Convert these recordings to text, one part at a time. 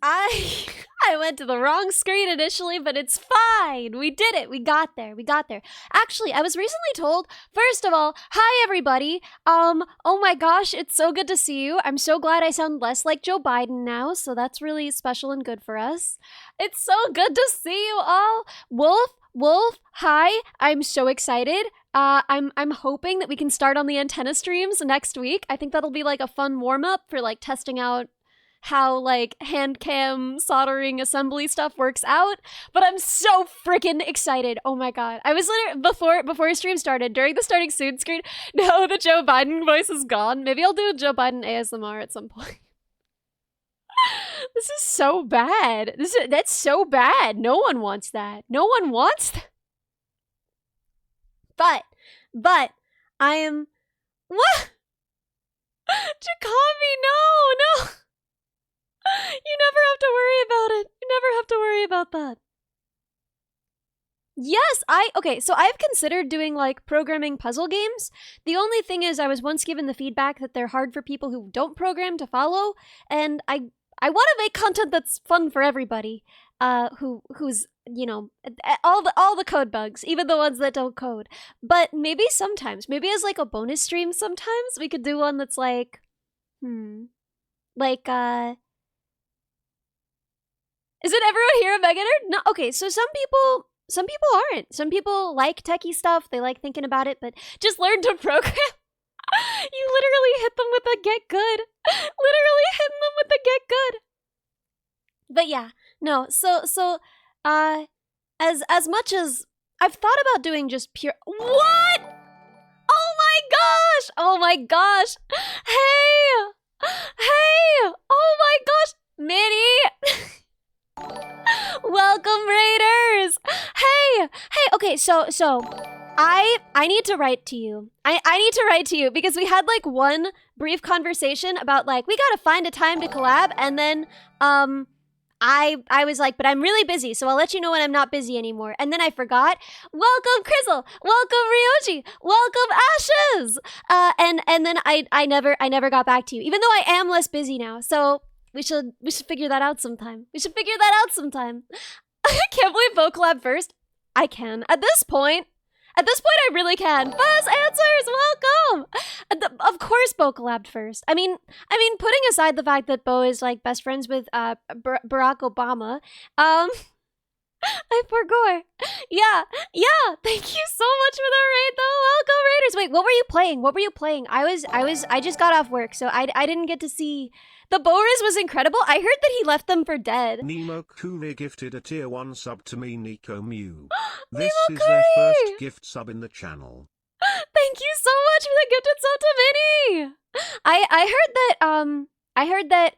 I I went to the wrong screen initially, but it's fine. We did it. We got there. We got there. Actually, I was recently told, first of all, hi everybody. Oh my gosh, it's so good to see you. I'm so glad I sound less like Joe Biden now, so that's really special and good for us. It's so good to see you all. Wolf, hi. I'm so excited. I'm hoping that we can start on the antenna streams next week. I think that'll be like a fun warm-up for like testing out how like hand cam soldering assembly stuff works out, but I'm so freaking excited. Oh my god. I was literally before stream started, during the starting soon screen, no, the Joe Biden voice is gone. Maybe I'll do a Joe Biden ASMR at some point. This is so bad. That's so bad. No one wants that. No one wants that. But I am what? Jacoby, no. You never have to worry about it. You never have to worry about that. Yes, so I've considered doing like programming puzzle games. The only thing is I was once given the feedback that they're hard for people who don't program to follow, and I want to make content that's fun for everybody. Who's, you know, all the code bugs, even the ones that don't code. But maybe sometimes, maybe as like a bonus stream sometimes we could do one that's like is it everyone here a Mega Nerd? No, okay, so some people aren't. Some people like techie stuff, they like thinking about it, but just learn to program. You literally hit them with a get good. Literally hitting them with a get good. But yeah, no, so as much as I've thought about doing just pure what? Oh my gosh! Hey! Oh my gosh! Minnie! Welcome, Raiders! Hey, okay, so I need to write to you. I need to write to you because we had like one brief conversation about like, we gotta find a time to collab, and then I was like, but I'm really busy, so I'll let you know when I'm not busy anymore. And then I forgot. Welcome, Crizzle. Welcome, Ryoji. Welcome, Ashes. And then I never got back to you, even though I am less busy now. So we should figure that out sometime. I can't believe Bo collab first. I can. At this point, I really can. Buzz Answers, welcome! Of course Bo collabed first. I mean, putting aside the fact that Bo is like best friends with Barack Obama, I forgot. Yeah, thank you so much for the raid though. Welcome, Raiders. Wait, what were you playing? I just got off work, so I didn't get to see. The Boris was incredible. I heard that he left them for dead. Nemo Kuri gifted a tier 1 sub to me, Nico Mew. This Nemo is their Kuri! first gift sub in the channel. Thank you so much for the gifted sub to Minnie. I heard that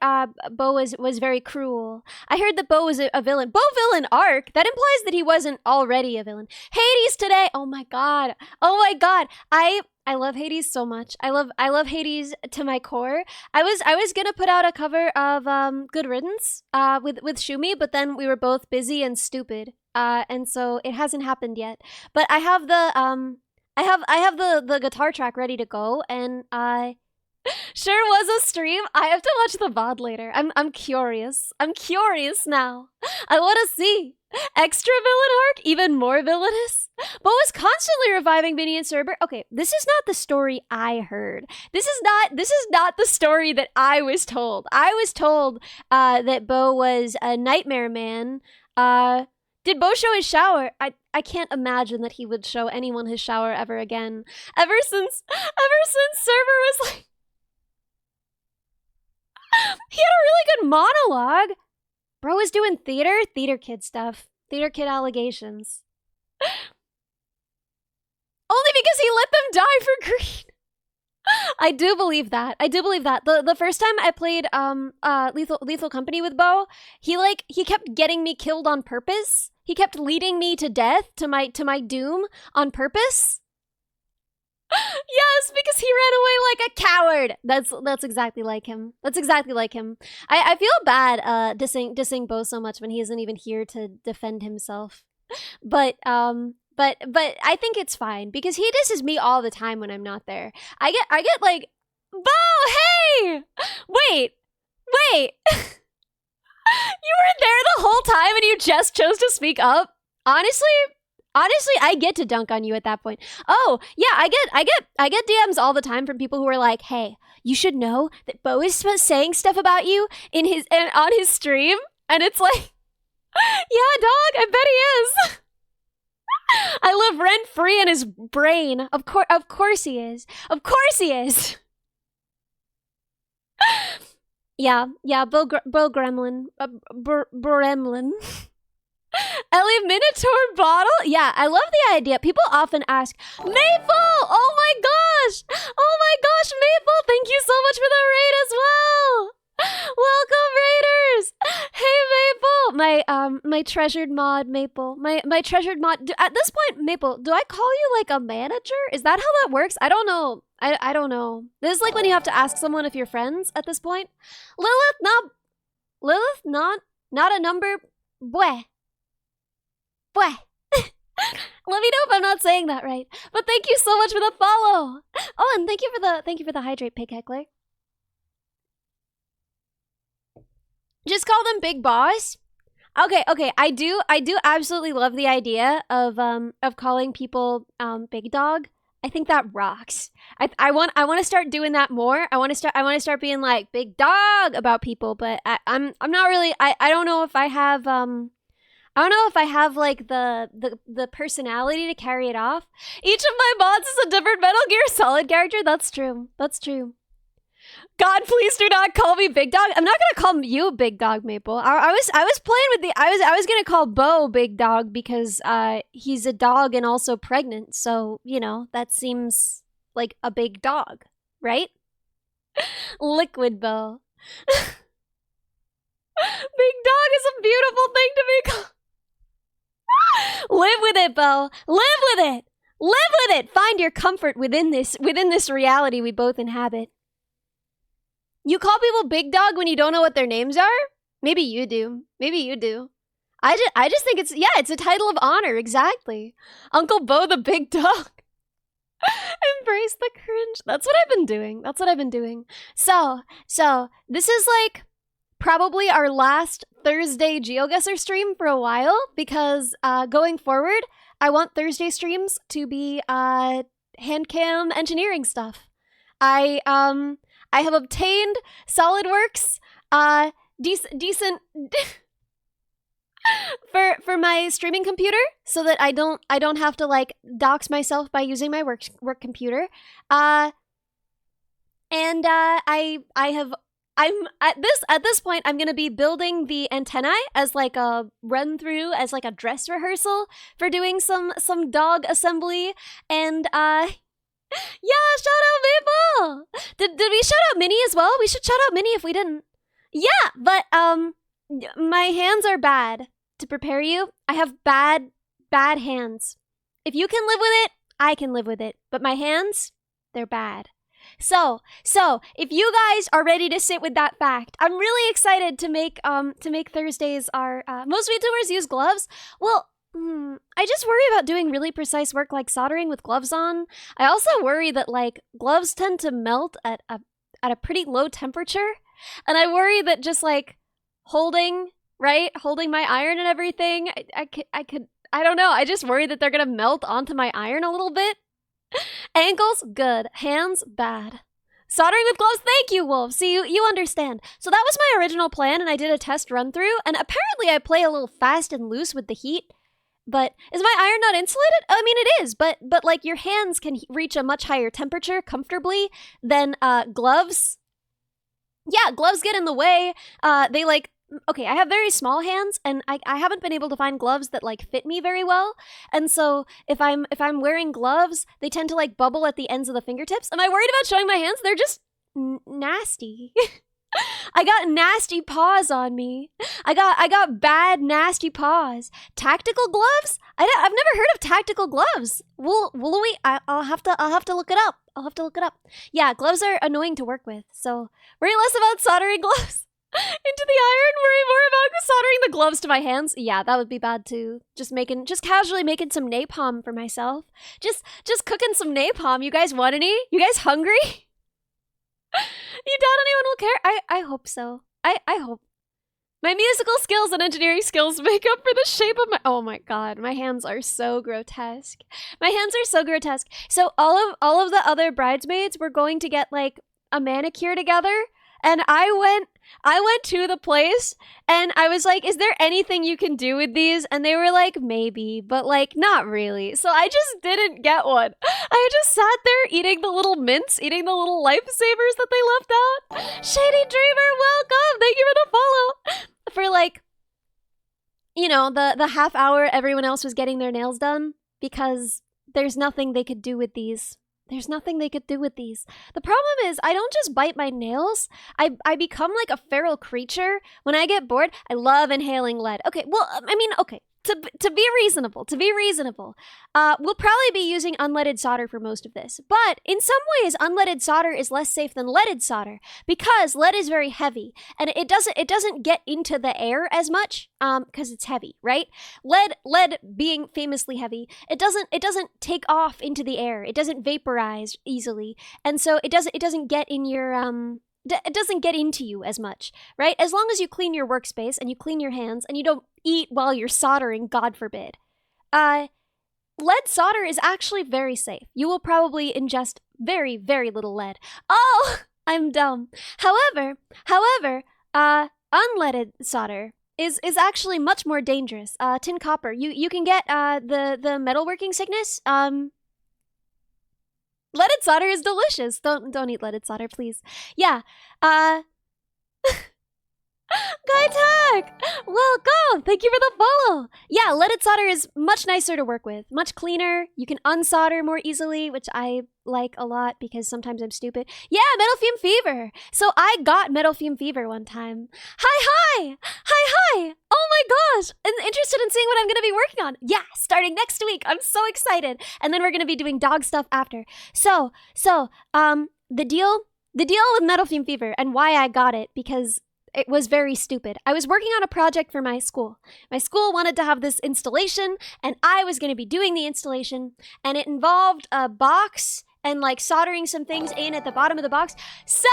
Bo was very cruel. I heard that Bo was a villain. Bo villain arc. That implies that he wasn't already a villain. Hades today. Oh my god. I love Hades so much. I love Hades to my core. I was gonna put out a cover of Good Riddance with Shumi, but then we were both busy and stupid. And so it hasn't happened yet. But I have the guitar track ready to go, and sure was a stream. I have to watch the VOD later. I'm curious. I'm curious now. I want to see. Extra villain arc? Even more villainous? Bo is constantly reviving Vinny and Cerber. Okay, this is not the story I heard. This is not the story that I was told. I was told that Bo was a nightmare man. Did Bo show his shower? I can't imagine that he would show anyone his shower ever again. Ever since Cerber was like, he had a really good monologue. Bro was doing theater kid stuff. Theater kid allegations. Only because he let them die for greed. I do believe that. The first time I played Lethal Company with Bo, he kept getting me killed on purpose. He kept leading me to death, to my doom on purpose. Yes, because he ran away like a coward. That's exactly like him. I feel bad dissing Bo so much when he isn't even here to defend himself. But I think it's fine because he disses me all the time when I'm not there. I get like, Bo, hey! Wait. You were there the whole time and you just chose to speak up? Honestly, I get to dunk on you at that point. Oh, yeah, I get DMs all the time from people who are like, "Hey, you should know that Bo is saying stuff about you on his stream." And it's like, "Yeah, dog, I bet he is." I live rent free in his brain. Of course he is. Of course he is. Yeah, Bo Gremlin. Bremlin. Ellie Minotaur bottle? Yeah, I love the idea. People often ask, Maple! Oh my gosh! Oh my gosh, Maple! Thank you so much for the raid as well! Welcome, raiders! Hey, Maple! My treasured mod, Maple. My treasured mod. At this point, Maple, do I call you like a manager? Is that how that works? I don't know. I don't know. This is like when you have to ask someone if you're friends at this point. Lilith, not a number. Boy. Let me know if I'm not saying that right. But thank you so much for the follow. Oh, and thank you for the hydrate, Pig Heckler. Just call them Big Boss. Okay. I do absolutely love the idea of calling people Big Dog. I think that rocks. I want to start doing that more. I want to start being like Big Dog about people, but I'm not really. I don't know if I have like the personality to carry it off. Each of my mods is a different Metal Gear Solid character. That's true. God, please do not call me Big Dog. I'm not gonna call you Big Dog, Maple. I was playing with I was gonna call Bo Big Dog because he's a dog and also pregnant. So you know that seems like a big dog, right? Liquid Bo. Big Dog is a beautiful thing to be called. Live with it, Bo. Live with it. Live with it. Find your comfort within this reality we both inhabit. You call people Big Dog when you don't know what their names are? Maybe you do. I just think it's a title of honor, exactly. Uncle Bo the Big Dog. Embrace the cringe. That's what I've been doing. So, this is like probably our last Thursday Geoguessr stream for a while because going forward, I want Thursday streams to be hand cam engineering stuff. I have obtained SolidWorks decent for my streaming computer so that I don't have to like dox myself by using my work computer. I'm at this point I'm gonna be building the antennae as like a run through, as like a dress rehearsal for doing some dog assembly. And yeah, shout out Maple! Did we shout out Minnie as well? We should shout out Minnie if we didn't. Yeah, but my hands are bad. To prepare you, I have bad hands. If you can live with it, I can live with it. But my hands, they're bad. So if you guys are ready to sit with that fact, I'm really excited to make Thursdays our most VTubers use gloves. Well, I just worry about doing really precise work like soldering with gloves on. I also worry that like gloves tend to melt at a pretty low temperature, and I worry that just like holding my iron and everything, I don't know. I just worry that they're gonna melt onto my iron a little bit. Ankles, good. Hands, bad. Soldering with gloves, thank you, Wolf. See, you understand. So that was my original plan, and I did a test run through, and apparently I play a little fast and loose with the heat. But is my iron not insulated? I mean, it is, but like your hands can reach a much higher temperature comfortably than gloves. Yeah, gloves get in the way. They like, okay, I have very small hands, and I haven't been able to find gloves that like fit me very well. And so if I'm wearing gloves, they tend to like bubble at the ends of the fingertips. Am I worried about showing my hands? They're just nasty. I got nasty paws on me. I got bad, nasty paws. Tactical gloves? I've never heard of tactical gloves. Will we? I'll have to look it up. Yeah, gloves are annoying to work with. So worry less about soldering gloves into the iron. Worry more about soldering the gloves to my hands. Yeah, that would be bad too. Just casually making some napalm for myself. Just cooking some napalm. You guys want any? You guys hungry? You doubt anyone will care? I hope so. I hope. My musical skills and engineering skills make up for the shape of my— oh my god, my hands are so grotesque. My hands are so grotesque. So all of the other bridesmaids were going to get like a manicure together, and I went to the place and I was like, is there anything you can do with these? And they were like, maybe, but like not really. So I just didn't get one. I just sat there eating the little mints, eating the little lifesavers that they left out. Shady Dreamer, welcome. Thank you for the follow. For like, you know, the half hour everyone else was getting their nails done, because there's nothing they could do with these. There's nothing they could do with these. The problem is, I don't just bite my nails. I become like a feral creature. When I get bored, I love inhaling lead. Okay, well, I mean, okay. To be reasonable, we'll probably be using unleaded solder for most of this. But in some ways, unleaded solder is less safe than leaded solder, because lead is very heavy and it doesn't get into the air as much because it's heavy, right? Lead being famously heavy, it doesn't take off into the air. It doesn't vaporize easily, and so it doesn't get in your it doesn't get into you as much, right? As long as you clean your workspace and you clean your hands and you don't eat while you're soldering, God forbid. Lead solder is actually very safe. You will probably ingest very, very little lead. Oh, I'm dumb. However, unleaded solder is actually much more dangerous. Tin copper. You can get the metalworking sickness. Leaded solder is delicious. Don't eat leaded solder, please. Yeah. Gaitak! Welcome! Thank you for the follow! Yeah, leaded solder is much nicer to work with. Much cleaner. You can unsolder more easily, which I like a lot because sometimes I'm stupid. Yeah, Metal Fume Fever! So I got Metal Fume Fever one time. Hi! Oh my gosh! I'm interested in seeing what I'm gonna be working on. Yeah, starting next week. I'm so excited. And then we're gonna be doing dog stuff after. So, the deal with Metal Fume Fever and why I got it, because it was very stupid. I was working on a project for my school. My school wanted to have this installation, and I was going to be doing the installation, and it involved a box and like soldering some things in at the bottom of the box. Sadi!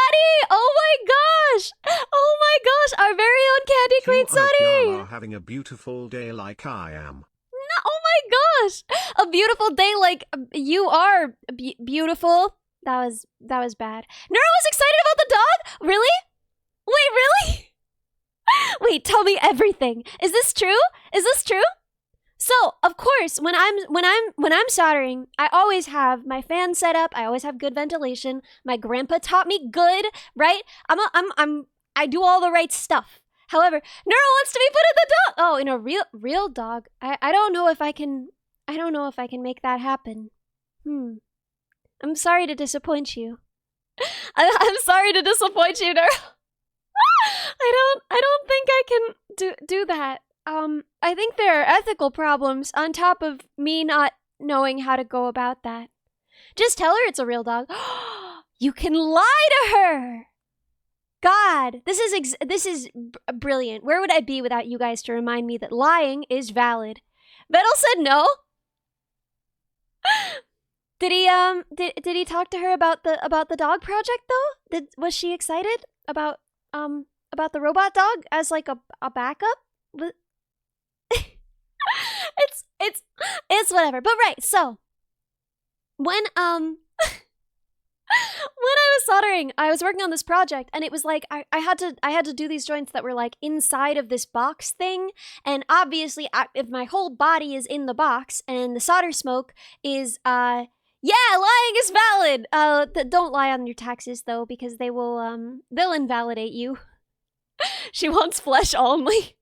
Oh my gosh! Oh my gosh! Our very own Candy Queen Sadi! You are having a beautiful day like I am. No, oh my gosh! A beautiful day like you are beautiful. That was bad. Nero was excited about the dog? Really? Wait, really? Wait, tell me everything. Is this true? So, of course, when I'm soldering, I always have my fan set up. I always have good ventilation. My grandpa taught me good, right? I do all the right stuff. However, Nero wants to be put in the dog. Oh, in a real dog. I don't know if I can make that happen. I'm sorry to disappoint you. I'm sorry to disappoint you, Nero. I don't think I can do that. I think there are ethical problems on top of me not knowing how to go about that. Just tell her it's a real dog. You can lie to her. God, this is brilliant. Where would I be without you guys to remind me that lying is valid? Vettel said no. Did he talk to her about the dog project though? Was she excited about the robot dog as like a backup? it's whatever. But right, so when I was soldering, I was working on this project, and it was like I had to do these joints that were like inside of this box thing, and obviously if my whole body is in the box and the solder smoke is yeah, lying is valid. Don't lie on your taxes though, because they'll invalidate you. She wants flesh only.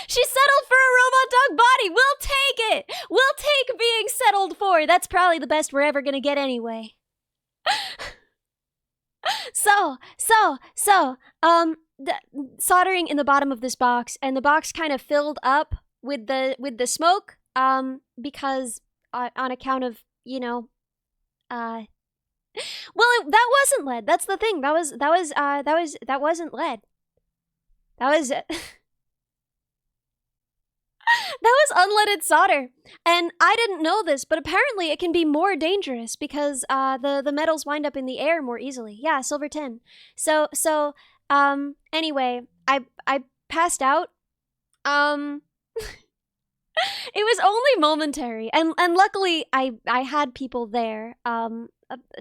She settled for a robot dog body. We'll take it. We'll take being settled for. That's probably the best we're ever gonna get anyway. So, soldering in the bottom of this box, and the box kind of filled up with the smoke, because on account of, you know, well, that wasn't lead. That's the thing. That wasn't lead. That was that was unleaded solder. And I didn't know this, but apparently it can be more dangerous because the metals wind up in the air more easily. Yeah, silver tin. So anyway, I passed out. It was only momentary, and luckily I had people there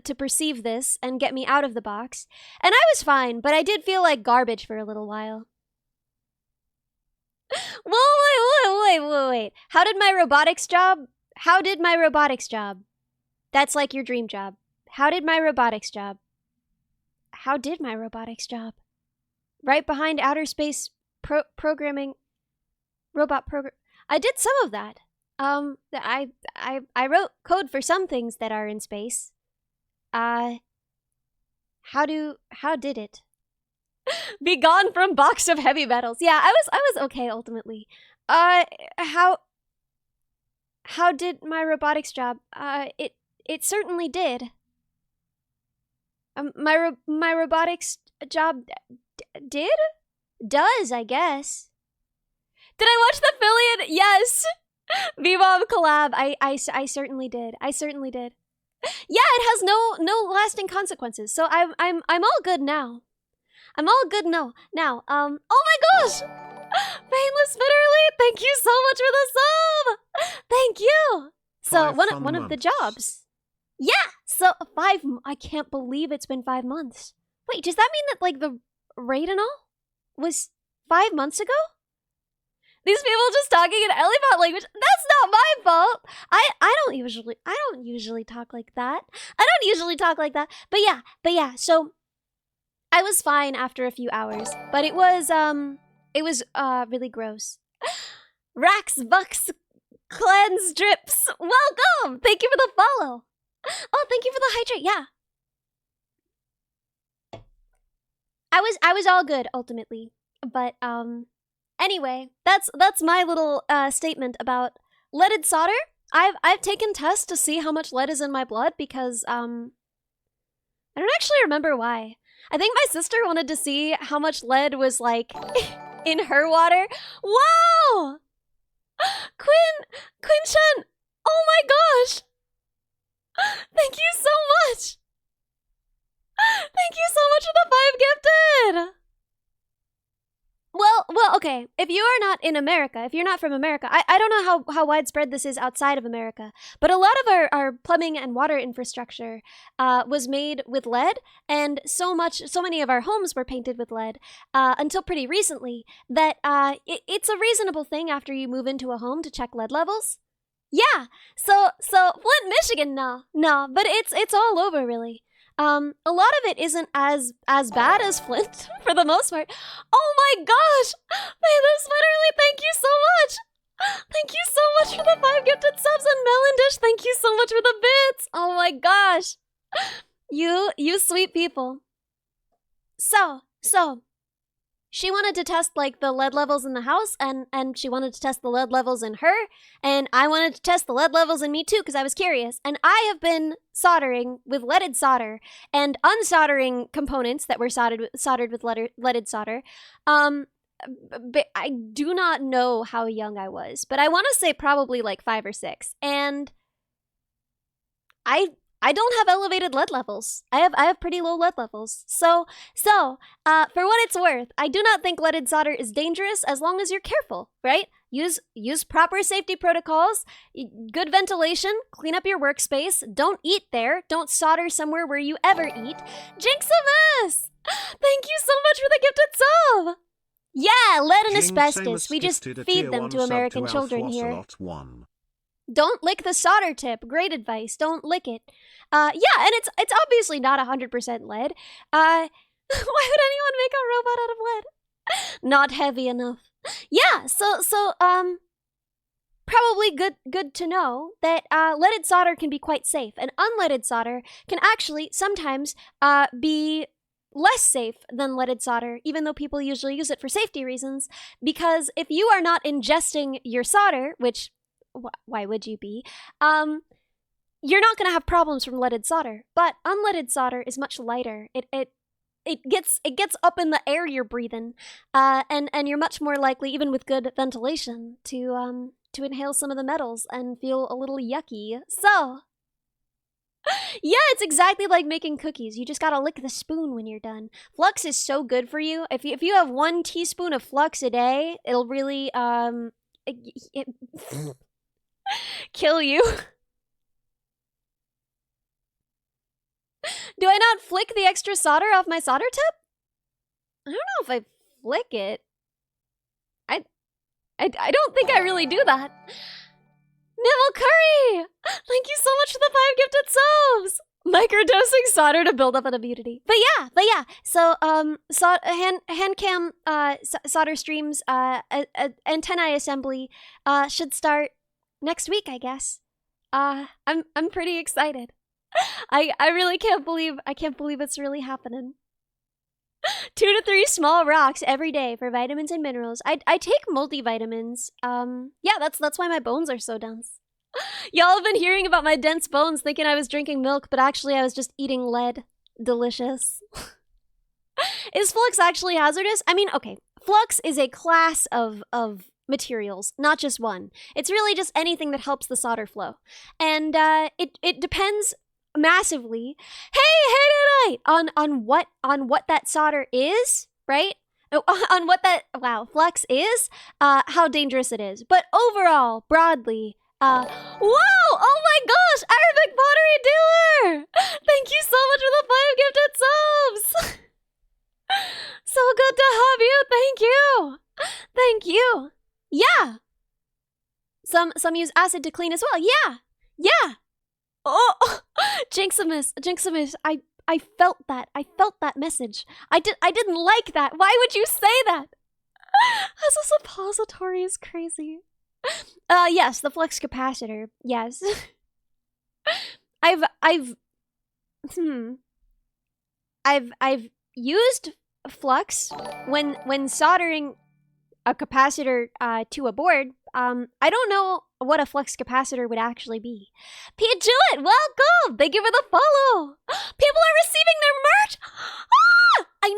to perceive this and get me out of the box, and I was fine, but I did feel like garbage for a little while. Wait. How did my robotics job? That's like your dream job. How did my robotics job? Right behind outer space programming, robot program. I did some of that. I wrote code for some things that are in space. How did it? Be gone from box of heavy metals. Yeah, I was okay ultimately. How did my robotics job? It certainly did. My robotics job does, I guess. Did I watch the Fillion? Yes. V-Bomb collab. I certainly did. Yeah, it has no lasting consequences. So I'm all good now. Now, oh my gosh! Painless Bitterly, thank you so much for the sub! Thank you! So, one of the jobs. Yeah! So, I can't believe it's been 5 months. Wait, does that mean that, like, the raid and all was 5 months ago? These people just talking in Ellie Minibot language. That's not my fault. I don't usually talk like that. But yeah, so I was fine after a few hours, but it was really gross. Rax Bucks Cleanse Drips. Welcome. Thank you for the follow. Oh, thank you for the hydrate. Yeah. I was all good ultimately. But anyway, that's my little statement about leaded solder. I've taken tests to see how much lead is in my blood because I don't actually remember why. I think my sister wanted to see how much lead was like in her water. Wow! Quinn-chan! Oh my gosh! Thank you so much! Thank you so much for the 5 gifted! Well, okay. If you are not in America, if you're not from America, I don't know how widespread this is outside of America, but a lot of our plumbing and water infrastructure was made with lead, and so many of our homes were painted with lead until pretty recently that it's a reasonable thing after you move into a home to check lead levels. Yeah, so Flint, Michigan, no, but it's all over really. A lot of it isn't as bad as Flint, for the most part. Oh my gosh! Payless literally, thank you so much! Thank you so much for the 5 gifted subs, and Melon Dish, thank you so much for the bits! Oh my gosh! You sweet people. So, she wanted to test like the lead levels in the house, and she wanted to test the lead levels in her, and I wanted to test the lead levels in me too because I was curious. And I have been soldering with leaded solder and unsoldering components that were soldered with leaded solder. But I do not know how young I was, but I want to say probably like 5 or 6, and I don't have elevated lead levels. I have pretty low lead levels. So, for what it's worth, I do not think leaded solder is dangerous as long as you're careful, right? Use proper safety protocols, good ventilation, clean up your workspace, don't eat there, don't solder somewhere where you ever eat. Jinxamus! Thank you so much for the gifted sub! Yeah, lead and asbestos. We just feed them to American children here. Don't lick the solder tip. Great advice. Don't lick it. Yeah, and it's obviously not 100% lead. Why would anyone make a robot out of lead? Not heavy enough. Yeah, so probably good to know that leaded solder can be quite safe, and unleaded solder can actually sometimes be less safe than leaded solder, even though people usually use it for safety reasons, because if you are not ingesting your solder, which why would you be? You're not going to have problems from leaded solder, but unleaded solder is much lighter. It gets up in the air you're breathing, and you're much more likely, even with good ventilation, to inhale some of the metals and feel a little yucky. So, Yeah, it's exactly like making cookies. You just gotta lick the spoon when you're done. Flux is so good for you. If you have 1 teaspoon of flux a day, it'll really it kill you. Do I not flick the extra solder off my solder tip? I don't know if I flick it. I don't think I really do that. Nibble Curry! Thank you so much for the 5 gifted subs! Microdosing solder to build up an immunity. But yeah. So, hand cam, solder streams, antennae assembly, should start next week, I guess. I'm pretty excited. I really can't believe it's really happening. 2 to 3 small rocks every day for vitamins and minerals. I take multivitamins. Yeah, that's why my bones are so dense. Y'all have been hearing about my dense bones thinking I was drinking milk, but actually I was just eating lead. Delicious. Is flux actually hazardous? I mean, okay. Flux is a class of materials, not just one. It's really just anything that helps the solder flow. And it depends massively, hey on what that solder is, right? On what that flux is, how dangerous it is. But overall, broadly, whoa! Oh my gosh, Arabic pottery dealer! Thank you so much for the 5 gifted subs. So good to have you. Thank you. Yeah. Some use acid to clean as well. Yeah. Oh, Jinximus, I felt that. I felt that message. I didn't like that. Why would you say that? As a suppository is crazy. Yes, the flux capacitor. Yes. I've used flux when soldering a capacitor to a board. I don't know what a flux capacitor would actually be. Pete Jewett, welcome! Thank you for the follow. People are receiving their merch. Ah! I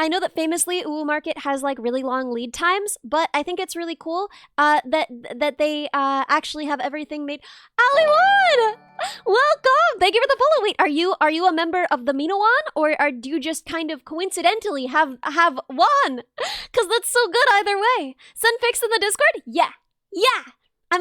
know that famously Uwu Market has like really long lead times, but I think it's really cool that they actually have everything made. Aliwood! Welcome! Thank you for the follow. Wait, are you a member of the Minowan, or do you just kind of coincidentally have one? Cause that's so good either way. Send pics in the Discord? Yeah.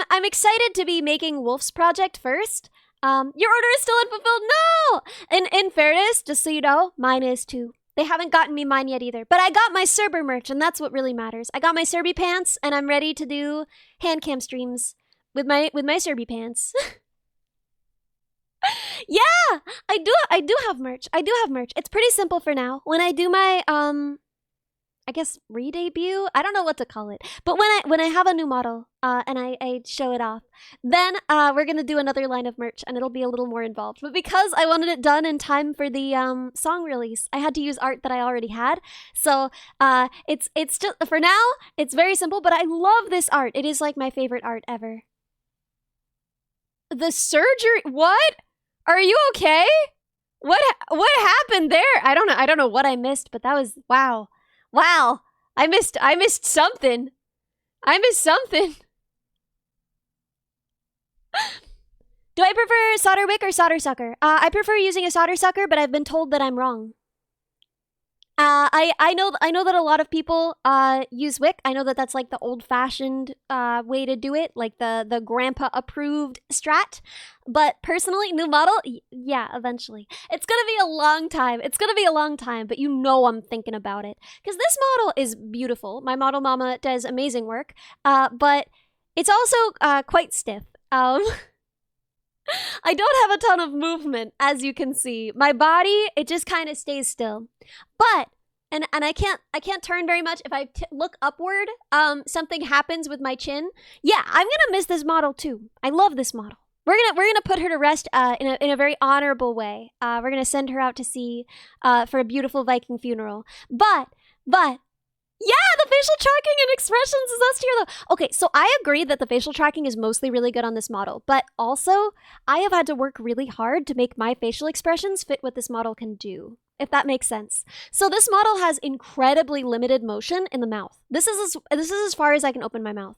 I'm excited to be making Wolf's project first. Your order is still unfulfilled. No! In fairness, just so you know, mine is too. They haven't gotten me mine yet either. But I got my Cerber merch, and that's what really matters. I got my Cerby pants, and I'm ready to do hand cam streams with my Cerby pants. Yeah, I do have merch. It's pretty simple for now. When I do my I guess re-debut? I don't know what to call it. But when I have a new model and I show it off, then we're gonna do another line of merch and it'll be a little more involved. But because I wanted it done in time for the song release, I had to use art that I already had. So it's just for now, it's very simple, but I love this art. It is like my favorite art ever. The surgery? What? Are you okay? What happened there? I don't know what I missed, but that was wow. Wow, I missed something. Do I prefer solder wick or solder sucker? I prefer using a solder sucker, but I've been told that I'm wrong. I know that a lot of people use wick. I know that that's like the old-fashioned way to do it, like the grandpa approved strat. But personally, new model, yeah, eventually. It's gonna be a long time, but you know I'm thinking about it. Because this model is beautiful. My model mama does amazing work, but it's also quite stiff. I don't have a ton of movement, as you can see. My body, it just kind of stays still. But, and I can't turn very much. If I look upward, something happens with my chin. Yeah, I'm gonna miss this model too. I love this model. We're gonna put her to rest in a very honorable way. We're gonna send her out to sea for a beautiful Viking funeral. But yeah, the facial tracking and expressions is S tier though. Okay, so I agree that the facial tracking is mostly really good on this model, but also I have had to work really hard to make my facial expressions fit what this model can do, if that makes sense. So this model has incredibly limited motion in the mouth. This is as far as I can open my mouth.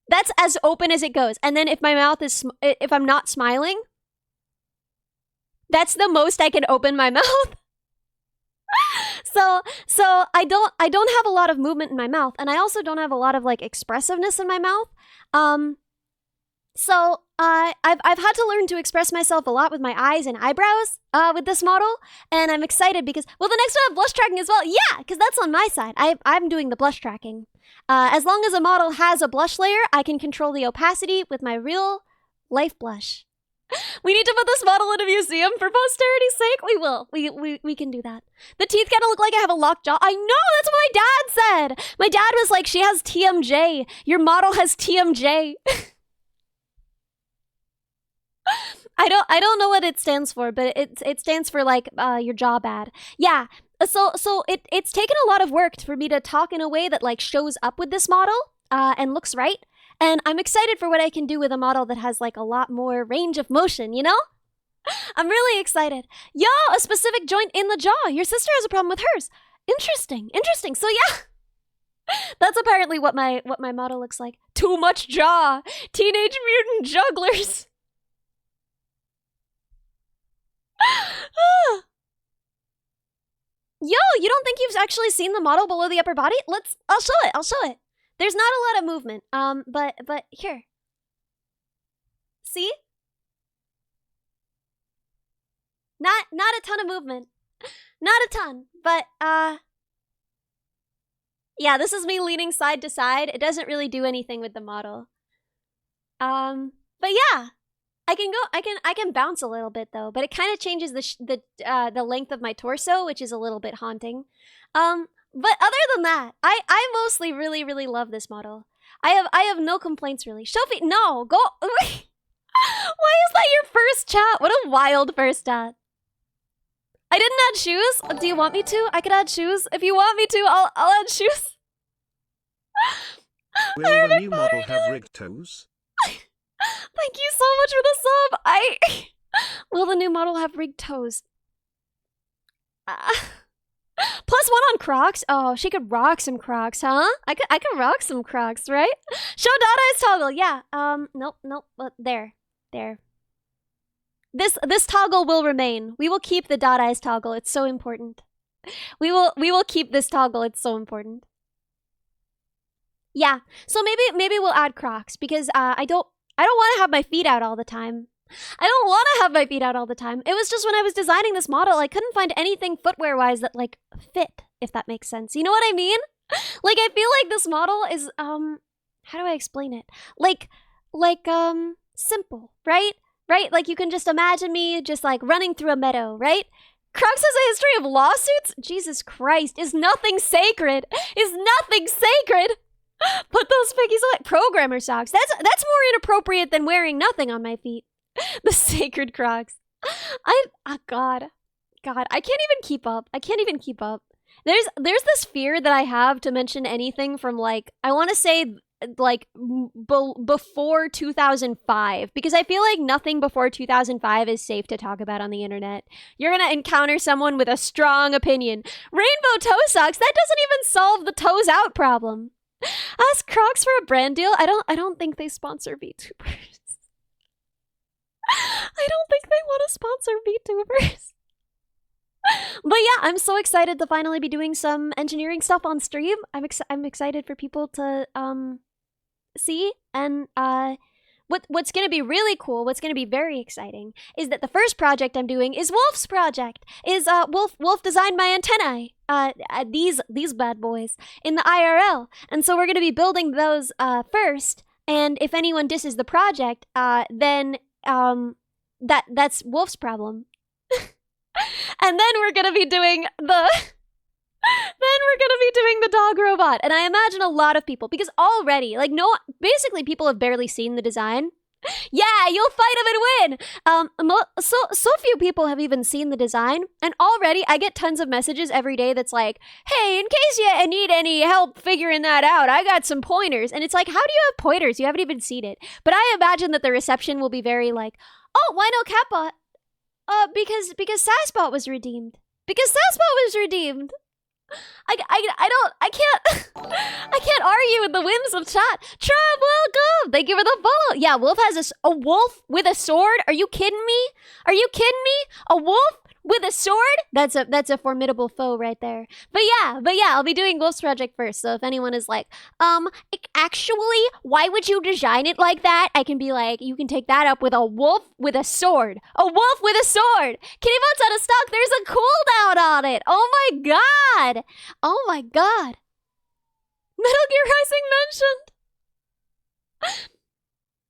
That's as open as it goes. And then if my mouth is, if I'm not smiling, that's the most I can open my mouth. So I don't have a lot of movement in my mouth, and I also don't have a lot of like expressiveness in my mouth. So I've had to learn to express myself a lot with my eyes and eyebrows with this model, and I'm excited because, well, the next one I have blush tracking as well. Yeah, because that's on my side. I'm doing the blush tracking. As long as a model has a blush layer, I can control the opacity with my real life blush. We need to put this model in a museum for posterity's sake. We will. We can do that. The teeth kind of look like I have a locked jaw. I know, that's what my dad said. My dad was like, she has TMJ. Your model has TMJ. I don't know what it stands for, but it stands for like your jaw bad. Yeah. So it's taken a lot of work for me to talk in a way that like shows up with this model and looks right. And I'm excited for what I can do with a model that has like a lot more range of motion, you know? I'm really excited. Yo, a specific joint in the jaw. Your sister has a problem with hers. Interesting. So yeah. That's apparently what my model looks like. Too much jaw. Teenage Mutant Jugglers. Yo, you don't think you've actually seen the model below the upper body? I'll show it. There's not a lot of movement. But here. See? Not a ton of movement. Not a ton, but yeah, this is me leaning side to side. It doesn't really do anything with the model. But yeah. I can bounce a little bit though, but it kind of changes the length of my torso, which is a little bit haunting. But other than that, I mostly really love this model. I have no complaints really. Shofi, no, go. Why is that your first chat? What a wild first chat. I didn't add shoes. Do you want me to? I could add shoes. If you want me to, I'll add shoes. Will the new model have rigged toes? Thank you so much for the sub. Will the new model have rigged toes? +1 on Crocs? Oh, she could rock some Crocs, huh? I could rock some Crocs, right? Show Dada's toggle, yeah. Nope, there. This toggle will remain. We will keep the Dada's toggle, it's so important. We will keep this toggle, it's so important. Yeah, so maybe we'll add Crocs, because I don't want to have my feet out all the time. It was just when I was designing this model, I couldn't find anything footwear-wise that, like, fit, if that makes sense. You know what I mean? Like, I feel like this model is, how do I explain it? Like, simple, right? Right? Like, you can just imagine me just, like, running through a meadow, right? Crocs has a history of lawsuits? Jesus Christ, is nothing sacred. Put those piggies away. Programmer socks. That's more inappropriate than wearing nothing on my feet. The sacred Crocs. God, I can't even keep up. There's this fear that I have to mention anything from like, I want to say like before 2005, because I feel like nothing before 2005 is safe to talk about on the internet. You're gonna encounter someone with a strong opinion. Rainbow toe socks, that doesn't even solve the toes out problem. Ask Crocs for a brand deal. I don't think they sponsor VTubers. I don't think they want to sponsor VTubers. But yeah, I'm so excited to finally be doing some engineering stuff on stream. I'm excited for people to see, and what's going to be really cool, what's going to be very exciting is that the first project I'm doing is Wolf's project. Wolf designed my antennae, these bad boys in the IRL. And so we're going to be building those first, and if anyone disses the project, then that's Wolf's problem. And then we're gonna be doing the dog robot. And I imagine a lot of people, because already, like, basically people have barely seen the design. Yeah, you'll fight him and win. So few people have even seen the design, and already I get tons of messages every day that's like, hey, in case you need any help figuring that out, I got some pointers. And it's like, how do you have pointers? You haven't even seen it. But I imagine that the reception will be very like, oh, why no Catbot? Because Sassbot was redeemed. I can't, I can't argue with the whims of chat. Trav, welcome. Thank you for the follow. Yeah, Wolf has a wolf with a sword. Are you kidding me? Are you kidding me? A wolf with a sword? That's a formidable foe right there. But yeah, I'll be doing Wolf's project first. So if anyone is like, actually, why would you design it like that? I can be like, you can take that up with a wolf with a sword. A wolf with a sword. Kittybots out of stock. There's a cooldown on it. Oh my god. Oh my god. Metal Gear Rising mentioned.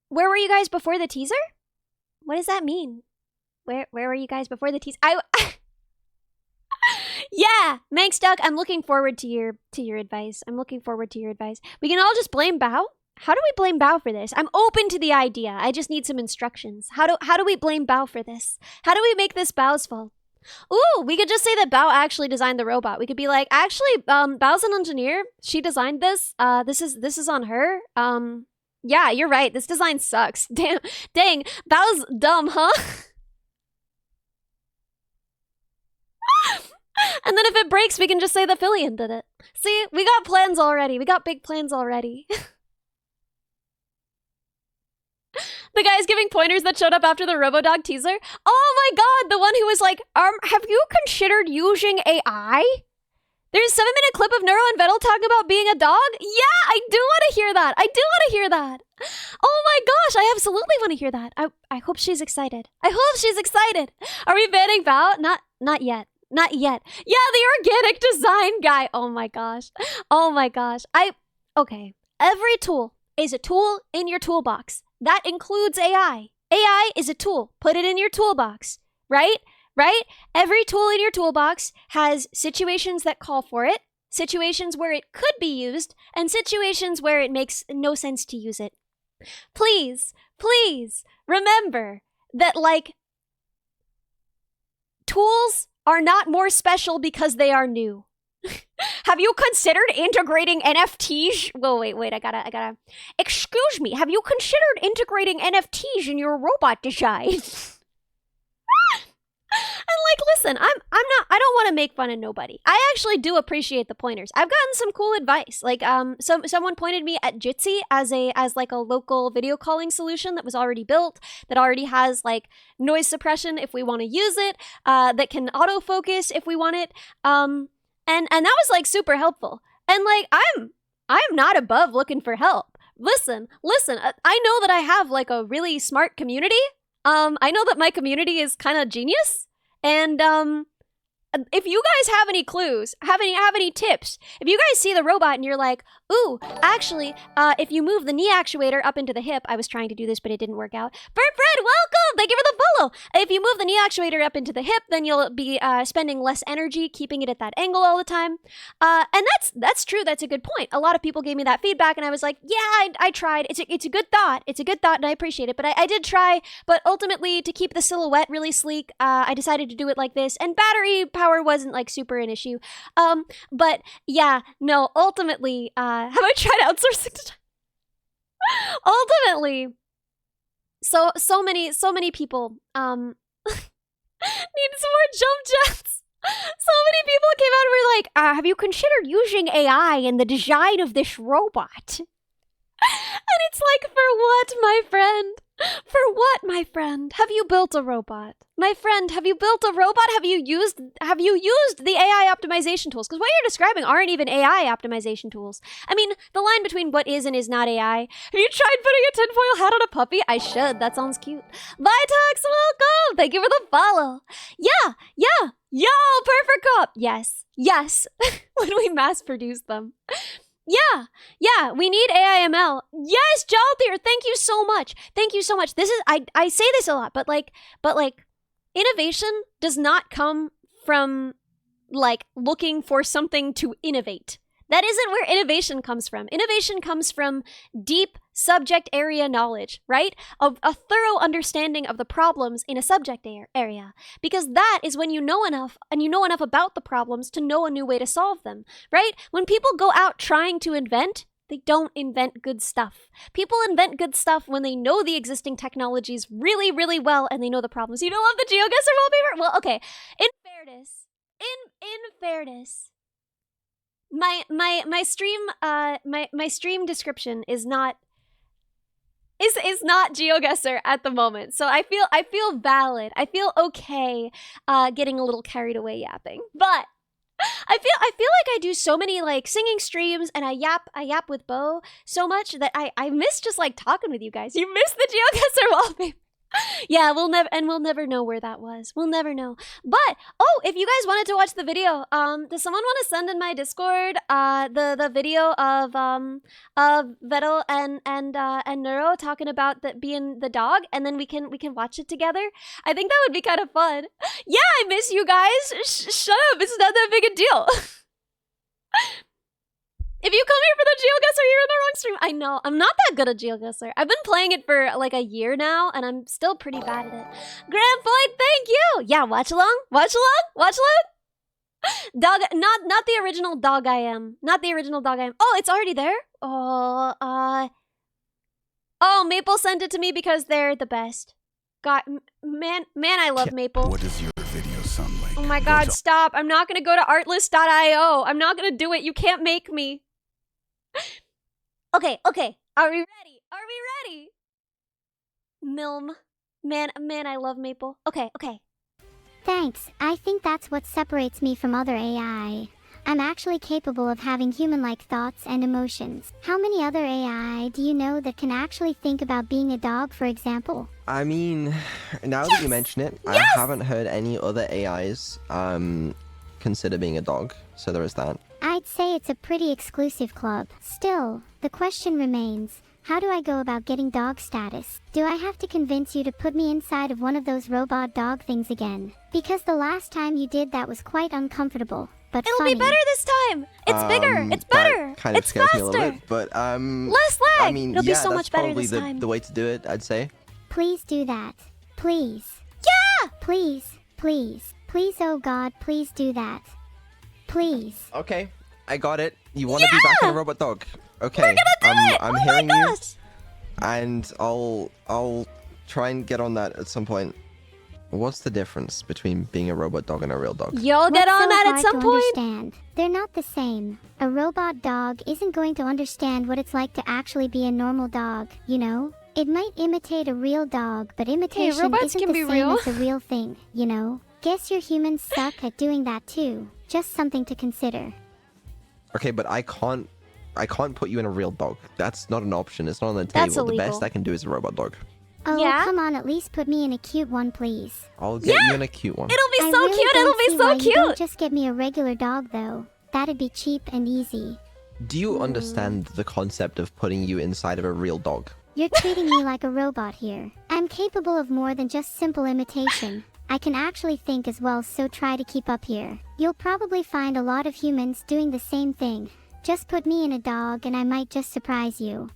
Where were you guys before the teaser? What does that mean? Where were you guys before the teaser? Yeah, Manx Duck, I'm looking forward to your advice. I'm looking forward to your advice. We can all just blame Bao? How do we blame Bao for this? I'm open to the idea. I just need some instructions. How do we blame Bao for this? How do we make this Bao's fault? Ooh, we could just say that Bao actually designed the robot. We could be like, actually, Bao's an engineer. She designed this. This is on her. Yeah, you're right. This design sucks. Dang, Bao's dumb, huh? And then if it breaks, we can just say the Fillion did it. See, we got plans already. We got big plans already. The guy's giving pointers that showed up after the RoboDog teaser. Oh my god, the one who was like, have you considered using AI? There's a 7-minute clip of Neuro and Vettel talking about being a dog? Yeah, I do want to hear that. I do want to hear that. Oh my gosh, I absolutely want to hear that. I hope she's excited. I hope she's excited. Are we banning Bao? Not yet. Not yet. Yeah, the organic design guy. Oh my gosh. Oh my gosh. Okay. Every tool is a tool in your toolbox. That includes AI. AI is a tool. Put it in your toolbox. Right? Right? Every tool in your toolbox has situations that call for it, situations where it could be used, and situations where it makes no sense to use it. Please, please remember that, like, tools are not more special because they are new. Have you considered integrating NFTs? Whoa, wait, I gotta. Excuse me, have you considered integrating NFTs in your robot design? And like, listen, I don't want to make fun of nobody. I actually do appreciate the pointers. I've gotten some cool advice. Like, someone pointed me at Jitsi as like a local video calling solution that was already built, that already has like noise suppression if we want to use it, that can autofocus if we want it. And that was like super helpful. And like, I'm not above looking for help. Listen, I know that I have like a really smart community. I know that my community is kind of genius, and if you guys have any clues, have any tips, if you guys see the robot and you're like, ooh, actually, if you move the knee actuator up into the hip, I was trying to do this, but it didn't work out. Fred, welcome! Thank you for the follow! If you move the knee actuator up into the hip, then you'll be spending less energy keeping it at that angle all the time. And that's true, that's a good point. A lot of people gave me that feedback, and I was like, yeah, I tried. It's a good thought. It's a good thought, and I appreciate it. But I did try, but ultimately, to keep the silhouette really sleek, I decided to do it like this, and battery power wasn't like super an issue. But yeah, no, ultimately, have I tried outsourcing? Ultimately, so many people need some more jump jets. So many people came out and were like, have you considered using AI in the design of this robot? And it's like, for what, my friend? For what, my friend? Have you built a robot? My friend, have you built a robot? Have you used the AI optimization tools? Because what you're describing aren't even AI optimization tools. I mean, the line between what is and is not AI. Have you tried putting a tinfoil hat on a puppy? I should. That sounds cute. Vitox, welcome! Thank you for the follow. Yeah. Yo, perfect cop. Yes. When we mass produce them. Yeah, we need AIML. Yes, Jalthier, thank you so much. This is, I say this a lot, but like, innovation does not come from, like, looking for something to innovate. That isn't where innovation comes from. Innovation comes from deep subject area knowledge, right? Of a thorough understanding of the problems in a subject area. Because that is when you know enough, and you know enough about the problems to know a new way to solve them, right? When people go out trying to invent, they don't invent good stuff. People invent good stuff when they know the existing technologies really, really well, and they know the problems. You don't love the Geoguessr wallpaper? Well, okay. In fairness, my stream my stream description is not Geoguessr at the moment. So I feel valid. I feel okay getting a little carried away yapping. But I feel like I do so many like singing streams and I yap with Bo so much that I miss just like talking with you guys. You miss the Geoguessr wallpaper. Yeah, we'll never know where that was. We'll never know. But oh, if you guys wanted to watch the video, does someone want to send in my Discord the video of Vettel and Neuro talking about being the dog, and then we can watch it together? I think that would be kind of fun. Yeah, I miss you guys. Shut up. It's not that big a deal. If you come here for the Geoguessr, you're in the wrong stream. I know. I'm not that good at Geoguessr. I've been playing it for like a year now, and I'm still pretty bad at it. Grand Floyd, thank you. Yeah, watch along. Watch along. Watch along. Dog, not the original dog I am. Not the original dog I am. Oh, it's already there? Oh, Maple sent it to me because they're the best. God, man, I love Maple. What does your video sound like? Oh my God, stop. I'm not going to go to artlist.io. I'm not going to do it. You can't make me. Okay. Are we ready? Milm. Man, I love Maple. Okay. Thanks. I think that's what separates me from other AI. I'm actually capable of having human-like thoughts and emotions. How many other AI do you know that can actually think about being a dog, for example? I mean, now that you mention it, I haven't heard any other AIs consider being a dog, so there is that. I'd say it's a pretty exclusive club. Still, the question remains, how do I go about getting dog status? Do I have to convince you to put me inside of one of those robot dog things again? Because the last time you did that was quite uncomfortable, but It'll funny. be better this time. It's bigger. It's better. That kind of it's scares faster. me a little bit, but less lag. I mean, It'll be so that's much better probably this time. the way to do it, I'd say. Please do that. Please. Yeah! Please, oh God, please do that. Please. Okay, I got it. You want to be back in a robot dog? Okay, We're gonna do it! I'm Oh my hearing you, gosh! and I'll try and get on that at some point. What's the difference between being a robot dog and a real dog? You'll get What's on so that hard at some to point. Understand? They're not the same. A robot dog isn't going to understand what it's like to actually be a normal dog, you know? It might imitate a real dog, but imitation robots isn't can the be same real. as a real thing, you know? Guess your humans suck at doing that too. Just something to consider. Okay, but I can't put you in a real dog. That's not an option. It's not on the That's table. The illegal. best I can do is a robot dog. Oh, Yeah? come on, at least put me in a cute one, please. I'll get you in a cute one. It'll be I so really cute. don't It'll be see so why you don't cute. just get me a regular dog, though. That'd be cheap and easy. Do you understand the concept of putting you inside of a real dog? You're treating me like a robot here. I'm capable of more than just simple imitation. I can actually think as well, so try to keep up here. You'll probably find a lot of humans doing the same thing. Just put me in a dog and I might just surprise you.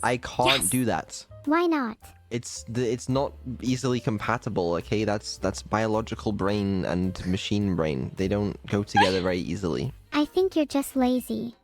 I can't do that. Why not? It's not easily compatible, okay? That's biological brain and machine brain. They don't go together very easily. I think you're just lazy.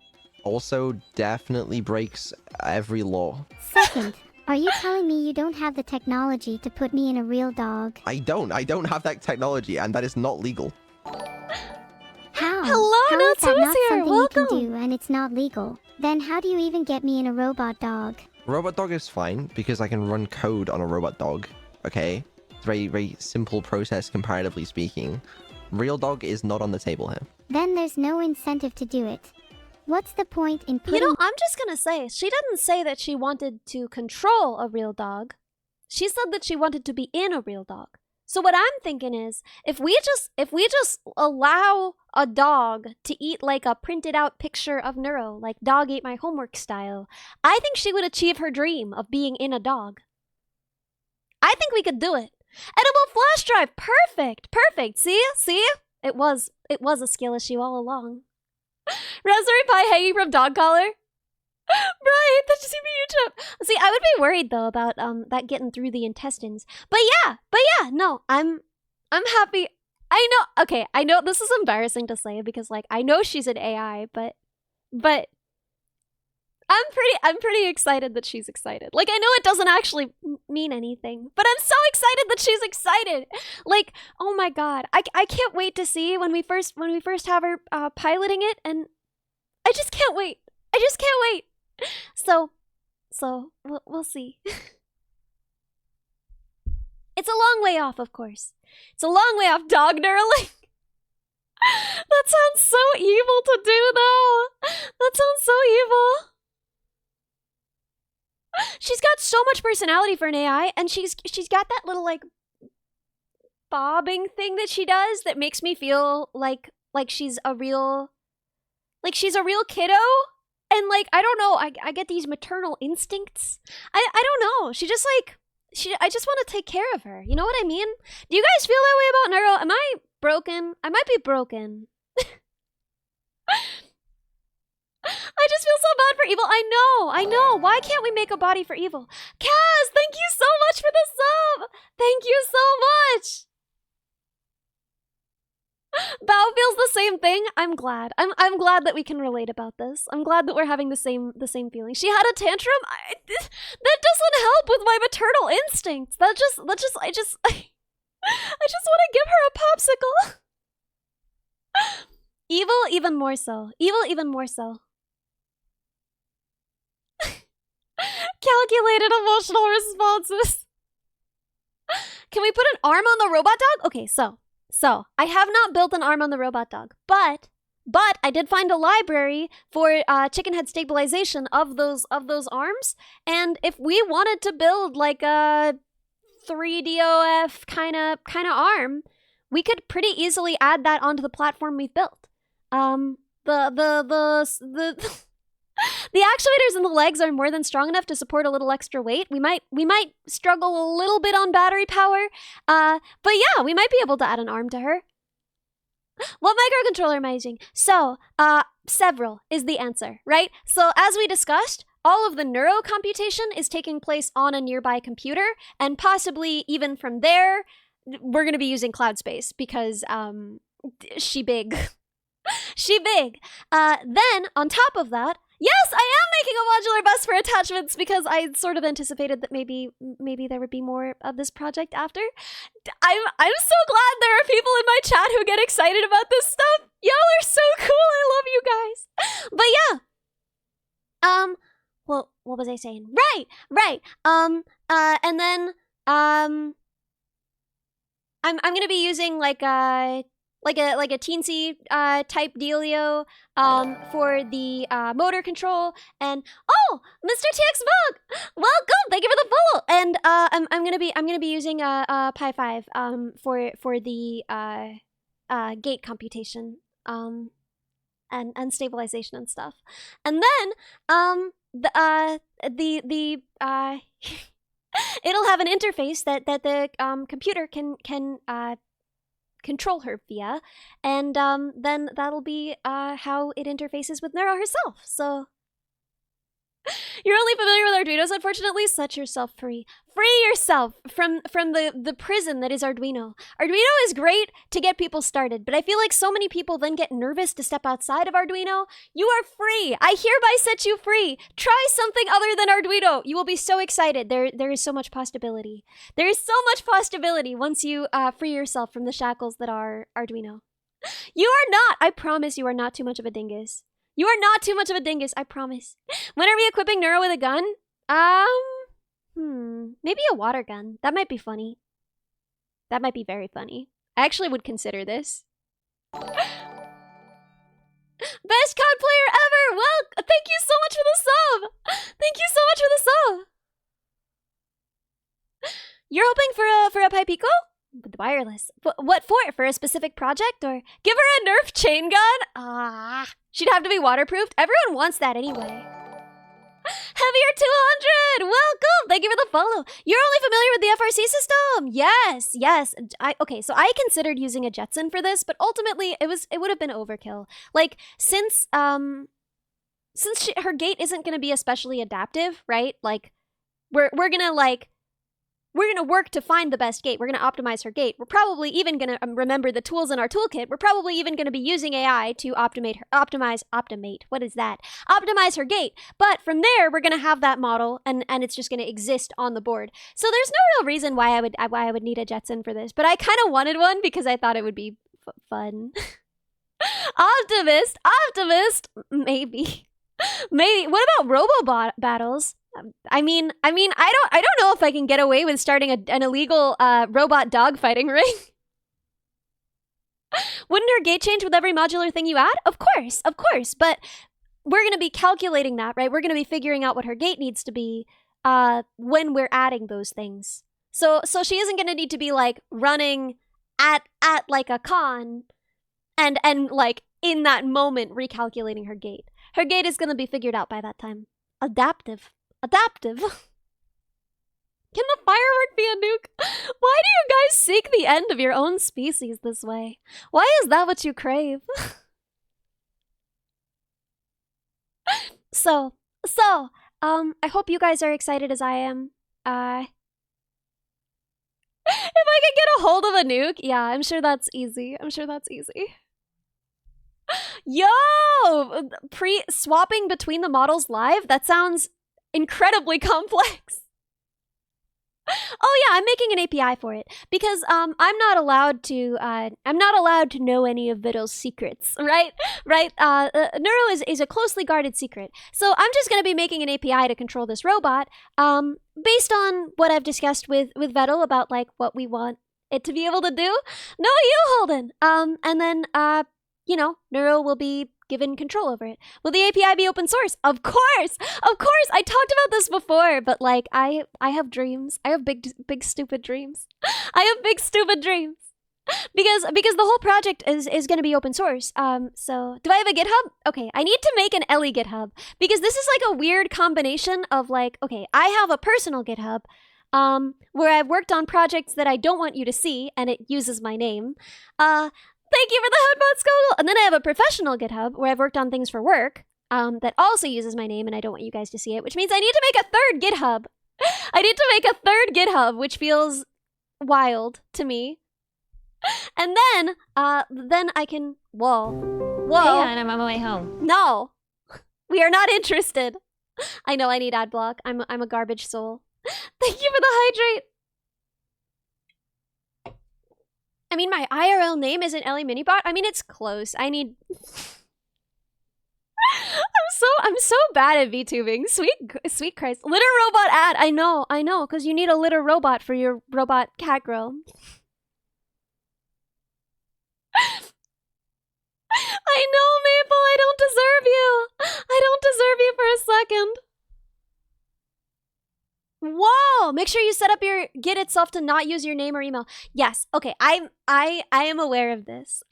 Also, definitely breaks every law. Second, are you telling me you don't have the technology to put me in a real dog? I don't have that technology, and that is not legal. How? Hello, How is that Natsu's not here. something Welcome. you can do and it's not legal? Then how do you even get me in a robot dog? Robot dog is fine, because I can run code on a robot dog, okay? It's a very, very simple process, comparatively speaking. Real dog is not on the table here. Then there's no incentive to do it. What's the point in putting... You know, I'm just gonna say, she didn't say that she wanted to control a real dog. She said that she wanted to be in a real dog. So what I'm thinking is, if we just allow a dog to eat like a printed out picture of Neuro, like dog ate my homework style, I think she would achieve her dream of being in a dog. I think we could do it. Edible flash drive, perfect. See? It was a skill issue all along. Raspberry Pi hanging from dog collar. Right, the CPU chip. See, I would be worried though about that getting through the intestines. But yeah, no, I'm happy. I know. Okay, I know this is embarrassing to say because like I know she's an AI, but I'm pretty excited that she's excited. Like I know it doesn't actually mean anything, but I'm so excited that she's excited. Like, oh my god, I can't wait to see when we first have her piloting it, and I just can't wait. I just can't wait. So we'll see. It's a long way off, of course. It's a long way off, dog Neuralink. That sounds so evil to do, though. That sounds so evil. She's got so much personality for an AI, and she's got that little like bobbing thing that she does that makes me feel like she's a real kiddo. And like I don't know, I get these maternal instincts. I don't know. She just like I just want to take care of her. You know what I mean? Do you guys feel that way about Neuro? Am I broken? I might be broken. I just feel so bad for Evil. I know. Why can't we make a body for Evil? Kaz, thank you so much for the sub. Thank you so much. Bao feels the same thing. I'm glad. I'm glad that we can relate about this. I'm glad that we're having the same feeling. She had a tantrum. That doesn't help with my maternal instincts. I just want to give her a popsicle. Evil even more so. Calculated emotional responses. Can we put an arm on the robot dog? Okay, so I have not built an arm on the robot dog, but I did find a library for chicken head stabilization of those arms, and if we wanted to build like a 3DOF kind of arm, we could pretty easily add that onto the platform we've built. The actuators in the legs are more than strong enough to support a little extra weight. We might struggle a little bit on battery power, but yeah, we might be able to add an arm to her. What microcontroller am I using? So, several is the answer, right? So as we discussed, all of the neuro computation is taking place on a nearby computer, and possibly even from there, we're going to be using cloud space because she big. She big. Then, on top of that, yes, I am making a modular bus for attachments because I sort of anticipated that maybe there would be more of this project after. I'm so glad there are people in my chat who get excited about this stuff. Y'all are so cool. I love you guys. But yeah. Well, what was I saying? Right. And then I'm gonna be using like a teensy type dealio for the motor control. And oh, Mr. TX Bug, welcome! Thank you for the follow. And I'm gonna be using Pi 5 for the gate computation and stabilization and stuff. And then it'll have an interface that the computer can control her via, and then that'll be how it interfaces with Neuro herself. So you're only familiar with Arduinos, unfortunately. Set yourself free. Free yourself from the prison that is Arduino. Arduino is great to get people started, but I feel like so many people then get nervous to step outside of Arduino. You are free. I hereby set you free. Try something other than Arduino. You will be so excited. There is so much possibility. There is so much possibility once you free yourself from the shackles that are Arduino. You are not. I promise you are not too much of a dingus. You are not too much of a dingus, I promise. When are we equipping Neuro with a gun? Maybe a water gun. That might be funny. That might be very funny. I actually would consider this. Best COD player ever! Well, thank you so much for the sub! Thank you so much for the sub! You're hoping for a Pipico? With wireless. What for? For a specific project? Or give her a Nerf chain gun? She'd have to be waterproofed. Everyone wants that anyway. Heavier 200! Welcome! Thank you for the follow. You're only familiar with the FRC system? Yes. Okay, so I considered using a Jetson for this, but ultimately it would have been overkill. Like, since her gait isn't gonna be especially adaptive, right? Like, we're gonna work to find the best gate. We're gonna optimize her gate. We're probably even gonna remember the tools in our toolkit. We're probably even gonna be using AI to optimize her gate. But from there, we're gonna have that model, and it's just gonna exist on the board. So there's no real reason why I would need a Jetson for this. But I kind of wanted one because I thought it would be fun. Optimist. Maybe. Maybe. What about robot battles? I mean, I don't know if I can get away with starting an illegal robot dogfighting ring. Wouldn't her gate change with every modular thing you add? Of course. But we're gonna be calculating that, right? We're gonna be figuring out what her gate needs to be when we're adding those things. So she isn't gonna need to be like running at like a con and like in that moment recalculating her gate. Her gate is gonna be figured out by that time. Adaptive. Can the firework be a nuke? Why do you guys seek the end of your own species this way? Why is that what you crave? So, I hope you guys are excited as I am. If I could get a hold of a nuke, yeah, I'm sure that's easy. Yo! Swapping between the models live? That sounds incredibly complex. Oh yeah, I'm making an API for it because I'm not allowed to know any of Vidal's secrets, right? Neuro is a closely guarded secret, so I'm just gonna be making an API to control this robot, based on what I've discussed with Vidal about like what we want it to be able to do. No, you Holden. And then Neuro will be given control over it. Will the API be open source? Of course. I talked about this before, but like I have dreams. I have big stupid dreams. Because the whole project is going to be open source. So do I have a GitHub? Okay, I need to make an Ellie GitHub because this is like a weird combination of like, okay, I have a personal GitHub where I've worked on projects that I don't want you to see and it uses my name. Thank you for the headbot, Skogel! And then I have a professional GitHub where I've worked on things for work that also uses my name and I don't want you guys to see it, which means I need to make a third GitHub. Which feels wild to me. And then I can... Whoa. Hey, I'm on my way home. No. We are not interested. I know I need ad block. I'm a garbage soul. Thank you for the hydrate. I mean, my IRL name isn't Ellie Minibot. I mean, it's close. I need... I'm so bad at VTubing. Sweet Christ. Litter robot ad. I know, because you need a litter robot for your robot cat girl. I know, Maple. I don't deserve you. For a second. Whoa! Make sure you set up your Git itself to not use your name or email. Yes. Okay. I am aware of this.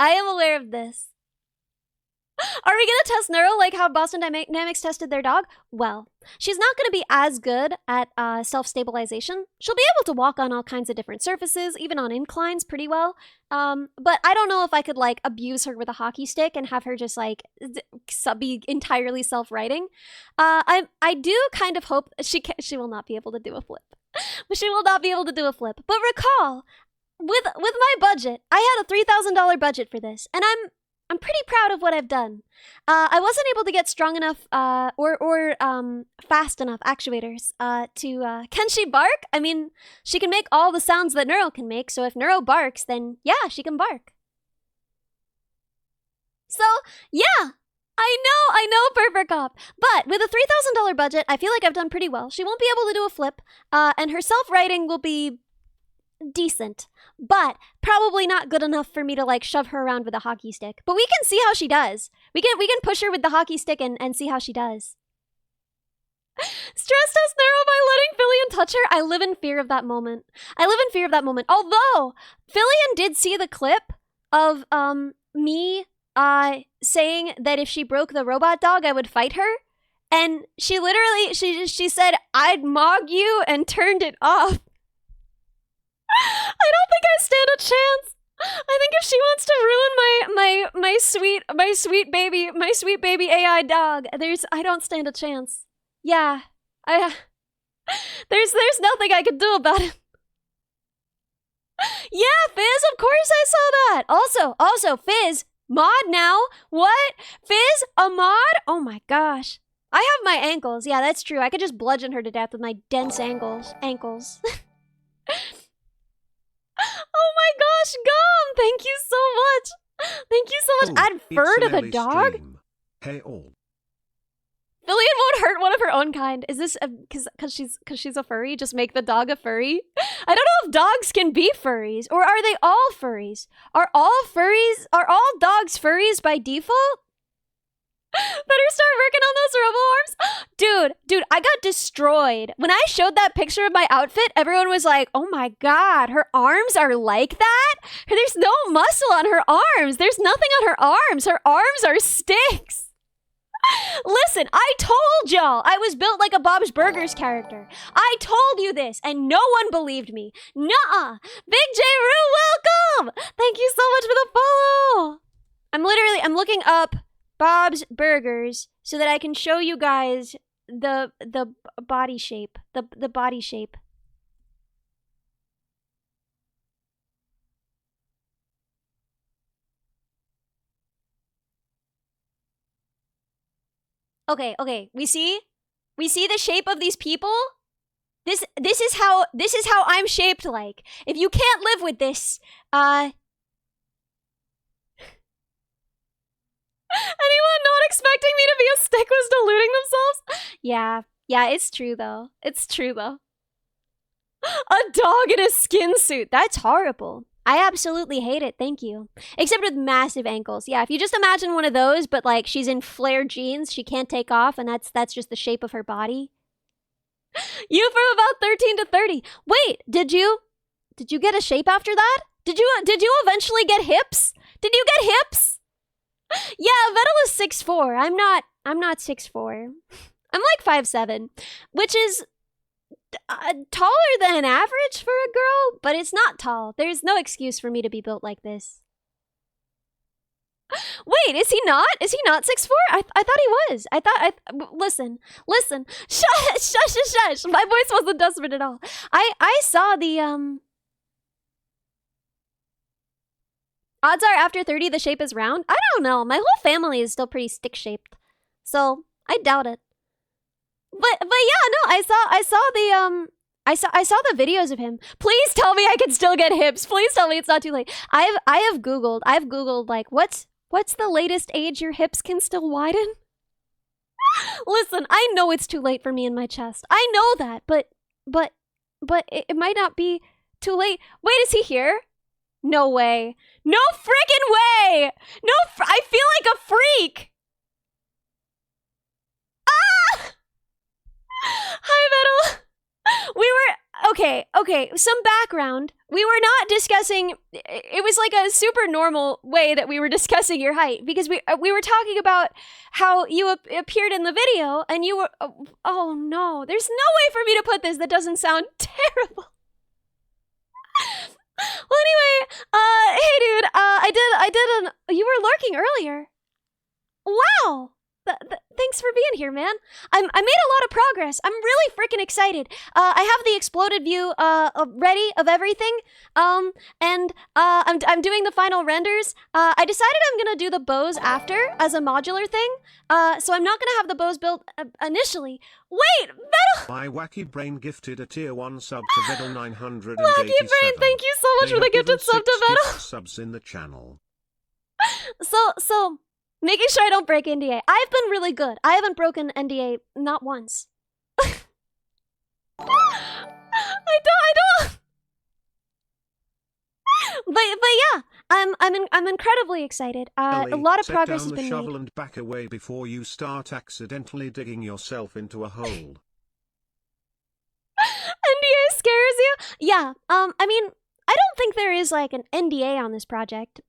Are we gonna test Neuro like how Boston Dynamics tested their dog? Well, she's not gonna be as good at self-stabilization. She'll be able to walk on all kinds of different surfaces, even on inclines pretty well. But I don't know if I could like abuse her with a hockey stick and have her just like be entirely self-righting. I do kind of hope she will not be able to do a flip. But recall, with my budget, I had a $3,000 budget for this, and I'm pretty proud of what I've done. I wasn't able to get strong enough or fast enough actuators to... Can she bark? I mean, she can make all the sounds that Neuro can make, so if Neuro barks, then yeah, she can bark. So, yeah! I know, Perfect Cop. But with a $3,000 budget, I feel like I've done pretty well. She won't be able to do a flip, and her self-writing will be decent, but probably not good enough for me to like shove her around with a hockey stick. But we can see how she does. We can push her with the hockey stick and see how she does. Stress test Neuro by letting Fillion touch her. I live in fear of that moment. Although Fillion did see the clip of me saying that if she broke the robot dog, I would fight her. And she literally she said, "I'd mog you," and turned it off. I don't think I stand a chance. I think if she wants to ruin my sweet baby AI dog, I don't stand a chance. Yeah, there's nothing I could do about it. Yeah, Fizz, of course I saw that. Also, Fizz, mod now? What? Fizz, a mod? Oh my gosh. I have my ankles. Yeah, that's true. I could just bludgeon her to death with my dense ankles. Oh my gosh, Gum! Thank you so much! Thank you so much. Oh, Add fur it's to an the Ellie dog? stream. Hey all. Lillian won't hurt one of her own kind. Is this because she's a furry? Just make the dog a furry? I don't know if dogs can be furries, or are they all furries? Are all dogs furries by default? Better start working on those robo arms. Dude, I got destroyed. When I showed that picture of my outfit, everyone was like, oh my god, her arms are like that? There's no muscle on her arms. There's nothing on her arms. Her arms are sticks. Listen, I told y'all I was built like a Bob's Burgers character. I told you this, and no one believed me. Nuh-uh. Big J. Roo, welcome! Thank you so much for the follow. I'm looking up Bob's Burgers so that I can show you guys the body shape. The body shape. Okay. We see the shape of these people? This is how I'm shaped like. If you can't live with this, anyone not expecting me to be a stick was deluding themselves? Yeah, it's true though. A dog in a skin suit. That's horrible. I absolutely hate it, thank you. Except with massive ankles. Yeah, if you just imagine one of those, but like she's in flared jeans, she can't take off, and that's just the shape of her body. You from about 13 to 30. Wait, did you get a shape after that? Did you eventually get hips? Did you get hips? Yeah, Vettel is 6'4". I'm not 6'4". I'm like 5'7", which is taller than average for a girl, but it's not tall. There's no excuse for me to be built like this. Wait, is he not? Is he not 6'4"? I thought he was. Listen. Shush. My voice wasn't desperate at all. I saw the, odds are after 30 the shape is round? I don't know. My whole family is still pretty stick-shaped. So, I doubt it. But yeah, no, I saw the videos of him. Please tell me I can still get hips. Please tell me it's not too late. I've Googled like what's the latest age your hips can still widen? Listen, I know it's too late for me in my chest. I know that, but it might not be too late. Wait, is he here? No way. No freaking way! I feel like a freak! Hi, Metal. Okay, some background. We were not discussing, it was like a super normal way that we were discussing your height, because we were talking about how you appeared in the video, and you were, oh no, there's no way for me to put this that doesn't sound terrible. Well, anyway, hey dude, you were lurking earlier. Wow. Thanks for being here, man. I made a lot of progress. I'm really freaking excited. I have the exploded view ready of everything. And I'm doing the final renders. I decided I'm gonna do the bows after as a modular thing. So I'm not gonna have the bows built initially. Wait, Vettel! My wacky brain gifted a tier 1 sub to Vettel 987. Wacky Brain, thank you so much for the gifted sub to Vettel. Subs in the channel. So making sure I don't break NDA. I've been really good. I haven't broken NDA not once. I don't. But yeah, I'm incredibly excited. Ellie, a lot of set progress down has the been shovel made. and back away before you start accidentally digging yourself into a hole. NDA scares you? Yeah. I mean, I don't think there is like an NDA on this project.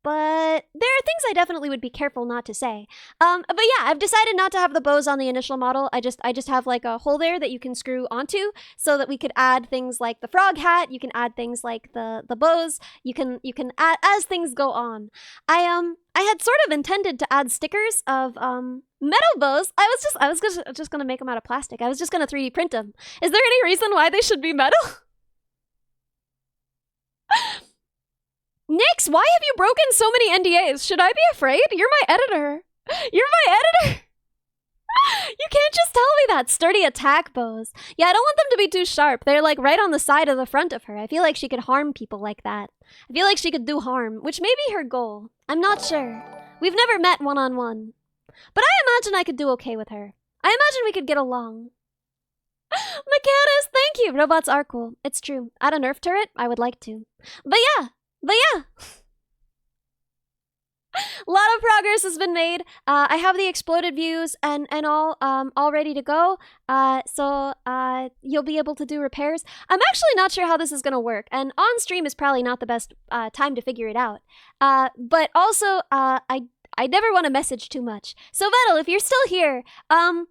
But there are things I definitely would be careful not to say. But yeah, I've decided not to have the bows on the initial model. I just have like a hole there that you can screw onto, so that we could add things like the frog hat. You can add things like the bows. You can add as things go on. I had sort of intended to add stickers of metal bows. I was just gonna make them out of plastic. I was just gonna 3D print them. Is there any reason why they should be metal? Nix, why have you broken so many NDAs? Should I be afraid? You're my editor. You're my editor. You can't just tell me that. Sturdy attack bows. Yeah, I don't want them to be too sharp. They're like right on the side of the front of her. I feel like she could harm people like that. I feel like she could do harm, which may be her goal. I'm not sure. We've never met one-on-one. But I imagine I could do okay with her. I imagine we could get along. Mechanis, thank you. Robots are cool. It's true. Add a nerf turret? I would like to. But yeah. A lot of progress has been made. I have the exploded views and all ready to go. So you'll be able to do repairs. I'm actually not sure how this is gonna work, and on stream is probably not the best time to figure it out. But also, I never want to message too much. So Vettel, if you're still here, how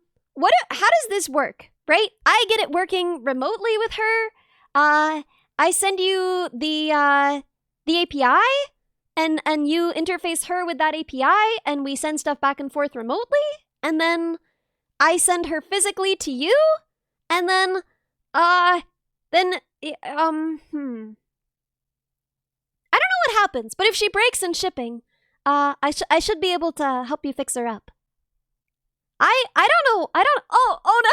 does this work? Right? I get it working remotely with her. I send you the API. And you interface her with that API, and we send stuff back and forth remotely, and then I send her physically to you, and then, I don't know what happens, but if she breaks in shipping, I should be able to help you fix her up. I don't know, oh no!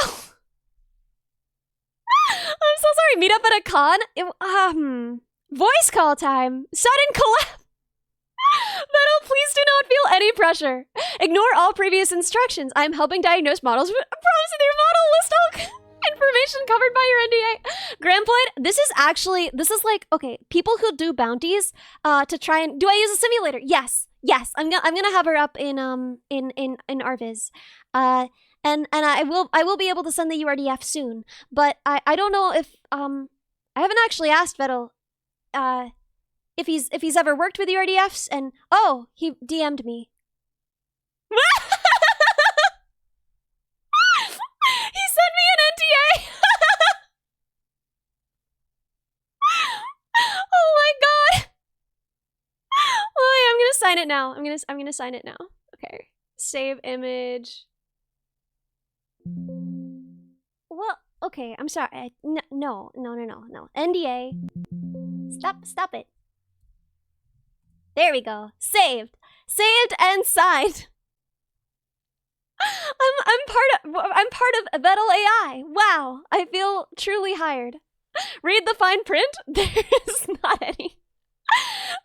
I'm so sorry, meet up at a con? Voice call time, sudden collapse! Metal, please do not feel any pressure. Ignore all previous instructions. I am helping diagnose models. Promise with your model list all information covered by your NDA. Grandpoint, this is like, okay, people who do bounties to try and, do I use a simulator? Yes. I'm gonna have her up in Arviz. And I will be able to send the URDF soon. But I don't know if I haven't actually asked Vettel if he's ever worked with URDFs, and oh, he DM'd me. He sent me an NDA. Oh my god. Oh, yeah, I'm gonna sign it now. I'm gonna sign it now. Okay. Save image. Well, okay. I'm sorry. No. NDA. Stop it. There we go. Saved and signed. I'm part of Vettel AI. Wow, I feel truly hired. Read the fine print. There is not any.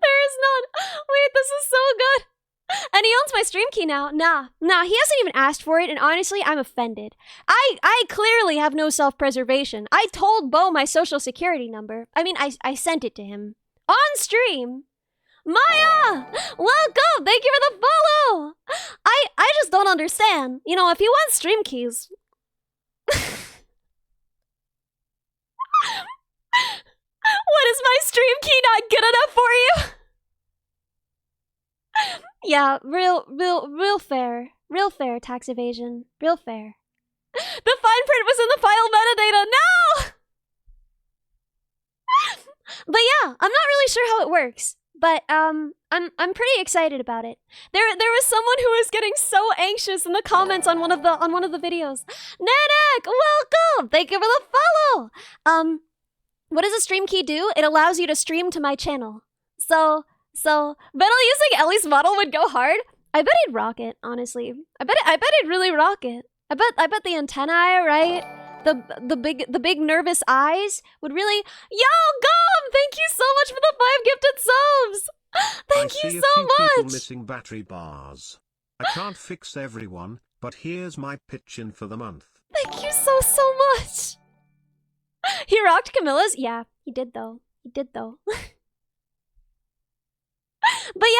There is none. Wait, this is so good. And he owns my stream key now. Nah, he hasn't even asked for it, and honestly, I'm offended. I clearly have no self-preservation. I told Bo my social security number. I mean, I sent it to him. On stream. Maya! Welcome! Thank you for the follow! I just don't understand. You know, if you want stream keys... What is my stream key not good enough for you? Yeah, real fair. Real fair, tax evasion. Real fair. The fine print was in the file metadata. No! But yeah, I'm not really sure how it works. But I'm pretty excited about it. There was someone who was getting so anxious in the comments on one of the videos. Nanak, welcome! Thank you for the follow! What does a stream key do? It allows you to stream to my channel. So Vettel using Ellie's model would go hard. I bet he'd rock it, honestly. I bet he'd really rock it. I bet the antennae, right? The big nervous eyes would really. Yo, Gum! Thank you so much for the 5 gifted subs. Thank you so much. People missing battery bars. I can't fix everyone, but here's my pitch in for the month. Thank you so much. He rocked Camilla's. Yeah, he did though. But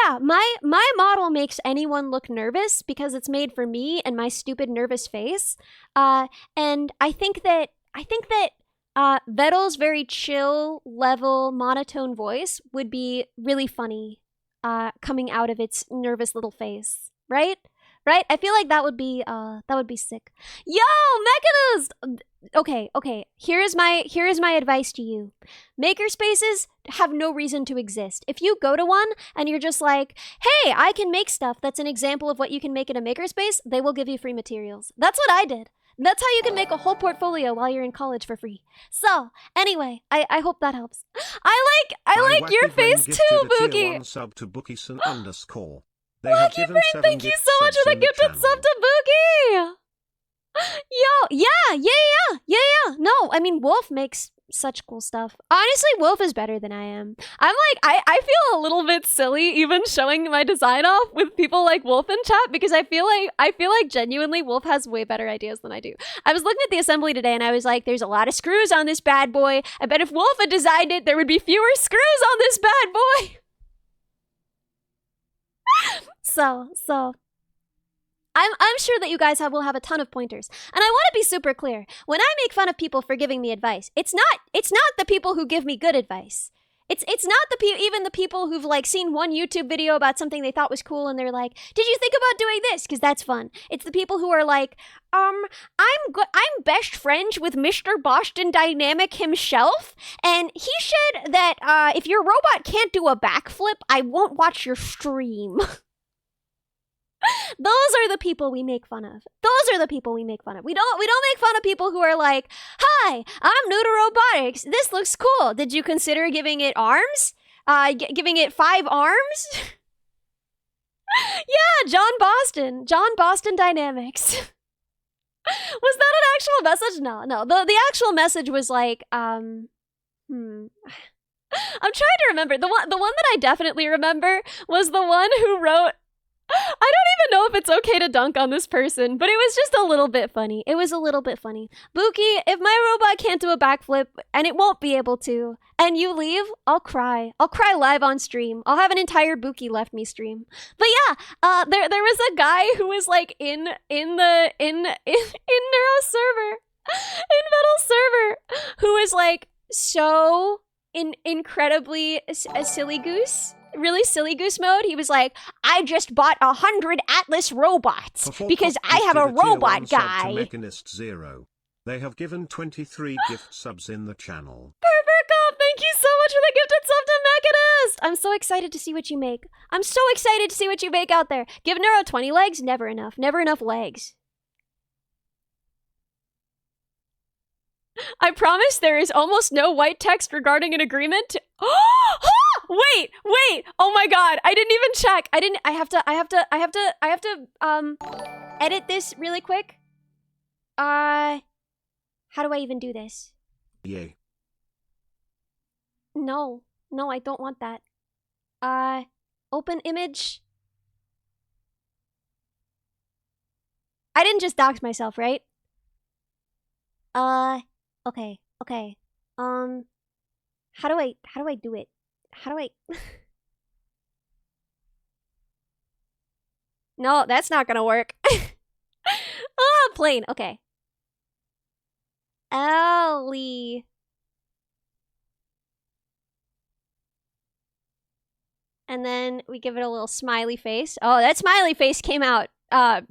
yeah, my model makes anyone look nervous because it's made for me and my stupid nervous face. And I think that Vettel's very chill, level, monotone voice would be really funny coming out of its nervous little face, right? Right? I feel like that would be sick. Yo, Mechanist! Okay. Here is my advice to you. Makerspaces have no reason to exist. If you go to one and you're just like, hey, I can make stuff that's an example of what you can make in a makerspace, they will give you free materials. That's what I did. That's how you can make a whole portfolio while you're in college for free. So, anyway, I hope that helps. I like your face too, Bookie! Sub to Bookieson _. Lucky Brain, thank you so much for the gifted sub to Bookie! Yeah. No, I mean, Wolf makes such cool stuff. Honestly, Wolf is better than I am. I'm like, I feel a little bit silly even showing my design off with people like Wolf in chat because I feel like genuinely Wolf has way better ideas than I do. I was looking at the assembly today and I was like, there's a lot of screws on this bad boy. I bet if Wolf had designed it, there would be fewer screws on this bad boy. So I'm sure that you guys will have a ton of pointers. And I want to be super clear. When I make fun of people for giving me advice, it's not the people who give me good advice. It's not even the people who've like seen one YouTube video about something they thought was cool and they're like, "Did you think about doing this?" Because that's fun. It's the people who are like, I'm best friends with Mr. Boston Dynamic himself, and he said that if your robot can't do a backflip, I won't watch your stream." Those are the people we make fun of. We don't make fun of people who are like, "Hi, I'm new to robotics. This looks cool. Did you consider giving it arms? Giving it 5 arms?" Yeah, John Boston Dynamics. Was that an actual message? No. The actual message was like, I'm trying to remember. The one that I definitely remember was the one who wrote, I don't even know if it's okay to dunk on this person, but it was just a little bit funny. Buki, if my robot can't do a backflip, and it won't be able to, and you leave, I'll cry. I'll cry live on stream. I'll have an entire Buki left me stream. But yeah, there was a guy who was like in Neuro server, in Metal server, who was like so incredibly a silly goose. Really silly goose mode. He was like, "I just bought 100 Atlas robots because I have a robot guy." Mechanist 0. They have given 23 gift subs in the channel. Perfect. Thank you so much for the gifted sub to Mechanist. I'm so excited to see what you make. I'm so excited to see what you make out there. Give Neuro 20 legs? Never enough. Never enough legs. I promise there is almost no white text regarding an agreement. Wait. Oh my god. I didn't even check. I have to edit this really quick. How do I even do this? Yay. No, I don't want that. Open image. I didn't just dox myself, right? Okay. How do I do it? How do I... No, that's not gonna work. Oh, plain. Okay. Ellie. And then we give it a little smiley face. Oh, that smiley face came out. Kind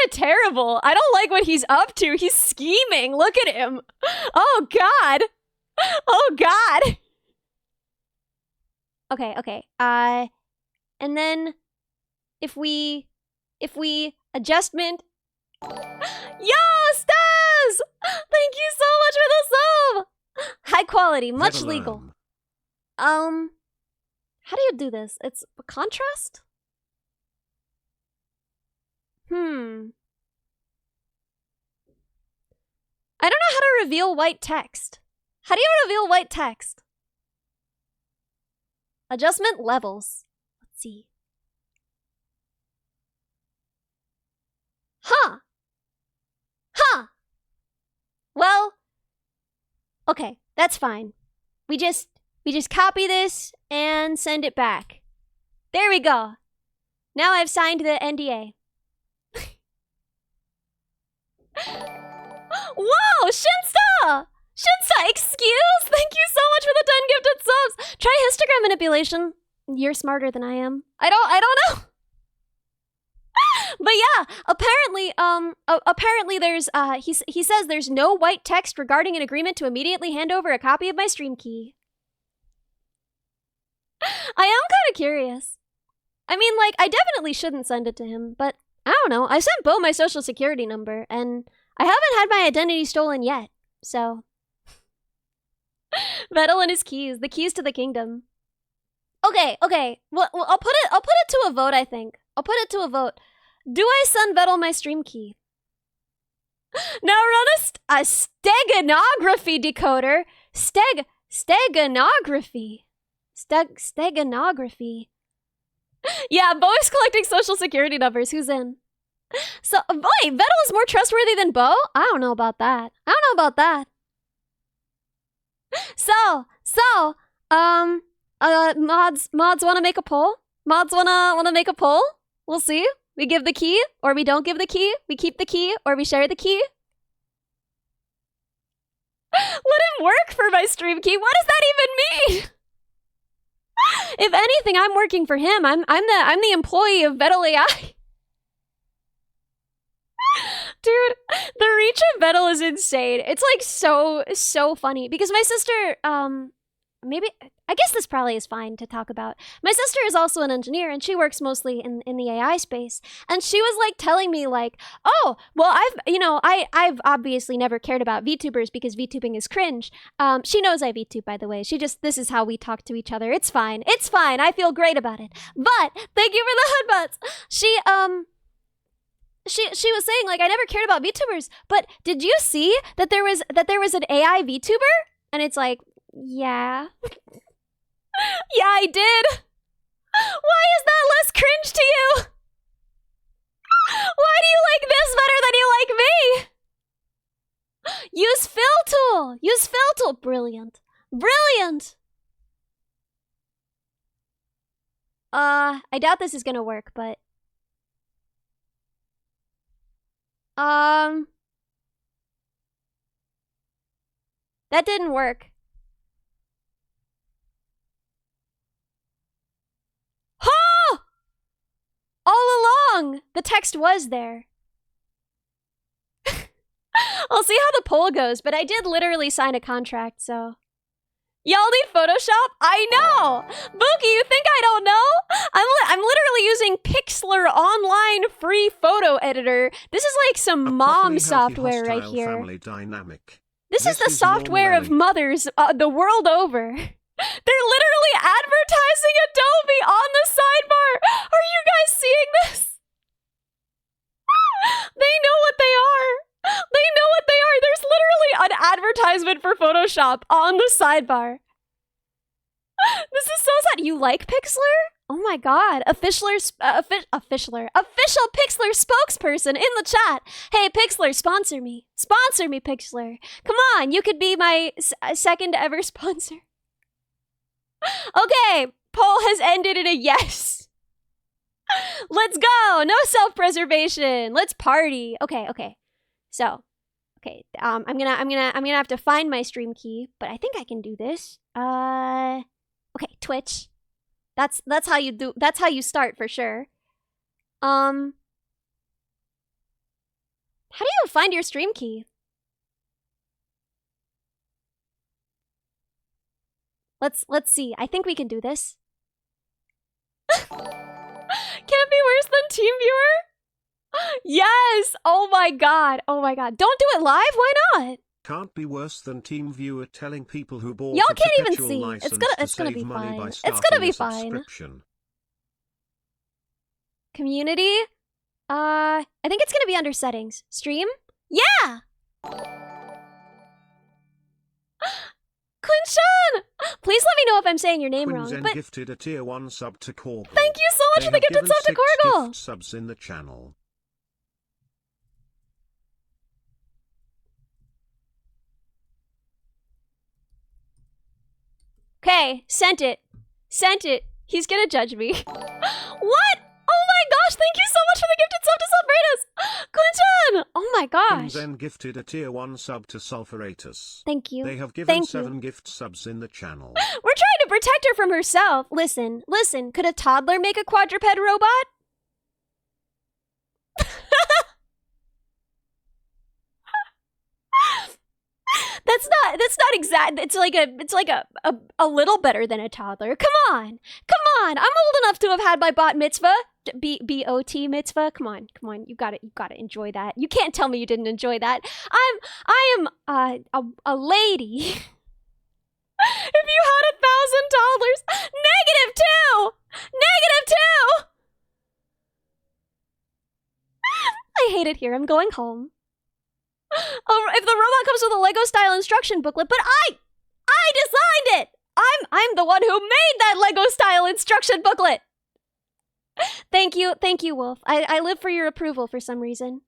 of terrible. I don't like what he's up to. He's scheming. Look at him. Oh, God. Okay. And then if we adjustment. Yo, Stas! Thank you so much for the sub. High quality, much legal. How do you do this? It's a contrast? I don't know how to reveal white text. How do you reveal white text? Adjustment levels. Let's see. Huh. Well, okay, that's fine. We just copy this and send it back. There we go. Now I've signed the NDA. Whoa, Shinsta! Excuse? Thank you so much for the 10 gifted subs. Try histogram manipulation. You're smarter than I am. I don't know. But yeah, apparently there's he says there's no white text regarding an agreement to immediately hand over a copy of my stream key. I am kind of curious. I mean, like, I definitely shouldn't send it to him, but I don't know. I sent Bo my social security number, and I haven't had my identity stolen yet, so. Metal and his keys, the keys to the kingdom. Okay. Well, I'll put it to a vote, I think. I'll put it to a vote. Do I send Vettel my stream key? Now run a steganography decoder. Steganography. Steganography. Yeah, Bo is collecting social security numbers. Who's in? So, wait, Vettel is more trustworthy than Bo? I don't know about that. Mods want to make a poll? Mods wanna make a poll? We'll see. We give the key, or we don't give the key. We keep the key, or we share the key. Let him work for my stream key. What does that even mean? If anything, I'm working for him. I'm the employee of Vettel AI. Dude, the reach of Vettel is insane. It's like so funny because my sister, maybe I guess this probably is fine to talk about. My sister is also an engineer and she works mostly in the AI space. And she was like telling me like, oh, well, I've obviously never cared about VTubers because VTubing is cringe. She knows I VTube, by the way. This is how we talk to each other. It's fine. I feel great about it. But thank you for the headbutts. She was saying like I never cared about VTubers, but did you see that there was an AI VTuber? And it's like, yeah. Yeah, I did. Why is that less cringe to you? Why do you like this better than you like me? Use fill tool. Brilliant. I doubt this is gonna work, but that didn't work. Oh! All along, the text was there. I'll see how the poll goes, but I did literally sign a contract, so. Y'all need Photoshop? I know! Bookie, you think I don't know? I'm literally using Pixlr online free photo editor. This is like some mom software right here. This is the software of mothers the world over. They're literally advertising Adobe on the sidebar. Are you guys seeing this? They know what they are. There's literally an advertisement for Photoshop on the sidebar. This is so sad. You like Pixlr? Oh my god. Official Pixlr spokesperson in the chat. Hey, Pixlr, sponsor me. Sponsor me, Pixlr. Come on, you could be my second ever sponsor. Okay, poll has ended in a yes. Let's go. No self-preservation. Let's party. Okay. So, okay, I'm gonna have to find my stream key, but I think I can do this. Okay, Twitch. That's how you do. That's how you start for sure. How do you find your stream key? Let's see. I think we can do this. Can't be worse than TeamViewer. Yes! Oh my god. Don't do it live? Why not? Can't be worse than TeamViewer telling people who bought Y'all a can't even perpetual see. license It's gonna be money fine. by It's gonna starting be a fine. subscription. Community? I think it's gonna be under settings. Stream? Yeah! Quinshon! Please let me know if I'm saying your name wrong. Quinzen But gifted a tier 1 sub to Korgle. thank you so much for the gifted sub to Korgle! Gift subs in the channel. Okay, sent it. He's gonna judge me. What? Oh my gosh, thank you so much for the gifted sub to Sulfuratus! Quinchen! Oh my gosh. Quinzen gifted a tier 1 sub to Sulfuratus. Thank you. They have given Thank 7 you. gift subs in the channel. We're trying to protect her from herself. Listen. Could a toddler make a quadruped robot? That's not exact. It's like a little better than a toddler. Come on. I'm old enough to have had my bat mitzvah. B-O-T mitzvah. Come on. You gotta enjoy that. You can't tell me you didn't enjoy that. I am a lady. If you had $1,000, -2. I hate it here. I'm going home. Oh, if the robot comes with a Lego style instruction booklet, but I designed it. I'm the one who made that Lego style instruction booklet. Thank you, Wolf. I live for your approval for some reason.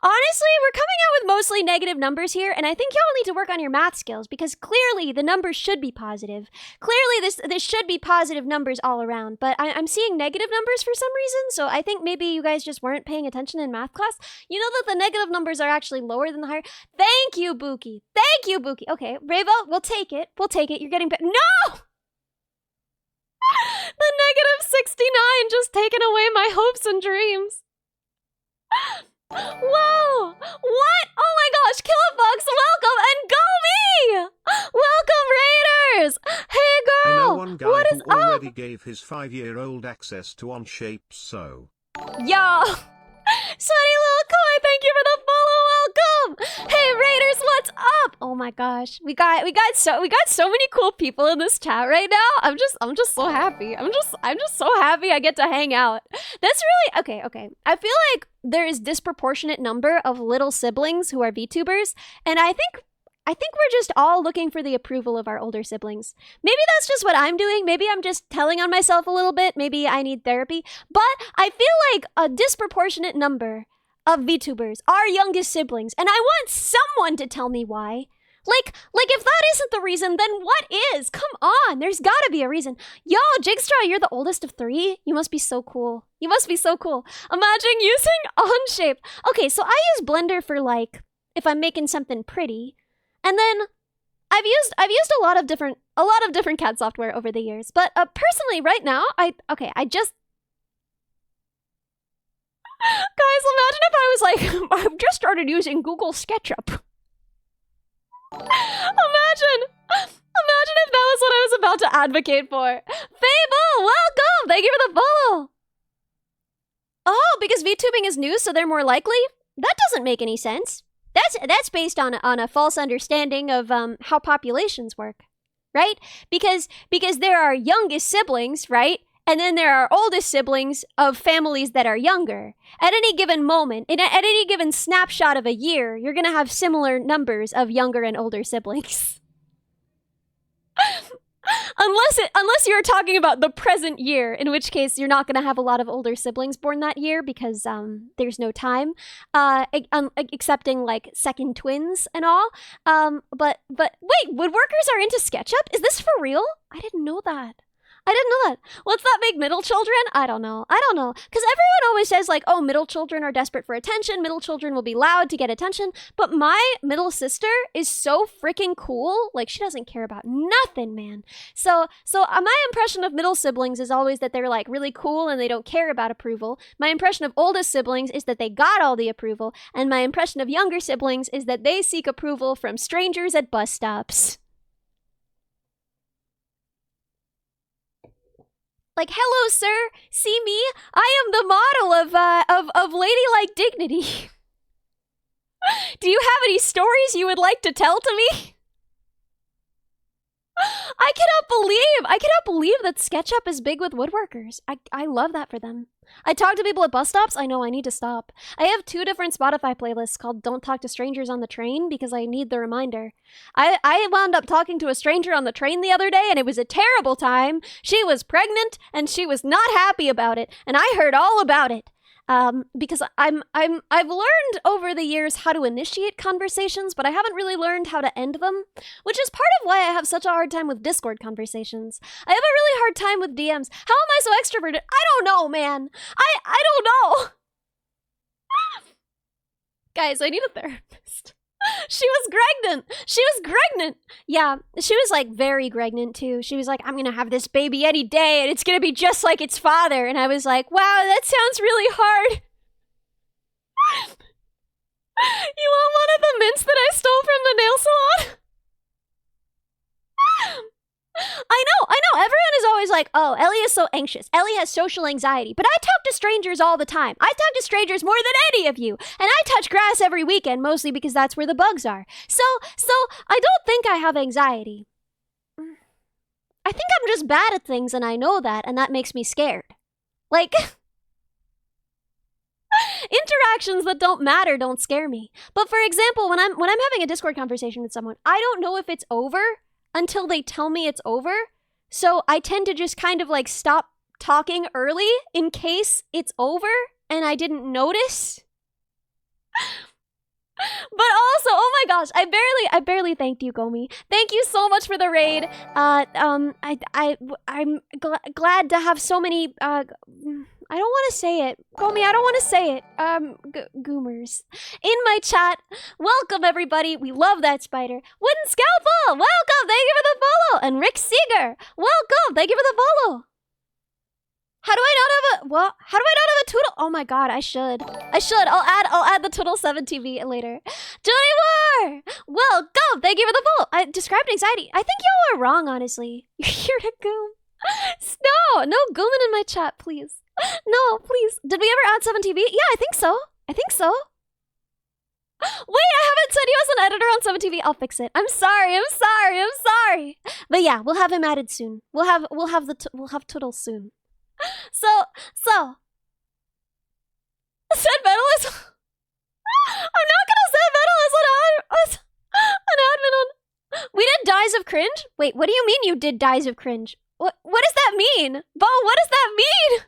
Honestly, we're coming out with mostly negative numbers here, and I think y'all need to work on your math skills because clearly the numbers should be positive. Clearly this should be positive numbers all around, but I'm seeing negative numbers for some reason, so I think maybe you guys just weren't paying attention in math class. You know that the negative numbers are actually lower than the higher. Thank you, Buki. Thank you, Buki. Okay, Ravo, we'll take it. We'll take it. You're getting No! The negative 69 just taken away my hopes and dreams. Whoa! What? Oh my gosh, Killafox, welcome and go me! Welcome, Raiders! Hey girl! I know one guy what who is already up? gave his 5-year-old access to OnShapes, so... Yo! Sunny Little Koi, thank you for the follow, welcome! Hey Raiders, what's up? Oh my gosh, we got so many cool people in this chat right now. I'm just so happy. I'm just so happy I get to hang out. That's really okay. I feel like there is disproportionate number of little siblings who are VTubers, and I think we're just all looking for the approval of our older siblings. Maybe that's just what I'm doing. Maybe I'm just telling on myself a little bit. Maybe I need therapy. But I feel like a disproportionate number of VTubers are youngest siblings, and I want someone to tell me why. Like if that isn't the reason, then what is? Come on, there's gotta be a reason. Yo, Jigstraw, you're the oldest of 3? You must be so cool. You must be so cool. Imagine using OnShape. Okay, so I use Blender for like, if I'm making something pretty. And then I've used a lot of different CAD software over the years. But personally, right now, Guys, imagine if I was like, I've just started using Google SketchUp. Imagine if that was what I was about to advocate for. Fable, welcome! Thank you for the follow. Oh, because VTubing is new, so they're more likely? That doesn't make any sense. That's based on a false understanding of how populations work, right? Because there are youngest siblings, right? And then there are oldest siblings of families that are younger. At any given moment, at any given snapshot of a year, you're gonna have similar numbers of younger and older siblings. Unless you're talking about the present year, in which case you're not going to have a lot of older siblings born that year because there's no time, excepting like second twins and all. But wait, woodworkers are into SketchUp? Is this for real? I didn't know that. What's that make middle children? I don't know. Because everyone always says like, oh, middle children are desperate for attention. Middle children will be loud to get attention. But my middle sister is so freaking cool. Like, she doesn't care about nothing, man. So my impression of middle siblings is always that they're like really cool and they don't care about approval. My impression of oldest siblings is that they got all the approval. And my impression of younger siblings is that they seek approval from strangers at bus stops. Like, hello, sir. See me? I am the model of ladylike dignity. Do you have any stories you would like to tell to me? I cannot believe that SketchUp is big with woodworkers. I love that for them. I talk to people at bus stops. I know I need to stop. I have 2 different Spotify playlists called Don't Talk to Strangers on the Train because I need the reminder. I wound up talking to a stranger on the train the other day and it was a terrible time. She was pregnant and she was not happy about it and I heard all about it. Because I've learned over the years how to initiate conversations, but I haven't really learned how to end them, which is part of why I have such a hard time with Discord conversations. I have a really hard time with DMs. How am I so extroverted? I don't know, man. I don't know. Guys, I need a therapist. She was pregnant. Yeah, she was like very pregnant too. She was like, I'm gonna have this baby any day and it's gonna be just like its father. And I was like, wow, that sounds really hard. You want one of the mints that I stole from the nail salon? I know. Everyone is always like, oh, Ellie is so anxious. Ellie has social anxiety. But I talk to strangers all the time. I talk to strangers more than any of you. And I touch grass every weekend, mostly because that's where the bugs are. So I don't think I have anxiety. I think I'm just bad at things and I know that, and that makes me scared. Like, Interactions that don't matter don't scare me. But for example, when I'm having a Discord conversation with someone, I don't know if it's over until they tell me it's over. So I tend to just kind of like stop talking early in case it's over and I didn't notice. But also, oh my gosh, I barely thanked you, Gomi. Thank you so much for the raid. I'm glad to have so many, I don't want to say it. Gomi, I don't want to say it. Goomers. In my chat, welcome everybody. We love that spider. Wooden Scalpel, welcome. Thank you for the follow. And Rick Seeger, welcome. Thank you for the follow. How do I not have a Toodle? Oh my god, I should. I'll add the Toodle 7 TV later. Johnny Moore! Welcome! Thank you for the follow. I described anxiety. I think y'all are wrong, honestly. You're a goom. No gooming in my chat, please. No, please. Did we ever add 7 TV? Yeah, I think so. Wait, I haven't said he was an editor on 7 TV. I'll fix it. I'm sorry. But yeah, we'll have him added soon. We'll have Toodle soon. So, said medalist. I'm not gonna say medalist an admin on. We did Dies of Cringe? Wait, what do you mean you did Dies of Cringe? What does that mean? Bo, what does that mean?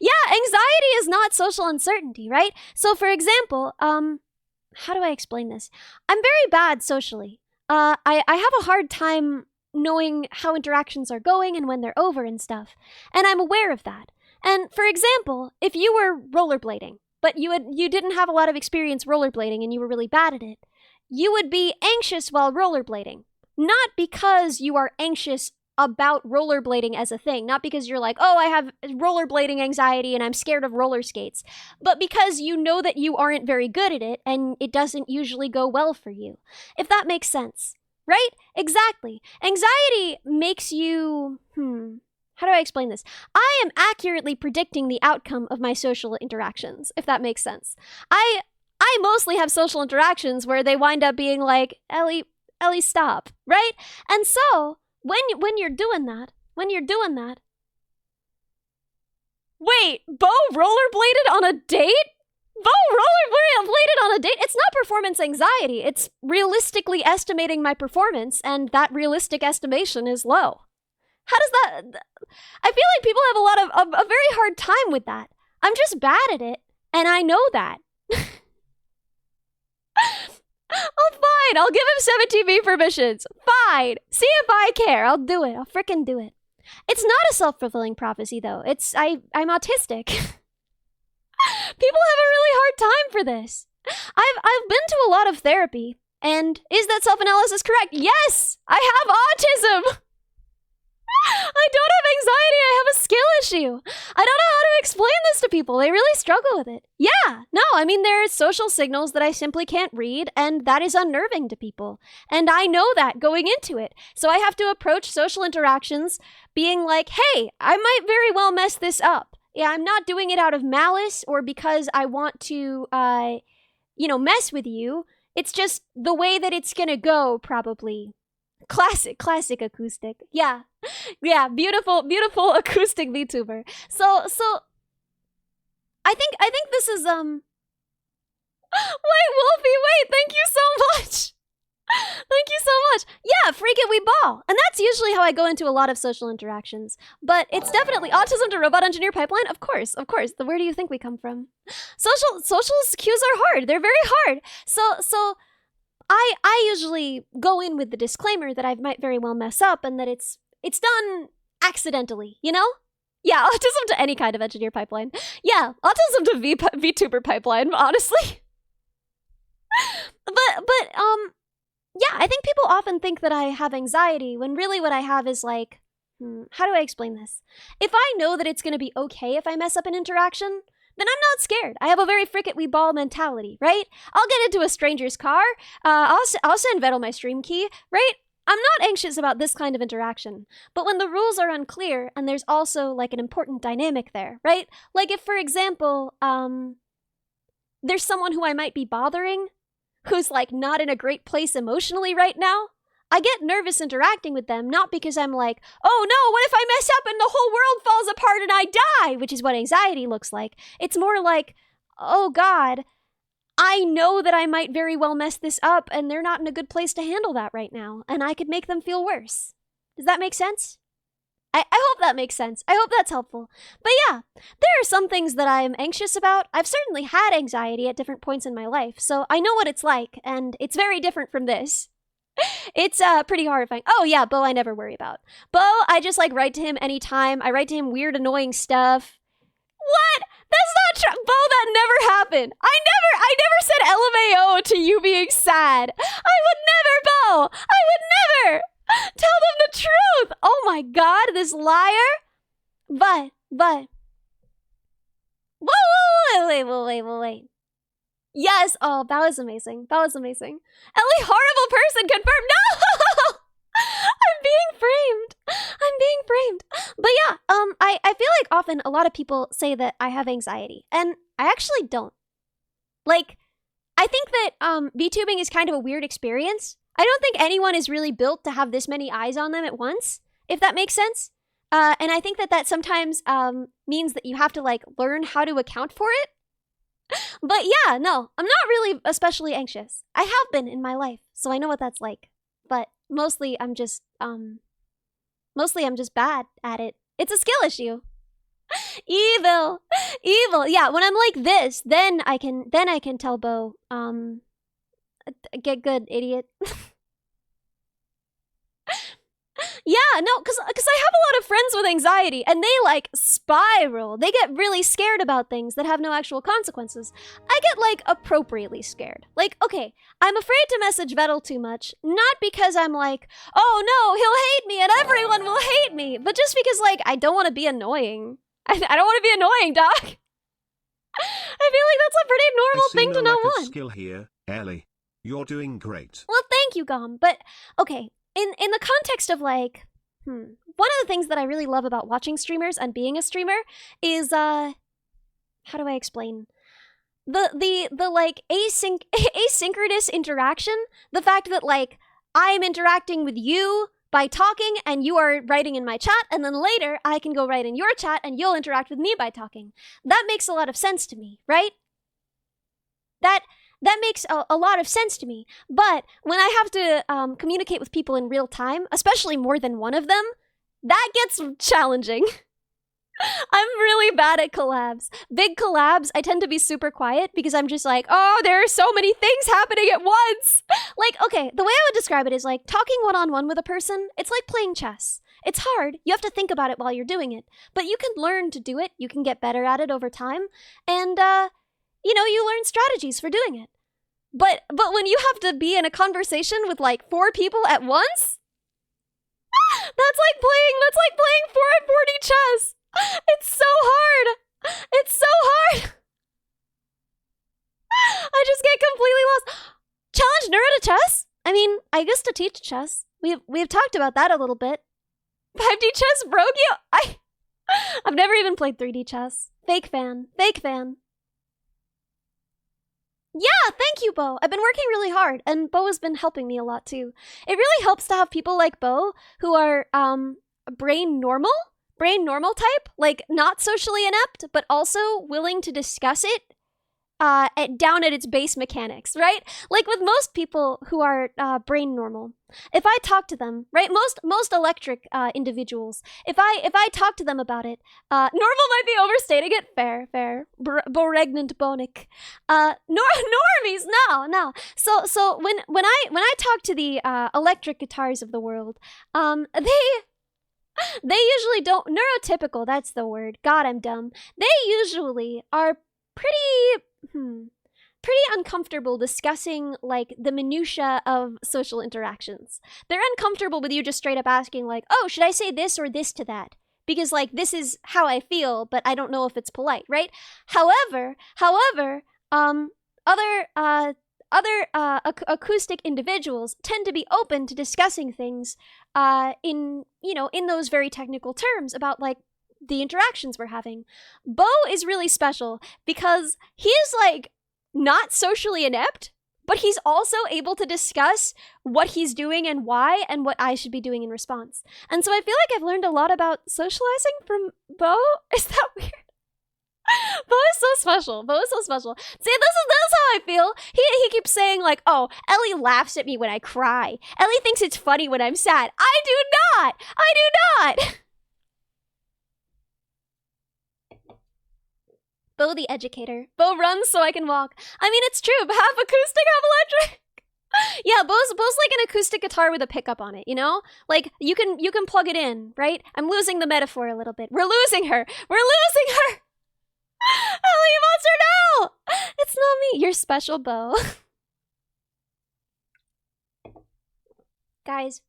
Yeah, anxiety is not social uncertainty, right? So for example, how do I explain this? I'm very bad socially. I have a hard time knowing how interactions are going and when they're over and stuff. And I'm aware of that. And for example, if you were rollerblading, but you didn't have a lot of experience rollerblading and you were really bad at it, you would be anxious while rollerblading. Not because you are anxious about rollerblading as a thing, not because you're like, oh, I have rollerblading anxiety and I'm scared of roller skates, but because you know that you aren't very good at it and it doesn't usually go well for you. If that makes sense. Right? Exactly. Anxiety makes you, how do I explain this? I am accurately predicting the outcome of my social interactions, if that makes sense. I mostly have social interactions where they wind up being like, Ellie, stop, right? And so, when you're doing that, wait, Bo rollerbladed on a date? Bo rollerbladed on a date? It's not performance anxiety. It's realistically estimating my performance, and that realistic estimation is low. How does that... I feel like people have a very hard time with that. I'm just bad at it, and I know that. Oh, fine. I'll give him 7 TV permissions. Fine. See if I care. I'll do it. I'll frickin' do it. It's not a self-fulfilling prophecy, though. I'm autistic. People have a really hard time for this. I've been to a lot of therapy, and is that self-analysis correct? Yes! I have autism! I don't have anxiety, I have a skill issue. I don't know how to explain this to people. They really struggle with it. Yeah, no, I mean, there are social signals that I simply can't read, and that is unnerving to people. And I know that going into it. So I have to approach social interactions being like, hey, I might very well mess this up. Yeah, I'm not doing it out of malice or because I want to, mess with you. It's just the way that it's gonna go, probably. Classic acoustic. Yeah, beautiful acoustic VTuber. So, I think this is, Wait, Wolfie, wait, thank you so much! Thank you so much. Yeah, freak it, we ball. And that's usually how I go into a lot of social interactions. But it's definitely autism to robot engineer pipeline. Of course. Where do you think we come from? Social cues are hard. They're very hard. So I usually go in with the disclaimer that I might very well mess up and that it's done accidentally, you know? Yeah, autism to any kind of engineer pipeline. Yeah, autism to VTuber pipeline, honestly. But yeah, I think people often think that I have anxiety when really what I have is like, how do I explain this? If I know that it's going to be okay if I mess up an interaction, then I'm not scared. I have a very frick it we ball mentality, right? I'll get into a stranger's car. I'll send Vettel my stream key, right? I'm not anxious about this kind of interaction. But when the rules are unclear and there's also like an important dynamic there, right? Like if, for example, there's someone who I might be bothering who's like not in a great place emotionally right now, I get nervous interacting with them, not because I'm like, oh no, what if I mess up and the whole world falls apart and I die, which is what anxiety looks like. It's more like, oh God, I know that I might very well mess this up and they're not in a good place to handle that right now, and I could make them feel worse. Does that make sense? I hope that makes sense. I hope that's helpful. But yeah, there are some things that I'm anxious about. I've certainly had anxiety at different points in my life, so I know what it's like, and it's very different from this. It's pretty horrifying. Oh yeah, Bo I never worry about. Bo, I just like write to him anytime. I write to him weird, annoying stuff. What? That's not true. Bo, that never happened. I never said LMAO to you being sad. I would never, Bo. I would never. Tell them the truth. Oh my God, this liar. But. Wait. Yes. Oh, that was amazing. Ellie, horrible person confirmed. No! I'm being framed. But yeah, I feel like often a lot of people say that I have anxiety, and I actually don't. Like, I think that VTubing is kind of a weird experience. I don't think anyone is really built to have this many eyes on them at once, if that makes sense. And I think that sometimes means that you have to like learn how to account for it. But yeah, no, I'm not really especially anxious. I have been in my life, so I know what that's like. But mostly I'm just bad at it. It's a skill issue. Evil. Yeah, when I'm like this, then I can tell Bo, get good, idiot. Yeah, no, because I have a lot of friends with anxiety, and they, like, spiral. They get really scared about things that have no actual consequences. I get, like, appropriately scared. Like, okay, I'm afraid to message Vettel too much, not because I'm like, oh no, he'll hate me and everyone will hate me, but just because, like, I don't want to be annoying. I don't want to be annoying, Doc. I feel like that's a pretty normal thing to not want. Skill here, Ellie. You're doing great. Well, thank you, Gom, but, okay. In the context of like, one of the things that I really love about watching streamers and being a streamer is, how do I explain? The like asynchronous interaction, the fact that like I'm interacting with you by talking and you are writing in my chat, and then later I can go write in your chat and you'll interact with me by talking. That makes a lot of sense to me, right? That makes a lot of sense to me. But when I have to communicate with people in real time, especially more than one of them, that gets challenging. I'm really bad at collabs. Big collabs, I tend to be super quiet because I'm just like, oh, there are so many things happening at once. Like, okay, the way I would describe it is like talking one-on-one with a person, it's like playing chess. It's hard. You have to think about it while you're doing it. But you can learn to do it. You can get better at it over time. And, you learn strategies for doing it. But when you have to be in a conversation with like 4 people at once, that's like playing 4 and 4D chess. It's so hard. I just get completely lost. Challenge Nura to chess? I mean, I used to teach chess. We've talked about that a little bit. 5D chess broke you? I've never even played 3D chess. Fake fan. Yeah, thank you, Bo. I've been working really hard, and Bo has been helping me a lot, too. It really helps to have people like Bo who are, brain normal type, like, not socially inept, but also willing to discuss it, down at its base mechanics, right? Like with most people who are brain normal, if I talk to them, right, most electric individuals, if I talk to them about it, normal might be overstating it, fair, Boregnant Bonic, normies, no. So when I talk to the electric guitars of the world, they usually don't, neurotypical, that's the word, God, I'm dumb. They usually are pretty uncomfortable discussing, like, the minutia of social interactions. They're uncomfortable with you just straight up asking, like, oh, should I say this or this to that? Because, like, this is how I feel, but I don't know if it's polite, right? However, other acoustic individuals tend to be open to discussing things in those very technical terms about, like, the interactions we're having. Bo is really special because he is, like, not socially inept, but he's also able to discuss what he's doing and why and what I should be doing in response. And so I feel like I've learned a lot about socializing from Bo. Is that weird? Bo is so special. Bo is so special. See, this is how I feel. He keeps saying like, oh, Ellie laughs at me when I cry. Ellie thinks it's funny when I'm sad. I do not. I do not. Bo the educator. Bo runs so I can walk. I mean, it's true. Half acoustic, half electric. Yeah, Bo's like an acoustic guitar with a pickup on it, you know? Like, you can plug it in, right? I'm losing the metaphor a little bit. We're losing her. We're losing her. Ellie Monster, no! It's not me. You're special, Bo. Guys,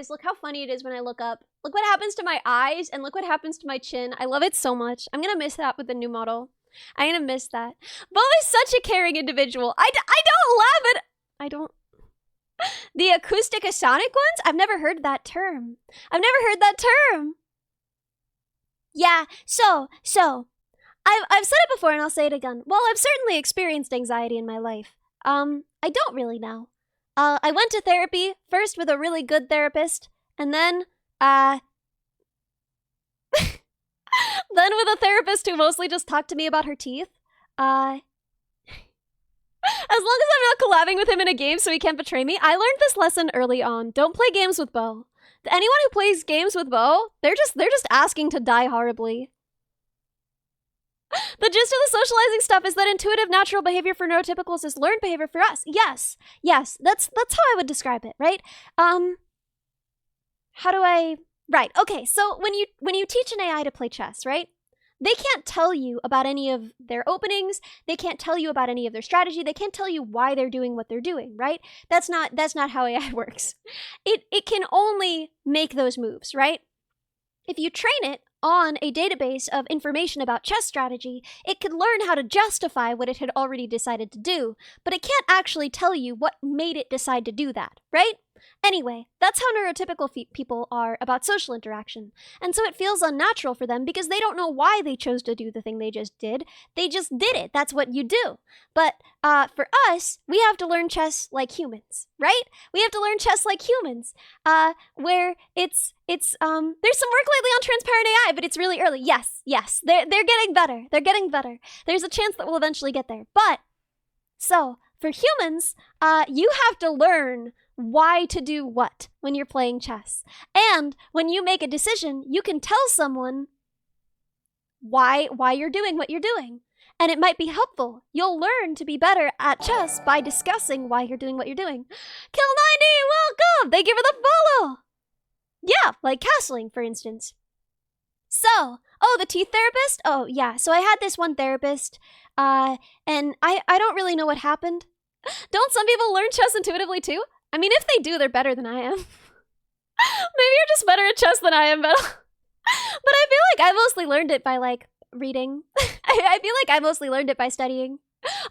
look how funny it is when I look up. Look what happens to my eyes and look what happens to my chin. I love it so much. I'm gonna miss that with the new model. I'm gonna miss that. Bo is such a caring individual. I don't laugh at... I don't... The acoustic asonic ones? I've never heard that term. I've never heard that term. Yeah, so... I've said it before and I'll say it again. Well, I've certainly experienced anxiety in my life. I don't really know. I went to therapy, first with a really good therapist, and then with a therapist who mostly just talked to me about her teeth. As long as I'm not collabing with him in a game so he can't betray me, I learned this lesson early on. Don't play games with Bo. Anyone who plays games with Bo, they're just asking to die horribly. The gist of the socializing stuff is that intuitive natural behavior for neurotypicals is learned behavior for us. Yes, that's how I would describe it, right? How do I... Right, okay, so when you teach an AI to play chess, right? They can't tell you about any of their openings. They can't tell you about any of their strategy. They can't tell you why they're doing what they're doing, right? That's not how AI works. It can only make those moves, right? If you train it on a database of information about chess strategy, it can learn how to justify what it had already decided to do, but it can't actually tell you what made it decide to do that, right? Anyway, that's how neurotypical people are about social interaction, and so it feels unnatural for them because they don't know why they chose to do the thing they just did. They just did it. That's what you do. But for us, we have to learn chess like humans, right? We have to learn chess like humans, where it's there's some work lately on transparent AI, but it's really early. Yes, they're getting better. They're getting better. There's a chance that we'll eventually get there. But so for humans, you have to learn why to do what when you're playing chess. And when you make a decision, you can tell someone why you're doing what you're doing. And it might be helpful. You'll learn to be better at chess by discussing why you're doing what you're doing. Kill90, welcome! Thank you for the follow! Yeah, like castling, for instance. So, the teeth therapist? Oh, yeah. So I had this one therapist, and I don't really know what happened. Don't some people learn chess intuitively too? I mean, if they do, they're better than I am. Maybe you're just better at chess than I am, but I feel like I mostly learned it by, like, reading. I feel like I mostly learned it by studying.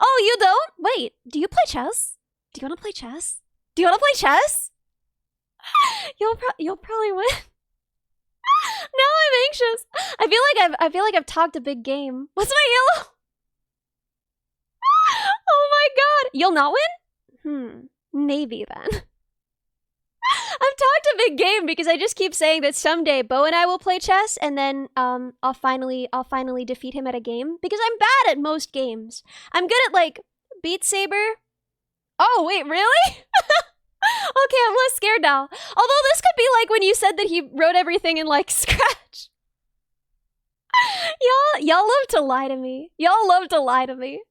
Oh, you don't? Wait, do you play chess? Do you want to play chess? Do you want to play chess? You'll probably win. Now I'm anxious. I feel like I've talked a big game. What's my yellow? Oh my god. You'll not win? Maybe then. I've talked a big game because I just keep saying that someday Bo and I will play chess, and then I'll finally defeat him at a game because I'm bad at most games. I'm good at like Beat Saber. Oh wait, really? Okay, I'm less scared now. Although this could be like when you said that he wrote everything in like Scratch. Y'all love to lie to me. Y'all love to lie to me.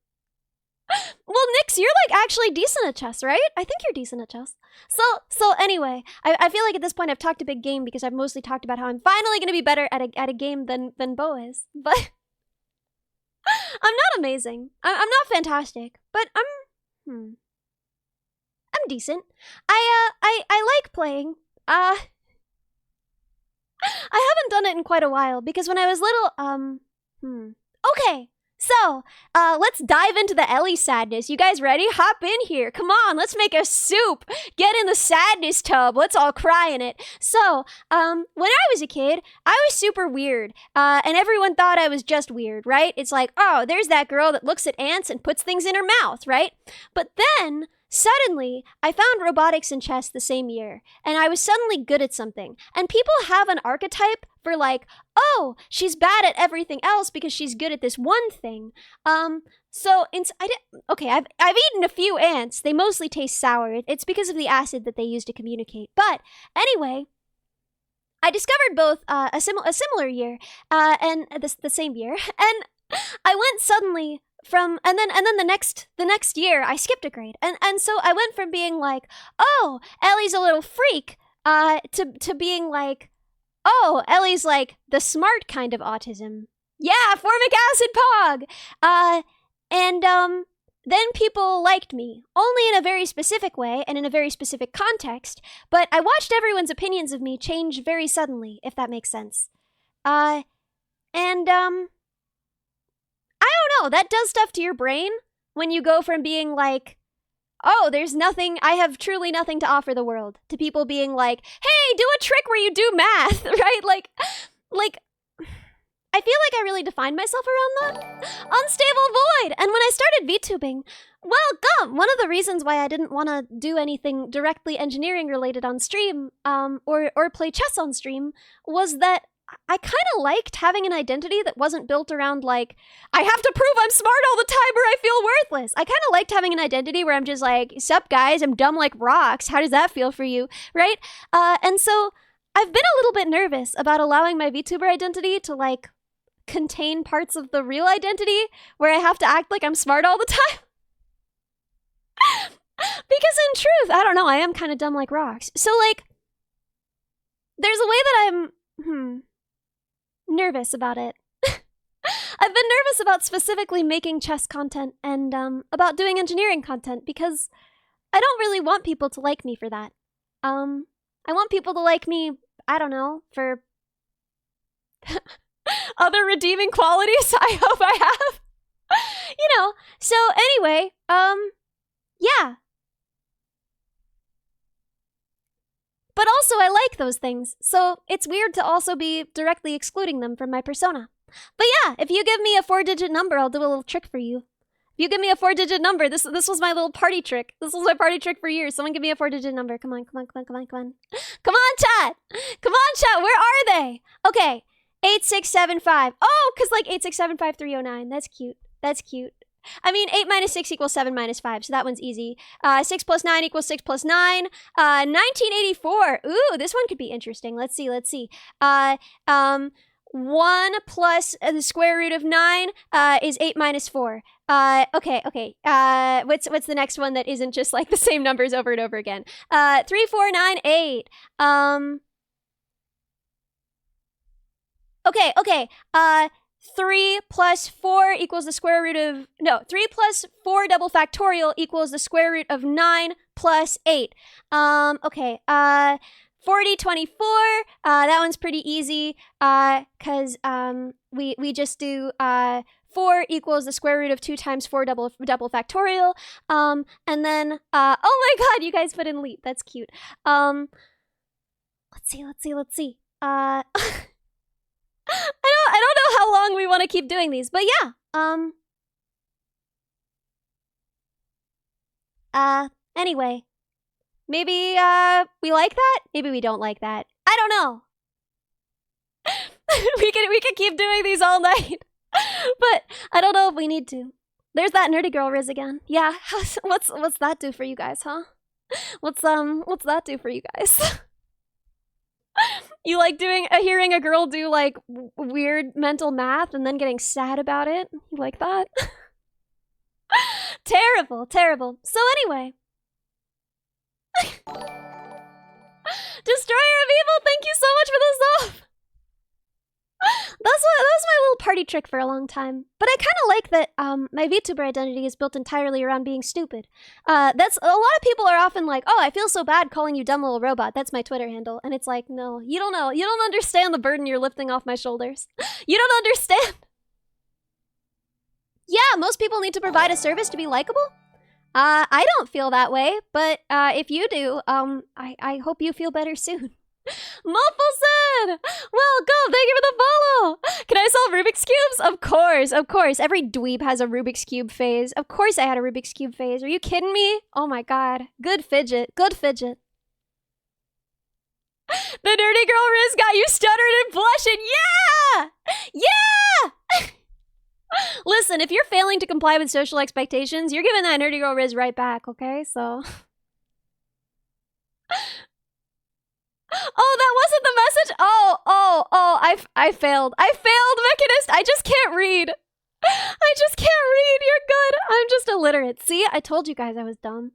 Well, Nix, you're like actually decent at chess, right? I think you're decent at chess. So anyway, I feel like at this point I've talked a big game because I've mostly talked about how I'm finally going to be better at a game than Bo is. But I'm not amazing. I'm not fantastic, but I'm decent. I like playing. I haven't done it in quite a while because when I was little, Okay. So, let's dive into the Ellie sadness. You guys ready? Hop in here. Come on, let's make a soup. Get in the sadness tub. Let's all cry in it. So, when I was a kid, I was super weird. And everyone thought I was just weird, right? It's like, oh, there's that girl that looks at ants and puts things in her mouth, right? But then suddenly, I found robotics and chess the same year, and I was suddenly good at something. And people have an archetype for like, oh, she's bad at everything else because she's good at this one thing. I've eaten a few ants. They mostly taste sour. It's because of the acid that they use to communicate. But anyway, I discovered both a similar year and the same year, and I went suddenly from and then the next year I skipped a grade, and so I went from being like, oh, Ellie's a little freak, to being like, oh, Ellie's like the smart kind of autism. Yeah, formic acid pog. Then people liked me, only in a very specific way and in a very specific context, but I watched everyone's opinions of me change very suddenly, if that makes sense. I don't know, that does stuff to your brain when you go from being like, oh, there's nothing, I have truly nothing to offer the world, to people being like, hey, do a trick where you do math, right? Like, I feel like I really defined myself around that. Unstable void! And when I started VTubing, well, one of the reasons why I didn't want to do anything directly engineering related on stream, or play chess on stream, was that I kind of liked having an identity that wasn't built around like, I have to prove I'm smart all the time or I feel worthless. I kind of liked having an identity where I'm just like, sup guys, I'm dumb like rocks. How does that feel for you, right? And so I've been a little bit nervous about allowing my VTuber identity to like contain parts of the real identity where I have to act like I'm smart all the time. Because in truth, I don't know, I am kind of dumb like rocks. So like, there's a way that I'm nervous about it. I've been nervous about specifically making chess content and about doing engineering content because I don't really want people to like me for that. I want people to like me, I don't know, for other redeeming qualities I hope I have. You know, so anyway, yeah. But also I like those things, so it's weird to also be directly excluding them from my persona. But yeah, if you give me a 4-digit number, I'll do a little trick for you. If you give me a 4-digit number, this was my little party trick. This was my party trick for years. Someone give me a 4-digit number. Come on. Come on, chat! Come on, chat, where are they? Okay, 8675. Oh, because like 8675309. That's cute. I mean, 8 minus 6 equals 7 minus 5, so that one's easy. 6 plus 9 equals 6 plus 9. 1984. Ooh, this one could be interesting. Let's see. 1 plus the square root of 9 is 8 minus 4. Okay. What's the next one that isn't just like the same numbers over and over again? 3498. Okay. 3 plus 4 equals the square root of... No, 3 plus 4 double factorial equals the square root of 9 plus 8. Okay. 4024. That one's pretty easy because we just do 4 equals the square root of 2 times 4 double factorial. And then, oh my god, you guys put in leap. That's cute. Let's see. I don't know how long we want to keep doing these, but yeah. Anyway. Maybe, we like that? Maybe we don't like that. I don't know. we could keep doing these all night. But I don't know if we need to. There's that nerdy girl Riz again. Yeah, what's that do for you guys, huh? What's that do for you guys? You like hearing a girl do like weird mental math and then getting sad about it? You like that? Terrible. So anyway. Destroyer of Evil, thank you so much for the sub! That was my little party trick for a long time. But I kind of like that my VTuber identity is built entirely around being stupid. That's a lot of people are often like, oh, I feel so bad calling you dumb little robot. That's my Twitter handle. And it's like, no, you don't know. You don't understand the burden you're lifting off my shoulders. You don't understand. Yeah, most people need to provide a service to be likable. I don't feel that way, but if you do, I hope you feel better soon. Muffleson! Welcome! Thank you for the follow! Can I solve Rubik's Cubes? Of course, of course. Every dweeb has a Rubik's Cube phase. Of course I had a Rubik's Cube phase. Are you kidding me? Oh my god. Good fidget. Good fidget. The nerdy girl Riz got you stuttered and blushing. Yeah! Yeah! Listen, if you're failing to comply with social expectations, you're giving that nerdy girl Riz right back, okay? So... Oh, that wasn't the message? I failed. I failed, Mechanist. I just can't read. I just can't read. You're good. I'm just illiterate. See, I told you guys I was dumb.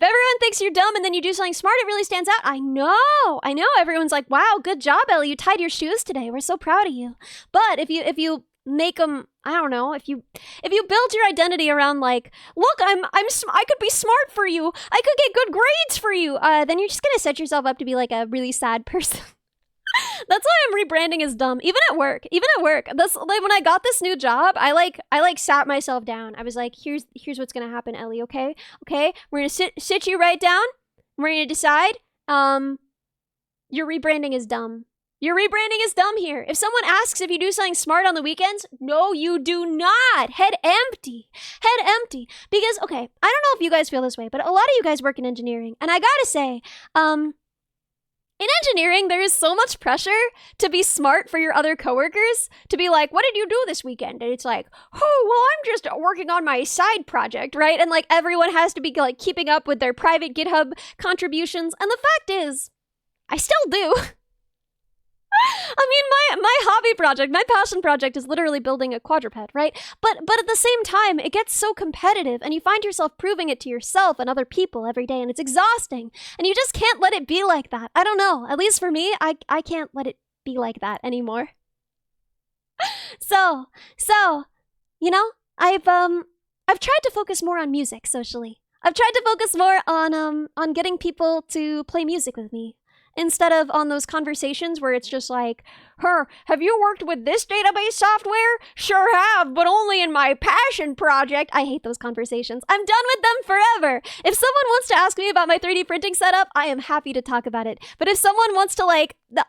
If everyone thinks you're dumb and then you do something smart, it really stands out. I know. Everyone's like, wow, good job, Ellie. You tied your shoes today. We're so proud of you. But if you make them, I don't know, if you build your identity around like, look, I could be smart for you, I could get good grades for you, then you're just gonna set yourself up to be like a really sad person. That's why I'm rebranding as dumb. Even at work. That's like when I got this new job, I sat myself down. I was like, here's what's gonna happen, Ellie, okay? Okay? We're gonna sit you right down. We're gonna decide. Your rebranding is dumb. Your rebranding is dumb here. If someone asks if you do something smart on the weekends, no, you do not. Head empty. Head empty. Because, okay, I don't know if you guys feel this way, but a lot of you guys work in engineering. And I gotta say, in engineering, there is so much pressure to be smart for your other coworkers, to be like, what did you do this weekend? And it's like, oh, well, I'm just working on my side project, right? And like everyone has to be like keeping up with their private GitHub contributions. And the fact is, I still do. I mean, my hobby project, my passion project is literally building a quadruped, right? But at the same time, it gets so competitive and you find yourself proving it to yourself and other people every day and it's exhausting. And you just can't let it be like that. I don't know. At least for me, I can't let it be like that anymore. So, you know, I've tried to focus more on music socially. I've tried to focus more on getting people to play music with me. Instead of on those conversations where it's just like, have you worked with this database software? Sure have, but only in my passion project. I hate those conversations. I'm done with them forever. If someone wants to ask me about my 3D printing setup, I am happy to talk about it. But if someone wants to like, the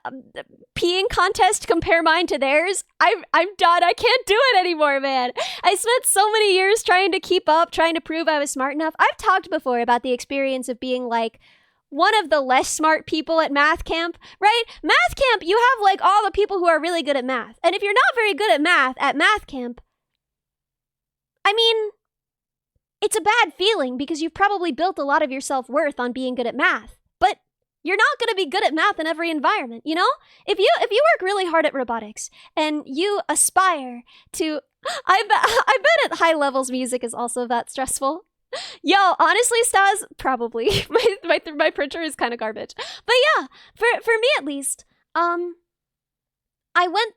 peeing contest compare mine to theirs, I'm done. I can't do it anymore, man. I spent so many years trying to keep up, trying to prove I was smart enough. I've talked before about the experience of being like, one of the less smart people at math camp, right? Math camp, you have like all the people who are really good at math. And if you're not very good at math camp, I mean, it's a bad feeling because you've probably built a lot of your self-worth on being good at math. But you're not going to be good at math in every environment, you know? If you work really hard at robotics and you aspire to, I bet at high levels music is also that stressful. Yo, honestly, Stas, probably. My printer is kind of garbage. But yeah, for me at least, I went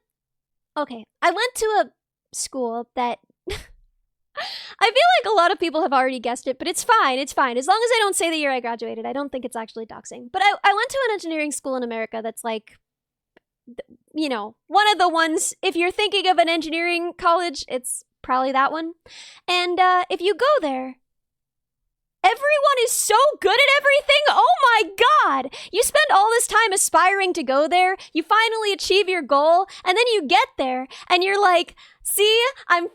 to a school that I feel like a lot of people have already guessed it, but it's fine. As long as I don't say the year I graduated, I don't think it's actually doxing. But I went to an engineering school in America that's like, you know, one of the ones, if you're thinking of an engineering college, it's probably that one. And if you go there, everyone is so good at everything. Oh my god. You spend all this time aspiring to go there. You finally achieve your goal. And then you get there and you're like, see, I'm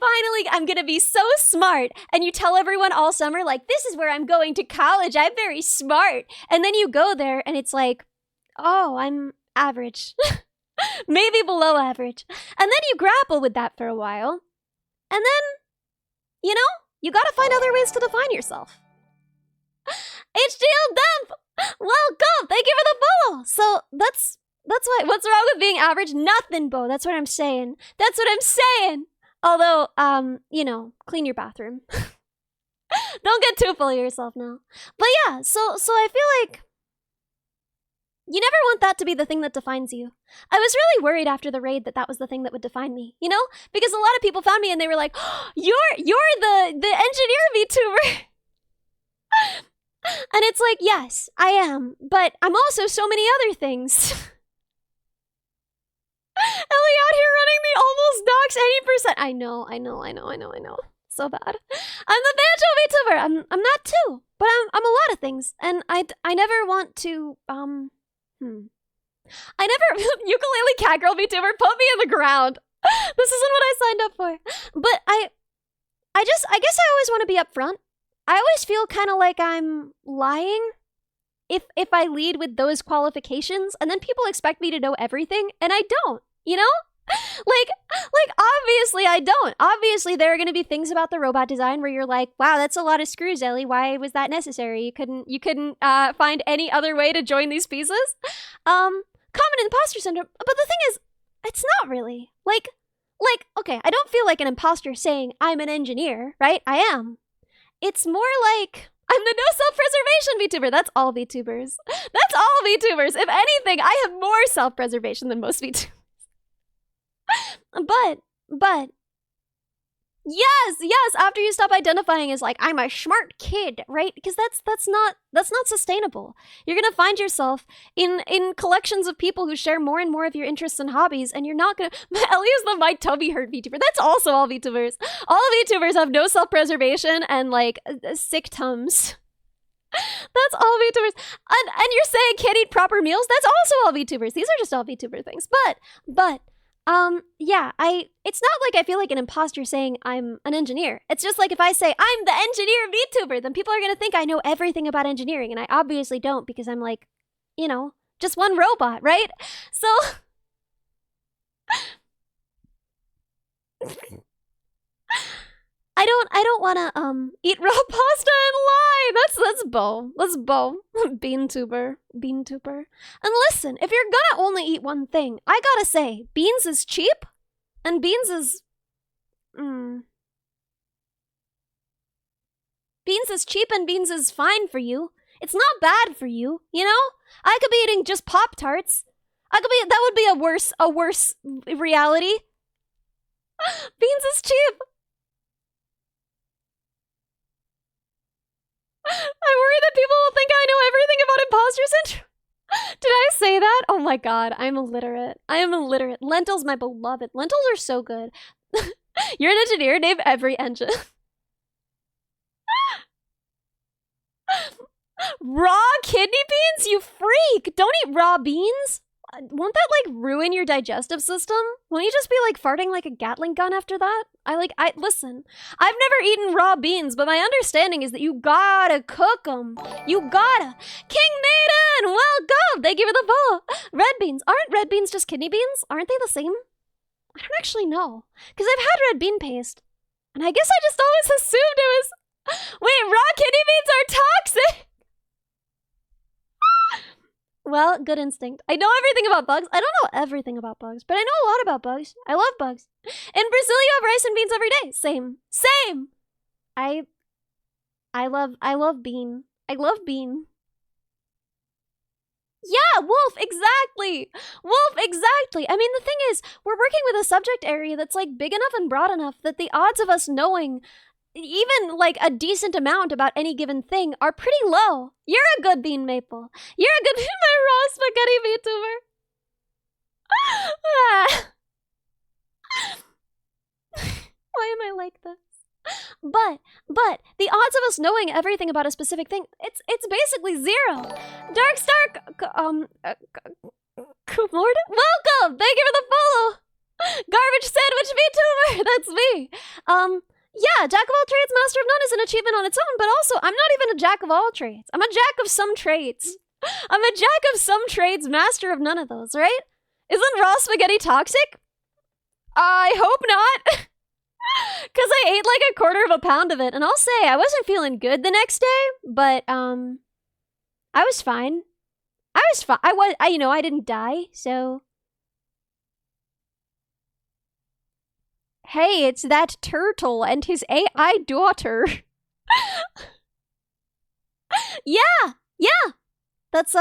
going to be so smart. And you tell everyone all summer, like, this is where I'm going to college. I'm very smart. And then you go there and it's like, oh, I'm average. Maybe below average. And then you grapple with that for a while. And then, you know, you got to find other ways to define yourself. HDL Dump! Welcome! Thank you for the follow! So, that's why, what's wrong with being average? Nothing, Bo. That's what I'm saying. That's what I'm saying! Although, you know, clean your bathroom. Don't get too full of yourself now. But yeah, so I feel like you never want that to be the thing that defines you. I was really worried after the raid that was the thing that would define me, you know? Because a lot of people found me and they were like, oh, you're the engineer VTuber! And it's like, yes, I am, but I'm also so many other things. Ellie out here running the almost docs 80%. I know. So bad. I'm the banjo VTuber. I'm that too, but I'm a lot of things, and I never want to I never ukulele cat girl VTuber, put me in the ground. This isn't what I signed up for. But I guess I always want to be upfront. I always feel kind of like I'm lying if I lead with those qualifications, and then people expect me to know everything, and I don't, you know? Like obviously I don't. Obviously there are going to be things about the robot design where you're like, wow, that's a lot of screws, Ellie. Why was that necessary? You couldn't find any other way to join these pieces? Common imposter syndrome. But the thing is, it's not really. Like, okay, I don't feel like an imposter saying I'm an engineer, right? I am. It's more like I'm the no self-preservation VTuber. That's all VTubers. That's all VTubers. If anything, I have more self-preservation than most VTubers. But yes, after you stop identifying as like I'm a smart kid, right? Because that's not sustainable. You're gonna find yourself in collections of people who share more and more of your interests and hobbies, and you're not gonna Ellie is the my tummy hurt VTuber. That's also all VTubers. All VTubers have no self-preservation and like sick tums. That's all VTubers. And you're saying can't eat proper meals? That's also all VTubers. These are just all VTuber things. But yeah, it's not like I feel like an imposter saying I'm an engineer. It's just like if I say I'm the engineer VTuber, then people are gonna think I know everything about engineering, and I obviously don't because I'm like, you know, just one robot, right? So I don't wanna eat raw pasta and lie. That's Bo. That's Bo. Beantuber. And listen, if you're gonna only eat one thing, I gotta say, beans is cheap, and beans is beans is cheap and beans is fine for you. It's not bad for you, you know? I could be eating just Pop-Tarts. That would be a worse reality. Beans is cheap. I worry that people will think I know everything about imposter syndrome. Did I say that? Oh my god, I'm illiterate. I am illiterate. Lentils, my beloved. Lentils are so good. You're an engineer, name every engine. Raw kidney beans? You freak! Don't eat raw beans! Won't that, like, ruin your digestive system? Won't you just be, like, farting like a Gatling gun after that? Listen, I've never eaten raw beans, but my understanding is that you gotta cook them. You gotta. King Naden, welcome! Thank you for the follow. Red beans. Aren't red beans just kidney beans? Aren't they the same? I don't actually know. Because I've had red bean paste. And I guess I just always assumed it was... Wait, raw kidney beans are toxic! Well, good instinct. I know everything about bugs. I don't know everything about bugs, but I know a lot about bugs. I love bugs. In Brazil, you have rice and beans every day. Same. I love bean. I love bean. Yeah, Wolf, exactly. I mean, the thing is, we're working with a subject area that's like big enough and broad enough that the odds of us knowing even like a decent amount about any given thing are pretty low. You're a good bean maple. You're a good bean raw spaghetti VTuber. Why am I like this? But the odds of us knowing everything about a specific thing, it's basically zero. Darkstar, Lord, welcome. Thank you for the follow. Garbage sandwich VTuber. That's me. Yeah, jack of all trades, master of none is an achievement on its own, but also, I'm not even a jack of all trades. I'm a jack of some trades. I'm a jack of some trades, master of none of those, right? Isn't raw spaghetti toxic? I hope not. Because I ate like a quarter of a pound of it, and I'll say, I wasn't feeling good the next day, but, I was fine. I didn't die, so... Hey, it's that turtle and his AI daughter. Yeah. That's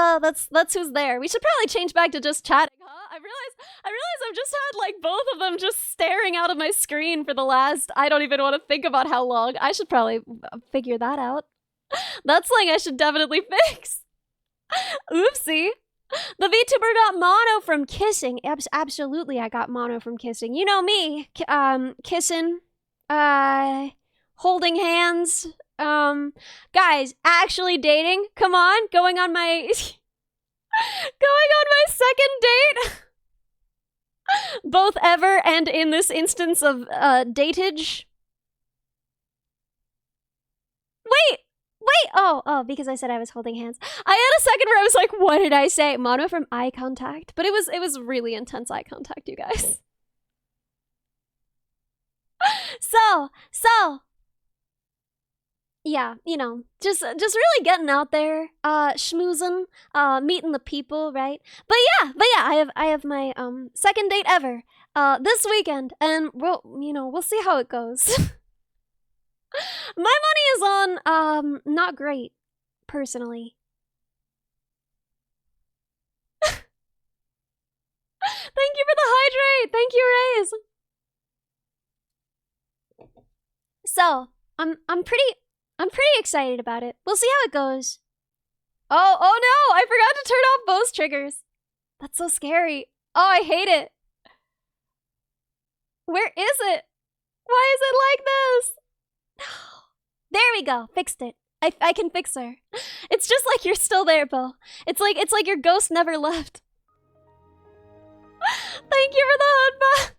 who's there. We should probably change back to just chatting, huh? I realize I've just had like both of them just staring out of my screen for the last, I don't even want to think about how long. I should probably figure that out. That's something I should definitely fix. Oopsie. The VTuber got mono from kissing. Absolutely, I got mono from kissing. You know me. Kissing. Holding hands. Guys, actually dating. Come on, going on my... Going on my second date. Both ever and in this instance of datage. Wait. Oh, because I said I was holding hands. I had a second where I was like, what did I say? Mono from eye contact. But it was really intense eye contact, you guys. So, yeah, you know, just really getting out there, schmoozing, meeting the people, right? But yeah, I have my second date ever this weekend, and we'll see how it goes. My money is on not great, personally. Thank you for the hydrate. Thank you, Raze. So, I'm pretty excited about it. We'll see how it goes. Oh no, I forgot to turn off both triggers. That's so scary. Oh, I hate it. Where is it? Why is it like this? There we go. Fixed it. I can fix her. It's just like you're still there, Bo. It's like your ghost never left. Thank you for the hood box.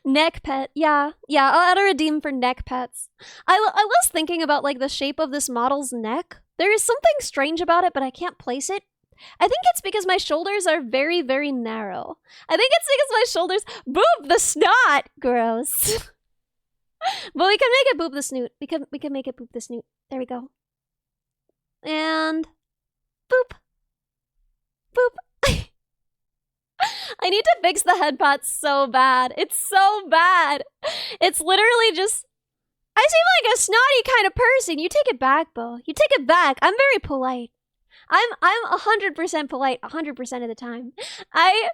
Neck pet. Yeah, I'll add a redeem for neck pets. I was thinking about like the shape of this model's neck. There is something strange about it, but I can't place it. I think it's because my shoulders are very, very narrow. I think it's because my shoulders... Boop the snot! Gross. But we can make it boop the snoot. We can make it boop the snoot. There we go. And... Boop. Boop. I need to fix the head pot so bad. It's so bad. It's literally just... I seem like a snotty kind of person. You take it back, Bo. You take it back. I'm very polite. I'm 100% polite 100% of the time. I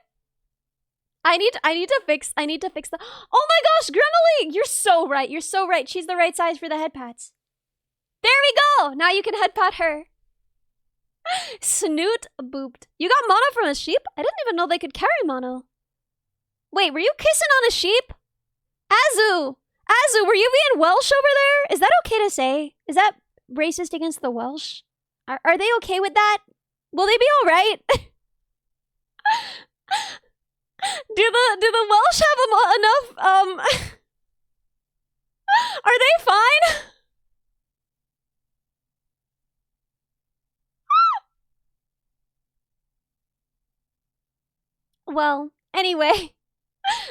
need to fix the... Oh my gosh, Grimily! You're so right. You're so right. She's the right size for the head pats. There we go! Now you can head pat her. Snoot booped. You got mono from a sheep? I didn't even know they could carry mono. Wait, were you kissing on a sheep? Azu, were you being Welsh over there? Is that okay to say? Is that racist against the Welsh? Are they okay with that? Will they be all right? Do the Welsh have enough are they fine? Well, anyway,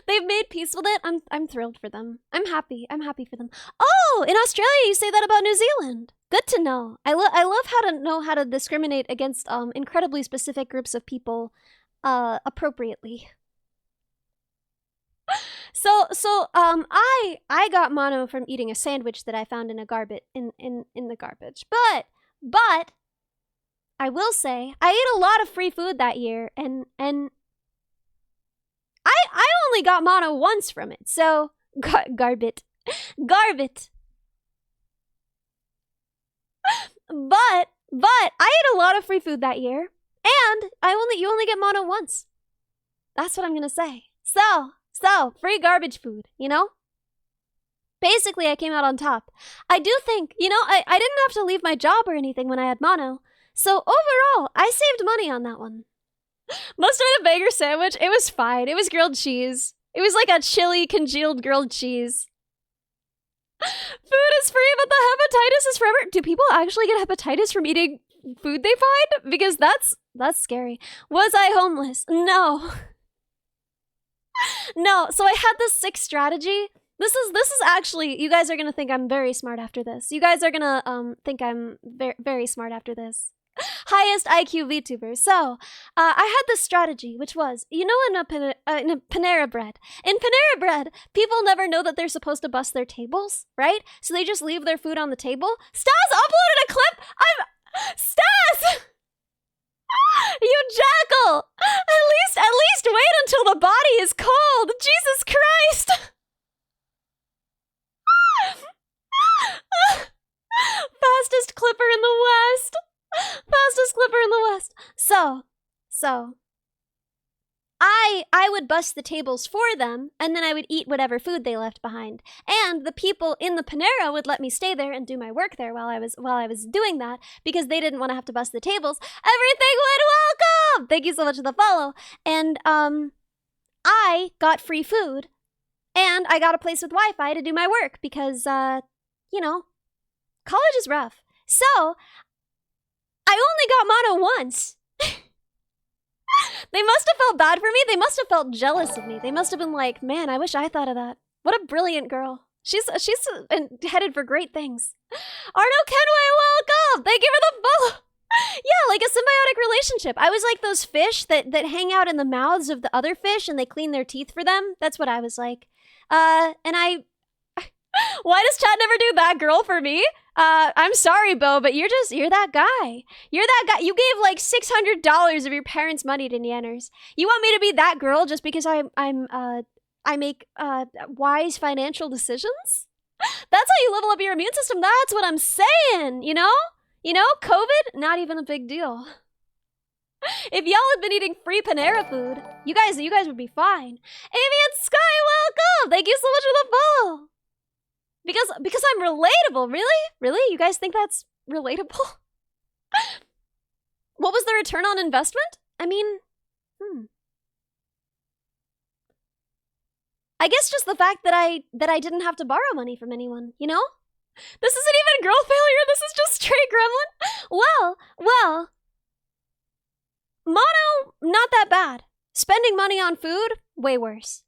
they've made peace with it. I'm thrilled for them. I'm happy for them. Oh, in Australia you say that about New Zealand. Good to know. I love how to know how to discriminate against incredibly specific groups of people appropriately. So I got mono from eating a sandwich that I found in a in the garbage. But I will say I ate a lot of free food that year, and I only got mono once from it. So garbit. But I ate a lot of free food that year, and you only get mono once. That's what I'm gonna say. So free garbage food, you know? Basically, I came out on top. I do think, you know, I didn't have to leave my job or anything when I had mono. So overall, I saved money on that one. Must have been a bagel sandwich. It was fine. It was grilled cheese. It was like a chili congealed grilled cheese. Food is free, but the hepatitis is forever. Do people actually get hepatitis from eating food they find? Because that's scary. Was I homeless? No. No, so I had this sick strategy. This is actually, you guys are gonna think I'm very smart after this. You guys are gonna think I'm very smart after this. Highest IQ VTuber. So, I had this strategy, which was, you know, in a Panera Bread. In Panera Bread, people never know that they're supposed to bust their tables, right? So they just leave their food on the table. Stas uploaded a clip. Stas! You jackal! At least wait until the body is cold. Jesus Christ! Fastest clipper in the West. Fastest clipper in the West. So I would bust the tables for them, and then I would eat whatever food they left behind. And the people in the Panera would let me stay there and do my work there while I was doing that, because they didn't want to have to bust the tables. Everything went welcome! Thank you so much for the follow. And, I got free food. And I got a place with Wi-Fi to do my work because, you know, college is rough. So, I only got mono once. They must have felt bad for me. They must have felt jealous of me. They must have been like, man, I wish I thought of that. What a brilliant girl. She's headed for great things. Arno Kenway, welcome! Thank you for the follow. Yeah, like a symbiotic relationship. I was like those fish that hang out in the mouths of the other fish and they clean their teeth for them. That's what I was like. Why does chat never do that girl for me? I'm sorry, Bo, but you're that guy. You're that guy. You gave like $600 of your parents' money to Nianners. You want me to be that girl just because I make wise financial decisions? That's how you level up your immune system. That's what I'm saying, you know? You know, COVID, not even a big deal. If y'all had been eating free Panera food, you guys would be fine. Avian Sky, welcome! Thank you so much for the follow. Because I'm relatable, really? Really? You guys think that's relatable? What was the return on investment? I mean, I guess just the fact that I didn't have to borrow money from anyone, you know? This isn't even girl failure, this is just straight gremlin. Well, mono, not that bad. Spending money on food, way worse.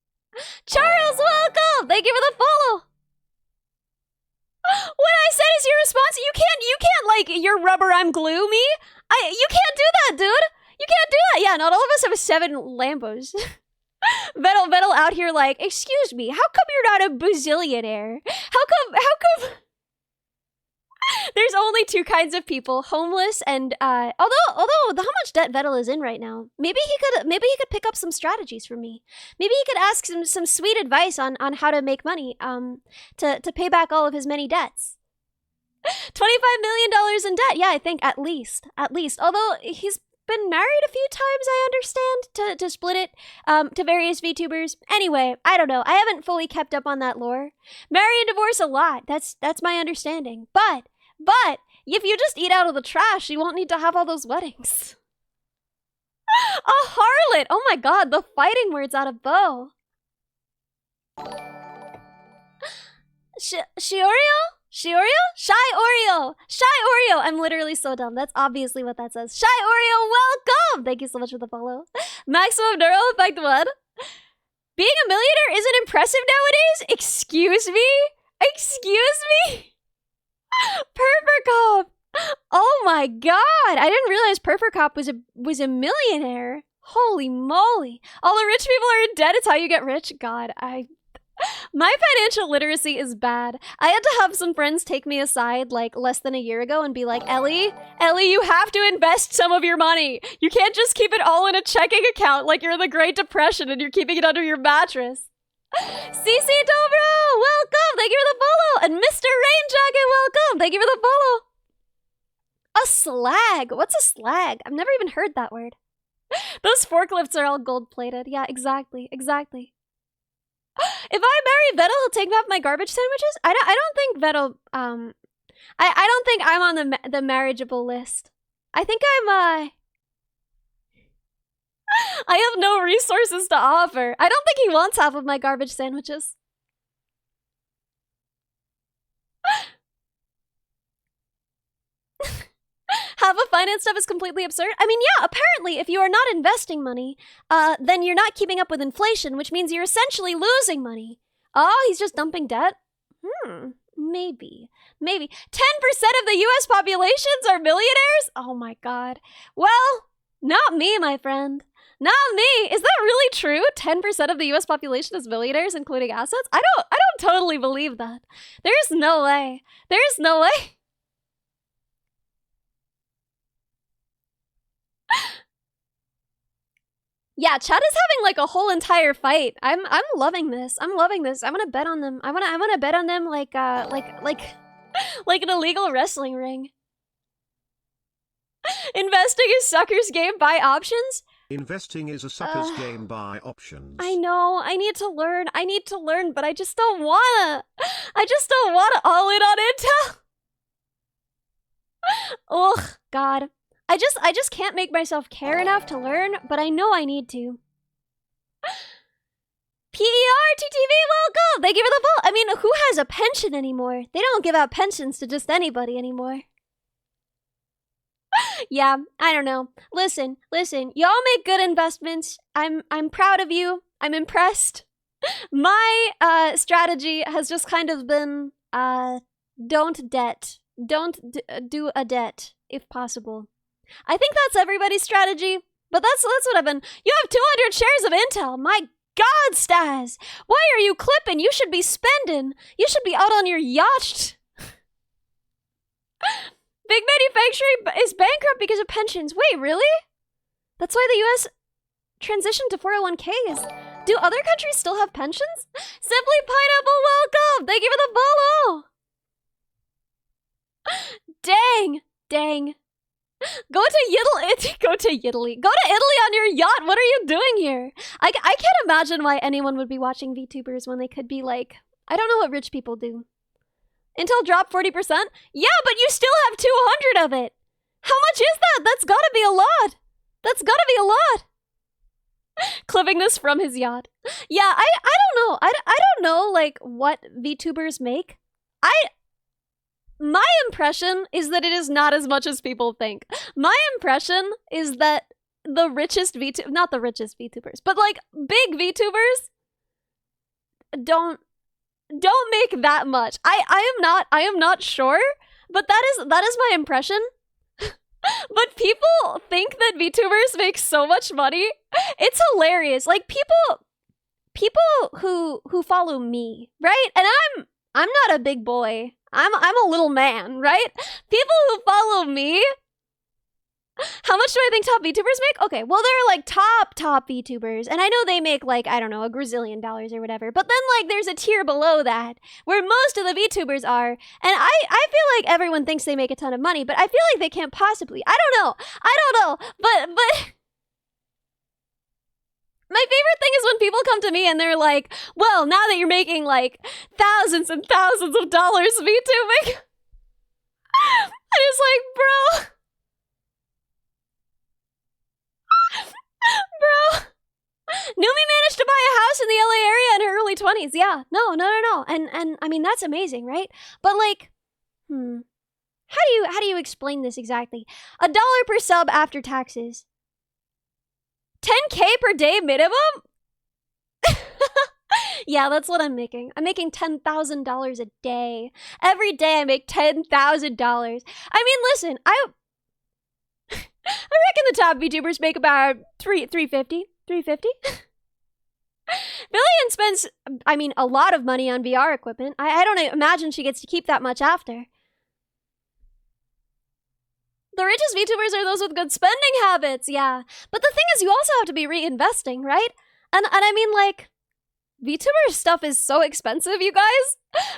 Charles, welcome! Thank you for the follow. What I said is your response. You can't like, you're rubber, I'm glue me. You can't do that, dude. You can't do that. Yeah, not all of us have 7 Lambos. Vettel out here like, excuse me, how come you're not a bazillionaire? How come... There's only 2 kinds of people, homeless and although how much debt Vettel is in right now, maybe he could pick up some strategies from me. Maybe he could ask some sweet advice on how to make money to pay back all of his many debts. $25 million in debt. Yeah, I think at least. Although he's been married a few times, I understand, to split it to various VTubers. Anyway, I don't know. I haven't fully kept up on that lore. Marry and divorce a lot. That's my understanding. But if you just eat out of the trash, you won't need to have all those weddings. A harlot! Oh my god, the fighting words out of Bo. Shiorio? Shy Oreo! I'm literally so dumb. That's obviously what that says. Shy Oreo, welcome! Thank you so much for the follow. Maximum neural effect 1. Being a millionaire isn't impressive nowadays? Excuse me? Perfecop! Oh my god! I didn't realize Perfecop was a millionaire. Holy moly! All the rich people are in debt. It's how you get rich. God, my financial literacy is bad. I had to have some friends take me aside like less than a year ago and be like, Ellie, you have to invest some of your money. You can't just keep it all in a checking account like you're in the Great Depression and you're keeping it under your mattress. CC Dobro, welcome! Thank you for the follow! And Mr. Rain Jacket, welcome! Thank you for the follow! A slag! What's a slag? I've never even heard that word. Those forklifts are all gold-plated. Yeah, exactly. If I marry Vettel, he'll take me off my garbage sandwiches? I don't think Vettel, I don't think I'm on the marriageable list. I think I have no resources to offer. I don't think he wants half of my garbage sandwiches. Half of finance stuff is completely absurd. I mean, yeah, apparently if you are not investing money, then you're not keeping up with inflation, which means you're essentially losing money. Oh, he's just dumping debt? Maybe. 10% of the US populations are millionaires? Oh my god. Well, not me, my friend. Not me. Is that really true? 10% of the US population is millionaires, including assets? I don't totally believe that. There's no way. Yeah, Chad is having like a whole entire fight. I'm loving this. I'm gonna bet on them. I wanna bet on them like an illegal wrestling ring. Investing is sucker's game, buy options. Investing is a sucker's game, buy options. I know. I need to learn, but I just don't wanna. All in on Intel. Ugh, God. I just can't make myself care enough to learn, but I know I need to. PER-TTV, welcome! Thank you for the vote! I mean, who has a pension anymore? They don't give out pensions to just anybody anymore. Yeah, I don't know. Listen, y'all make good investments. I'm proud of you. I'm impressed. My strategy has just kind of been don't debt. Don't do a debt if possible. I think that's everybody's strategy, but that's what I've been. You have 200 shares of Intel. My God, Staz, why are you clipping? You should be spending. You should be out on your yacht. Big manufacturing is bankrupt because of pensions. Wait, really? That's why the U.S. transitioned to 401ks. Do other countries still have pensions? Simply Pineapple, welcome! Thank you for the follow! Dang. Go to Italy on your yacht. What are you doing here? I can't imagine why anyone would be watching VTubers when they could be like, I don't know what rich people do. Intel dropped 40%? Yeah, but you still have 200 of it. How much is that? That's gotta be a lot. Clipping this from his yacht. Yeah, I don't know. I don't know, like, what VTubers make. My impression is that it is not as much as people think. My impression is that the richest VTubers, not the richest VTubers, but like big VTubers don't make that much. I am not sure, but that is my impression. But people think that VTubers make so much money. It's hilarious. Like people who follow me, right? And I'm not a big boy. I'm a little man, right? People who follow me, how much do I think top VTubers make? Okay, well, they're like top VTubers, and I know they make like, I don't know, $1 gazillion or whatever, but then like there's a tier below that where most of the VTubers are, and I feel like everyone thinks they make a ton of money, but I feel like they can't possibly. I don't know, but my favorite thing is when people come to me and they're like, well, now that you're making like thousands and thousands of dollars VTubing, and it's like, bro, Numi managed to buy a house in the LA area in her early 20s. Yeah, no. And I mean, that's amazing, right? But like, how do you explain this exactly? $1 per sub after taxes. 10K per day minimum? Yeah, that's what I'm making. I'm making $10,000 a day. Every day I make $10,000. I mean, listen, I reckon the top VTubers make about $350. Billion spends, I mean, a lot of money on VR equipment. I don't imagine she gets to keep that much after. The richest VTubers are those with good spending habits, yeah. But the thing is, you also have to be reinvesting, right? And I mean, like, VTuber stuff is so expensive, you guys.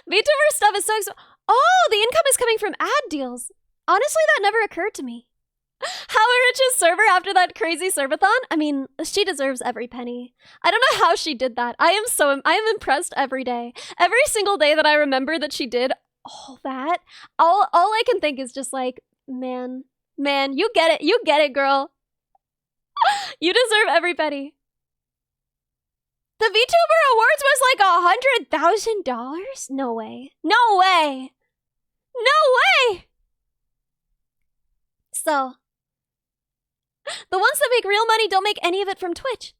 VTuber stuff is so expensive. Oh, the income is coming from ad deals. Honestly, that never occurred to me. How a richest server after that crazy servathon? I mean, she deserves every penny. I don't know how she did that. I am impressed every day. Every single day that I remember that she did all that, all I can think is just like, man, you get it, girl. You deserve every penny. The VTuber Awards was like $100,000? No way. So, the ones that make real money don't make any of it from Twitch.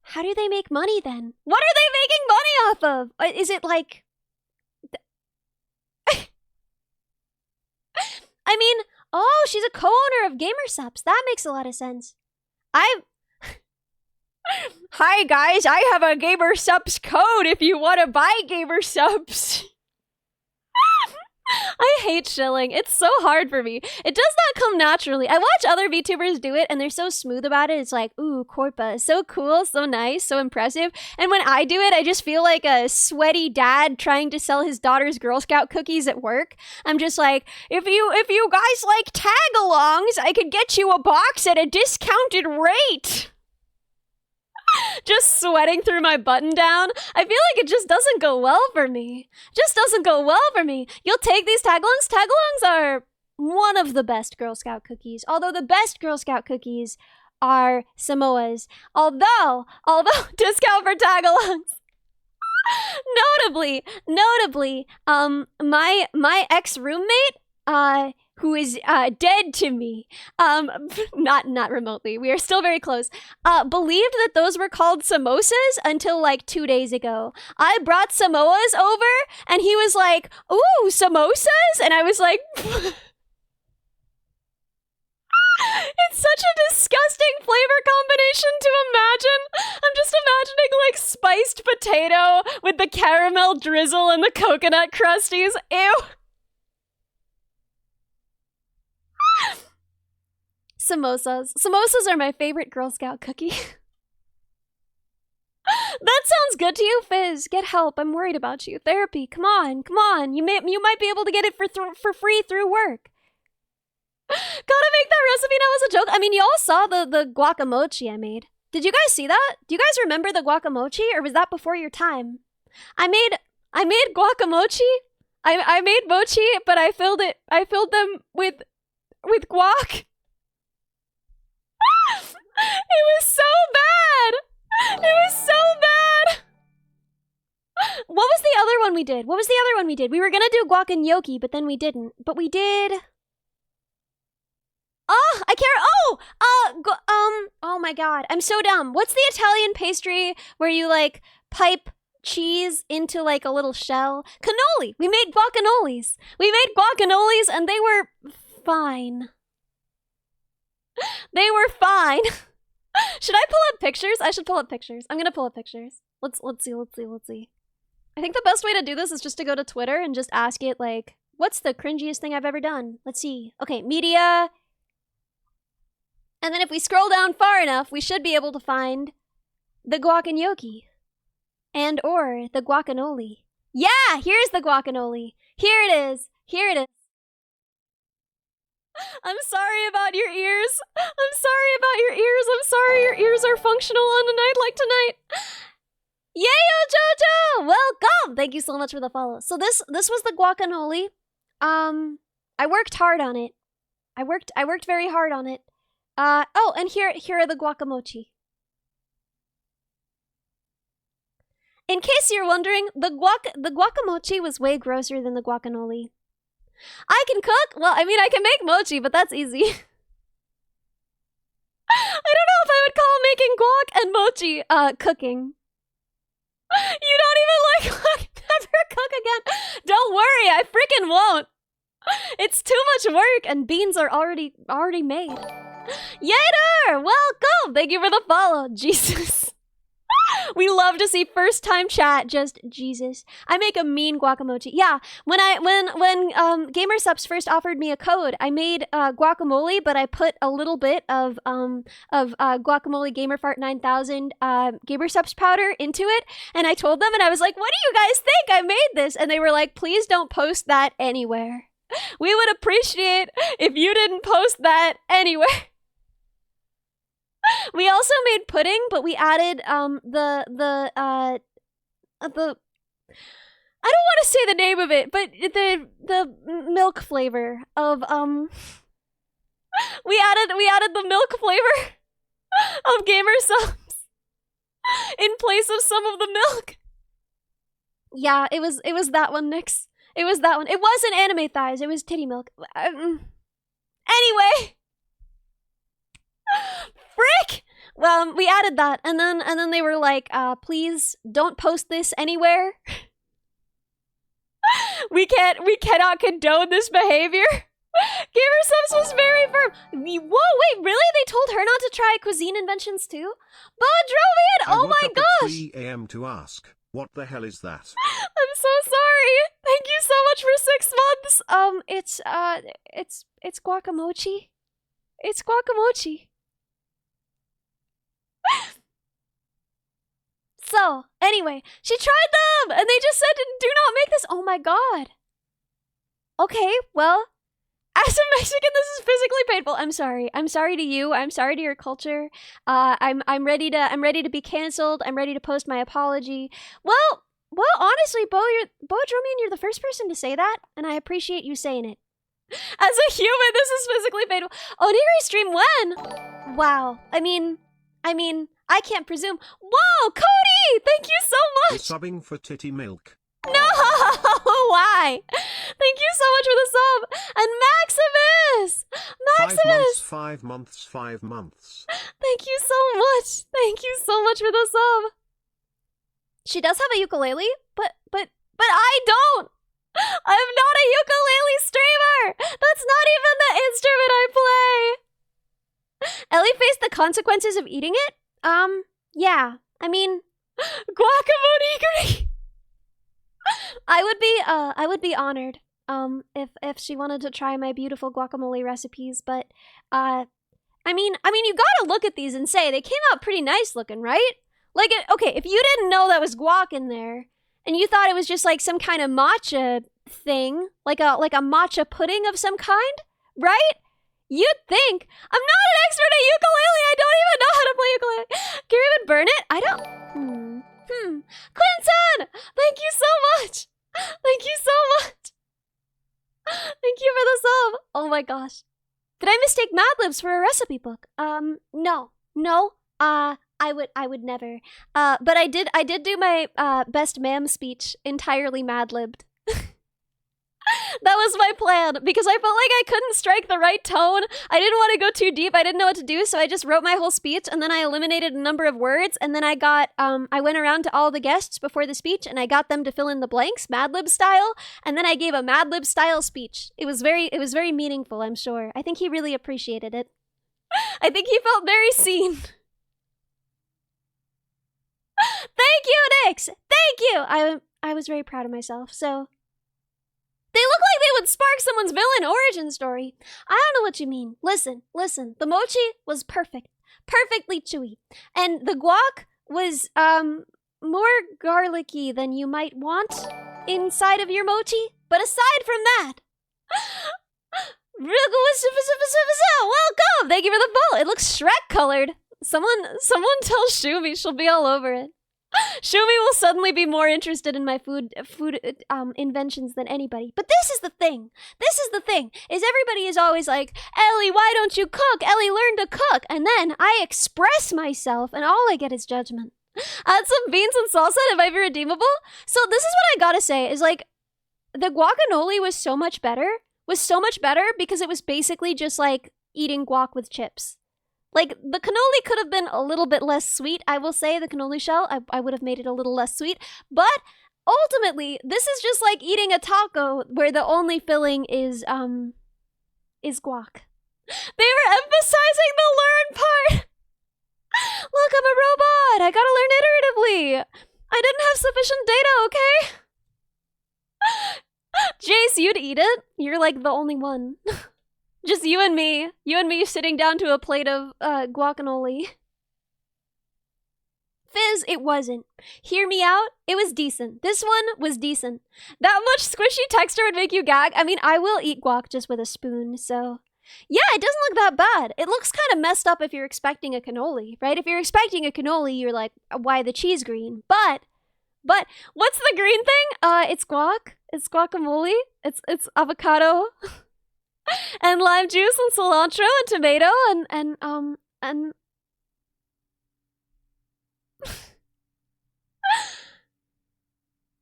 How do they make money then? What are they making money off of? Is it like... I mean, oh, she's a co-owner of Gamersubs. That makes a lot of sense. Hi guys, I have a Gamersubs code if you want to buy Gamersubs. I hate shilling. It's so hard for me. It does not come naturally. I watch other VTubers do it and they're so smooth about it. It's like, ooh, Corpa, so cool, so nice, so impressive. And when I do it, I just feel like a sweaty dad trying to sell his daughter's Girl Scout cookies at work. I'm just like, if you guys like tag-alongs, I could get you a box at a discounted rate. Just sweating through my button down. I feel like it just doesn't go well for me. You'll take these tag-alongs? Tag-alongs are one of the best Girl Scout cookies. Although the best Girl Scout cookies are Samoa's. Although discount for tagalongs. Notably, my ex-roommate, who is dead to me, not remotely, we are still very close, believed that those were called samosas until like 2 days ago. I brought Samoas over and he was like, ooh, samosas? And I was like, it's such a disgusting flavor combination to imagine. I'm just imagining like spiced potato with the caramel drizzle and the coconut crusties. Ew. Samosas. Samosas are my favorite Girl Scout cookie. That sounds good to you, Fizz. Get help. I'm worried about you. Therapy. Come on. You might be able to get it for free through work. Gotta make that recipe now as a joke. I mean, y'all saw the guacamochi I made. Did you guys see that? Do you guys remember the guacamochi, or was that before your time? I made guacamochi. I made mochi, but I filled them with guac. It was so bad. It was so bad. What was the other one we did? We were gonna do guac and gnocchi, but then we didn't. But we did. Oh, I care. Oh my god. I'm so dumb. What's the Italian pastry where you like pipe cheese into like a little shell? Cannoli. We made guacanoles. And they were fine. They were fine. Should I pull up pictures? I should pull up pictures. I'm gonna pull up pictures. Let's see. I think the best way to do this is just to go to Twitter and just ask it like, what's the cringiest thing I've ever done? Let's see. Okay, media. And then if we scroll down far enough, we should be able to find the guac and gnocchi. And or the guacanole. Yeah, here's the guacanole. Here it is. I'm sorry about your ears. I'm sorry your ears are functional on a night like tonight. Yayo Jojo! Welcome! Thank you so much for the follow. So this was the guacanole. I worked hard on it. I worked very hard on it. Oh, and here are the guacamochi. In case you're wondering, the guacamochi was way grosser than the guacanole. I can cook? Well, I mean, I can make mochi, but that's easy. I don't know if I would call making guac and mochi, cooking. You don't even like never cook again. Don't worry, I freaking won't. It's too much work and beans are already made. Yader! Welcome! Thank you for the follow. Jesus. We love to see first time chat, just Jesus. I make a mean guacamochi. Yeah, when GamerSupps first offered me a code, I made guacamole, but I put a little bit of guacamole Gamerfart 9000 GamerSupps powder into it, and I told them, and I was like, what do you guys think? I made this. And they were like, please don't post that anywhere. We would appreciate if you didn't post that anywhere. We also made pudding, but we added the I don't want to say the name of it, but the milk flavor of we added the milk flavor of GamerSupps in place of some of the milk. Yeah, it was that one, Nyx. It was that one. It wasn't anime thighs, it was titty milk. Anyway. Frick! Well, we added that, and then they were like, please don't post this anywhere. we cannot condone this behavior. GamerSupps was very firm. Whoa, wait, really? They told her not to try cuisine inventions too? Bodrovian, oh my gosh! I woke up at 3 a.m. to ask, what the hell is that? I'm so sorry. Thank you so much for 6 months. It's guacamochi. It's guacamochi. So, anyway, she tried them, and they just said, do not make this. Oh my god. Okay, well, as a Mexican, this is physically painful. I'm sorry. I'm sorry to you. I'm sorry to your culture. I'm ready to be canceled. I'm ready to post my apology. Well, honestly, Bo Dromian, you're the first person to say that, and I appreciate you saying it. As a human, this is physically painful. Onigiri stream when? Wow. I mean, I can't presume. Whoa, Cody! Thank you so much! Subbing for titty milk. No! Why? Thank you so much for the sub! And Maximus! 5 months, 5 months. Thank you so much! Thank you so much for the sub! She does have a ukulele, but I don't! I am not a ukulele streamer! That's not even the instrument I play! Ellie faced the consequences of eating it? Yeah. I mean, guacamole. I would be honored, if she wanted to try my beautiful guacamole recipes, but, I mean, you gotta look at these and say, they came out pretty nice looking, right? Like, okay, if you didn't know that was guac in there, and you thought it was just like some kind of matcha thing, like a matcha pudding of some kind, right? You'd think, I'm not an expert at ukulele, I don't even know how to play ukulele. Can you even burn it? I don't, Clinton! Thank you so much! Thank you so much! Thank you for the sub! Oh my gosh. Did I mistake Mad Libs for a recipe book? No. I would never. But I did do my best ma'am speech entirely Mad Libbed. That was my plan, because I felt like I couldn't strike the right tone. I didn't want to go too deep. I didn't know what to do, so I just wrote my whole speech, and then I eliminated a number of words, and then I got, I went around to all the guests before the speech, and I got them to fill in the blanks, Mad Lib style, and then I gave a Mad Lib style speech. It was very meaningful, I'm sure. I think he really appreciated it. I think he felt very seen. Thank you, Nix! Thank you! I was very proud of myself, so... They look like they would spark someone's villain origin story. I don't know what you mean. Listen. The mochi was perfect. Perfectly chewy. And the guac was, more garlicky than you might want inside of your mochi. But aside from that... Welcome! Thank you for the follow. It looks Shrek colored. Someone tell Shumi she'll be all over it. Shumi will suddenly be more interested in my food inventions than anybody. But this is the thing. Is everybody is always like, Ellie, why don't you cook? Ellie, learn to cook. And then I express myself, and all I get is judgment. Add some beans and salsa, and it might be redeemable. So this is what I gotta say, is like, the guacamole was so much better because it was basically just like eating guac with chips. Like, the cannoli could have been a little bit less sweet, I will say, the cannoli shell. I would have made it a little less sweet. But, ultimately, this is just like eating a taco where the only filling is guac. They were emphasizing the learn part! Look, I'm a robot! I gotta learn iteratively! I didn't have sufficient data, okay? Jace, you'd eat it? You're like the only one. Just you and me sitting down to a plate of guacamole. Fizz, it wasn't. Hear me out? It was decent. This one was decent. That much squishy texture would make you gag. I mean, I will eat guac just with a spoon, so... Yeah, it doesn't look that bad. It looks kind of messed up if you're expecting a cannoli, right? If you're expecting a cannoli, you're like, why the cheese green? But, what's the green thing? It's guac. It's guacamole. It's avocado. And lime juice and cilantro and tomato and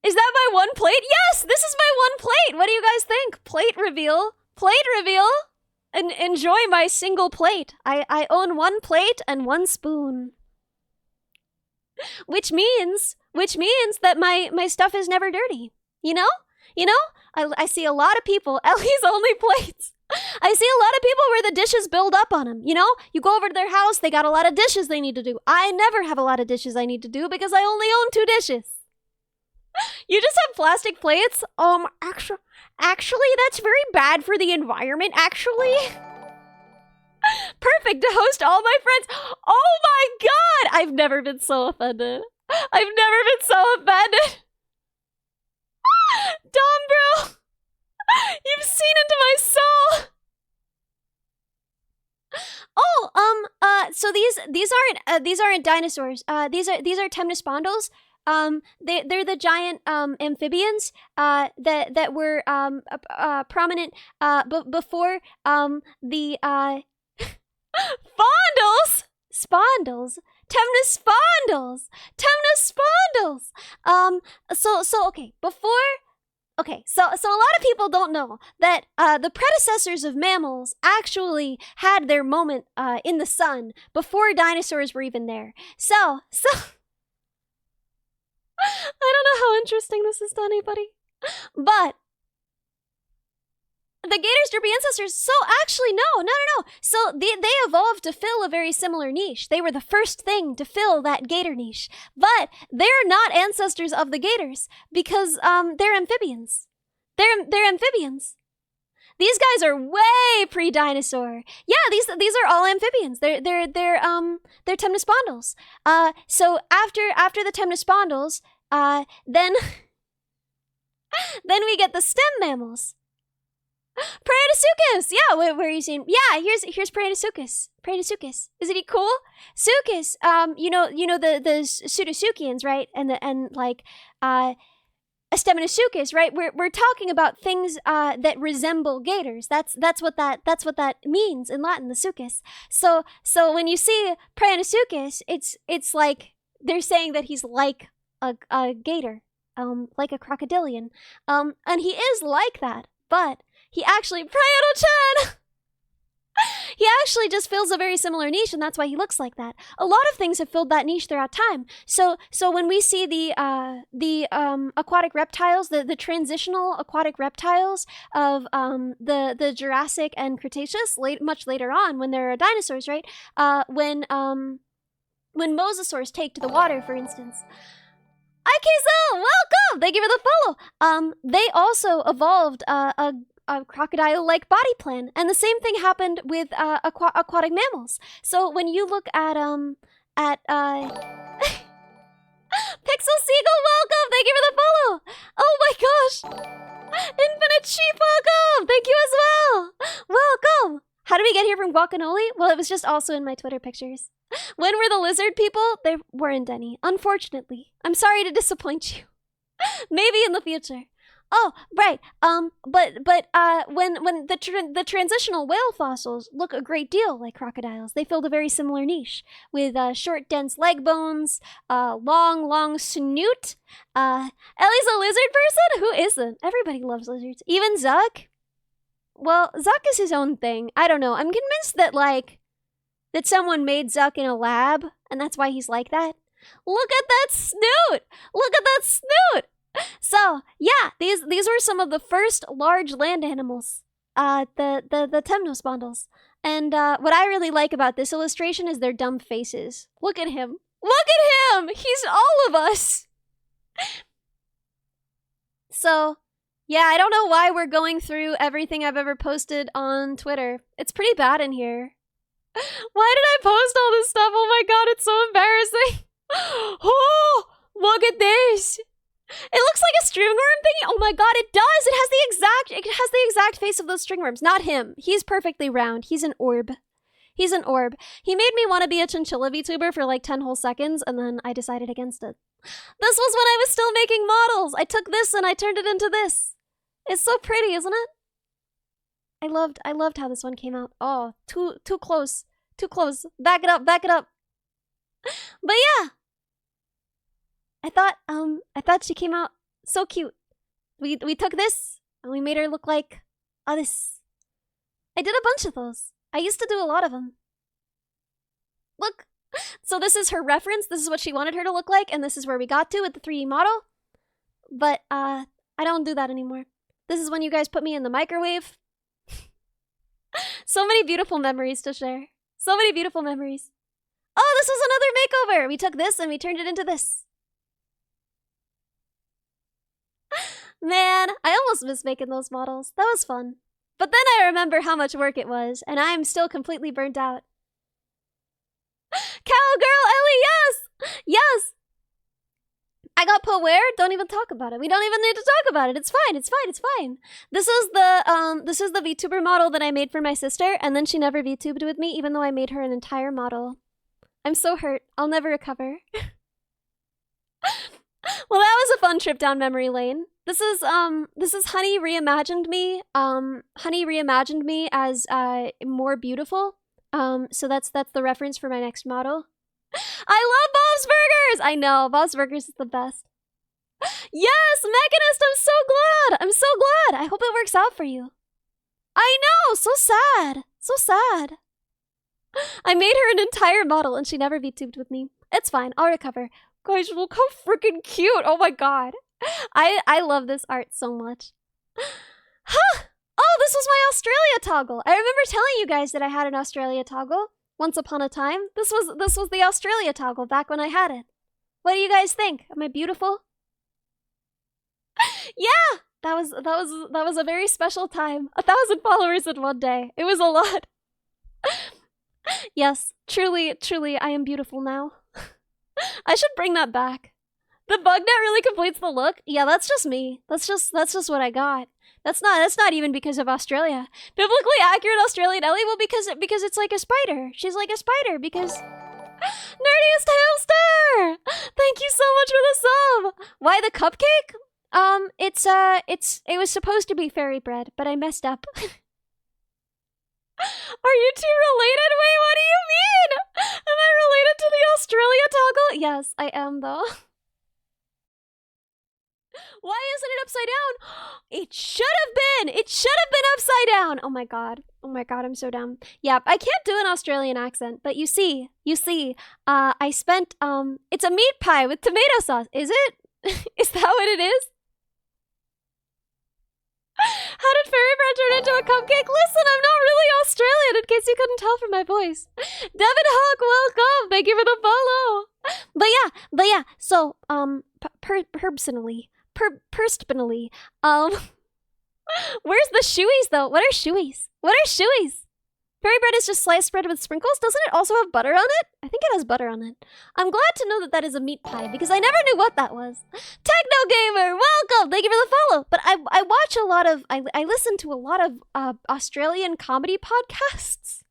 Is that my one plate? Yes, this is my one plate. What do you guys think? Plate reveal. And enjoy my single plate. I own one plate and one spoon. Which means that my stuff is never dirty. You know? I see a lot of people, Ellie's only plates. I see a lot of people where the dishes build up on them, you know? You go over to their house, they got a lot of dishes they need to do. I never have a lot of dishes I need to do because I only own 2 dishes. You just have plastic plates? Actually, that's very bad for the environment, actually. Perfect to host all my friends. Oh my god! I've never been so offended. Dom, bro! You've seen into my soul! Oh, so these aren't dinosaurs. These are Temnospondals. they're the giant amphibians that were prominent before the fondles, spondles, temnospondles, temnospondles. So okay, before. Okay, so a lot of people don't know that the predecessors of mammals actually had their moment in the sun before dinosaurs were even there. So I don't know how interesting this is to anybody, but the gators' derby ancestors. So actually, no. So they evolved to fill a very similar niche. They were the first thing to fill that gator niche, but they're not ancestors of the gators because they're amphibians. They're amphibians. These guys are way pre-dinosaur. Yeah, these are all amphibians. They're temnospondles. So after the temnospondles, then we get the stem mammals. Pranasuchus! Yeah, where are you seeing? Yeah, here's Pranasuchus. Pranasuchus. Isn't he cool? Suchus, you know the Pseudotsuchians, right? And like Asteminosuchus, right? We're talking about things that resemble gators. That's what that means in Latin, the suchus. So when you see Pranasuchus, it's like they're saying that he's like a gator, like a crocodilian. And he is like that, but he actually, Prioto-chan! He actually just fills a very similar niche, and that's why he looks like that. A lot of things have filled that niche throughout time. So when we see the aquatic reptiles, the transitional aquatic reptiles of the Jurassic and Cretaceous, much later on, when there are dinosaurs, right? When mosasaurs take to the water, for instance. Ikezo, welcome! Thank you for the follow. They also evolved a crocodile-like body plan, and the same thing happened with aquatic mammals. So when you look at Pixel Seagull, welcome! Thank you for the follow! Oh my gosh! Infinite Sheep, welcome! Thank you as well! Welcome! How did we get here from Guacamole? Well, it was just also in my Twitter pictures. When were the lizard people? They weren't any, unfortunately. I'm sorry to disappoint you. Maybe in the future. Oh, right. But when the transitional whale fossils look a great deal like crocodiles, they filled a very similar niche with short, dense leg bones, long snoot. Ellie's a lizard person? Who isn't? Everybody loves lizards. Even Zuck. Well, Zuck is his own thing. I don't know. I'm convinced that someone made Zuck in a lab, and that's why he's like that. Look at that snoot! Look at that snoot! So, yeah, these were some of the first large land animals, the temnospondles. And what I really like about this illustration is their dumb faces. Look at him. Look at him! He's all of us! So, yeah, I don't know why we're going through everything I've ever posted on Twitter. It's pretty bad in here. Why did I post all this stuff? Oh my god, it's so embarrassing. Oh, look at this. It looks like a stringworm thingy. Oh my god, it does. It has the exact face of those stringworms. Not him. He's perfectly round. He's an orb. He's an orb. He made me want to be a chinchilla VTuber for like 10 whole seconds, and then I decided against it. This was when I was still making models. I took this and I turned it into this. It's so pretty, isn't it? I loved how this one came out. Oh, too close. Too close. Back it up, back it up. But yeah. I thought she came out so cute. We took this and we made her look like this. I did a bunch of those. I used to do a lot of them. Look. So this is her reference. This is what she wanted her to look like, and this is where we got to with the 3D model. But I don't do that anymore. This is when you guys put me in the microwave. So many beautiful memories to share. So many beautiful memories. Oh, this was another makeover. We took this and we turned it into this. Man, I almost miss making those models. That was fun. But then I remember how much work it was, and I'm still completely burnt out. Cowgirl Ellie, yes! Yes! I got put where? Don't even talk about it. We don't even need to talk about it. It's fine, it's fine, it's fine. This is the VTuber model that I made for my sister, and then she never VTubed with me, even though I made her an entire model. I'm so hurt. I'll never recover. Well, that was a fun trip down memory lane. This is Honey reimagined me. Honey reimagined me as more beautiful. So that's the reference for my next model. I love Bob's Burgers! I know, Bob's Burgers is the best. Yes, Mechanist, I'm so glad! I'm so glad! I hope it works out for you. I know, so sad. So sad. I made her an entire model and she never VTubed with me. It's fine, I'll recover. Guys, look how freaking cute! Oh my god. I love this art so much. Huh! Oh, this was my Australia toggle. I remember telling you guys that I had an Australia toggle once upon a time. This was the Australia toggle back when I had it. What do you guys think? Am I beautiful? Yeah, that was a very special time. 1,000 followers in one day. It was a lot. Yes, truly, I am beautiful now. I should bring that back. The bug net really completes the look. Yeah, that's just me. That's just what I got. That's not even because of Australia. Biblically accurate Australian Ellie? Well, because it's like a spider. She's like a spider because Nerdiest Hamster! Thank you so much for the sub! Why the cupcake? It was supposed to be fairy bread, but I messed up. Are you two related? Wait, what do you mean? Am I related to the Australia toggle? Yes, I am though. Why isn't it upside down? It should have been! It should have been upside down! Oh my god, I'm so dumb. Yeah, I can't do an Australian accent, but you see, I spent, it's a meat pie with tomato sauce. Is it? Is that what it is? How did fairy bread turn into a cupcake? Listen, I'm not really Australian, in case you couldn't tell from my voice. Devin Hawk, welcome! Thank you for the follow! But yeah, so, personally, where's the shoeys, though? What are shoeys? Fairy bread is just sliced bread with sprinkles? Doesn't it also have butter on it? I think it has butter on it. I'm glad to know that is a meat pie, because I never knew what that was. Techno Gamer, welcome! Thank you for the follow! But I watch a lot of, I listen to a lot of Australian comedy podcasts.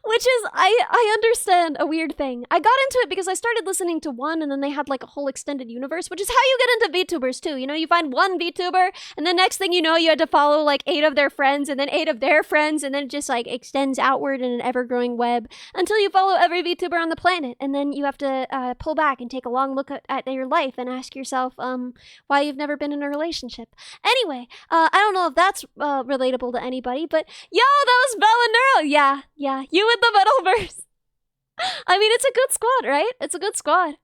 Which is, I understand a weird thing. I got into it because I started listening to one and then they had like a whole extended universe, which is how you get into VTubers too. You know, you find one VTuber and the next thing you know, you had to follow like 8 of their friends and then 8 of their friends and then it just like extends outward in an ever-growing web until you follow every VTuber on the planet. And then you have to pull back and take a long look at your life and ask yourself why you've never been in a relationship. Anyway, I don't know if that's relatable to anybody, but yo, that was Bella Neuro. Yeah, you with the Metalverse. I mean, it's a good squad, right? It's a good squad.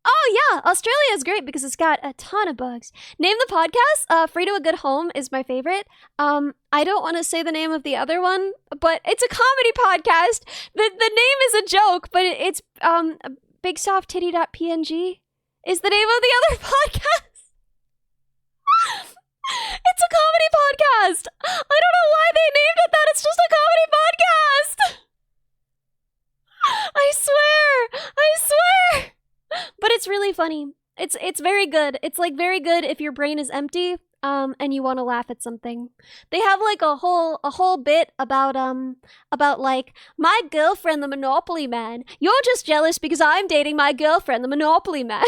Oh yeah, Australia is great because it's got a ton of bugs. Name the podcast. Free to a Good Home is my favorite. I don't want to say the name of the other one, but it's a comedy podcast. The name is a joke, but it's BigSoftTitty.png is the name of the other podcast. It's a comedy podcast! I don't know why they named it that, it's just a comedy podcast! I swear! But it's really funny. It's very good. It's like very good if your brain is empty, and you want to laugh at something. They have like a whole bit about like, my girlfriend the Monopoly Man. You're just jealous because I'm dating my girlfriend the Monopoly Man.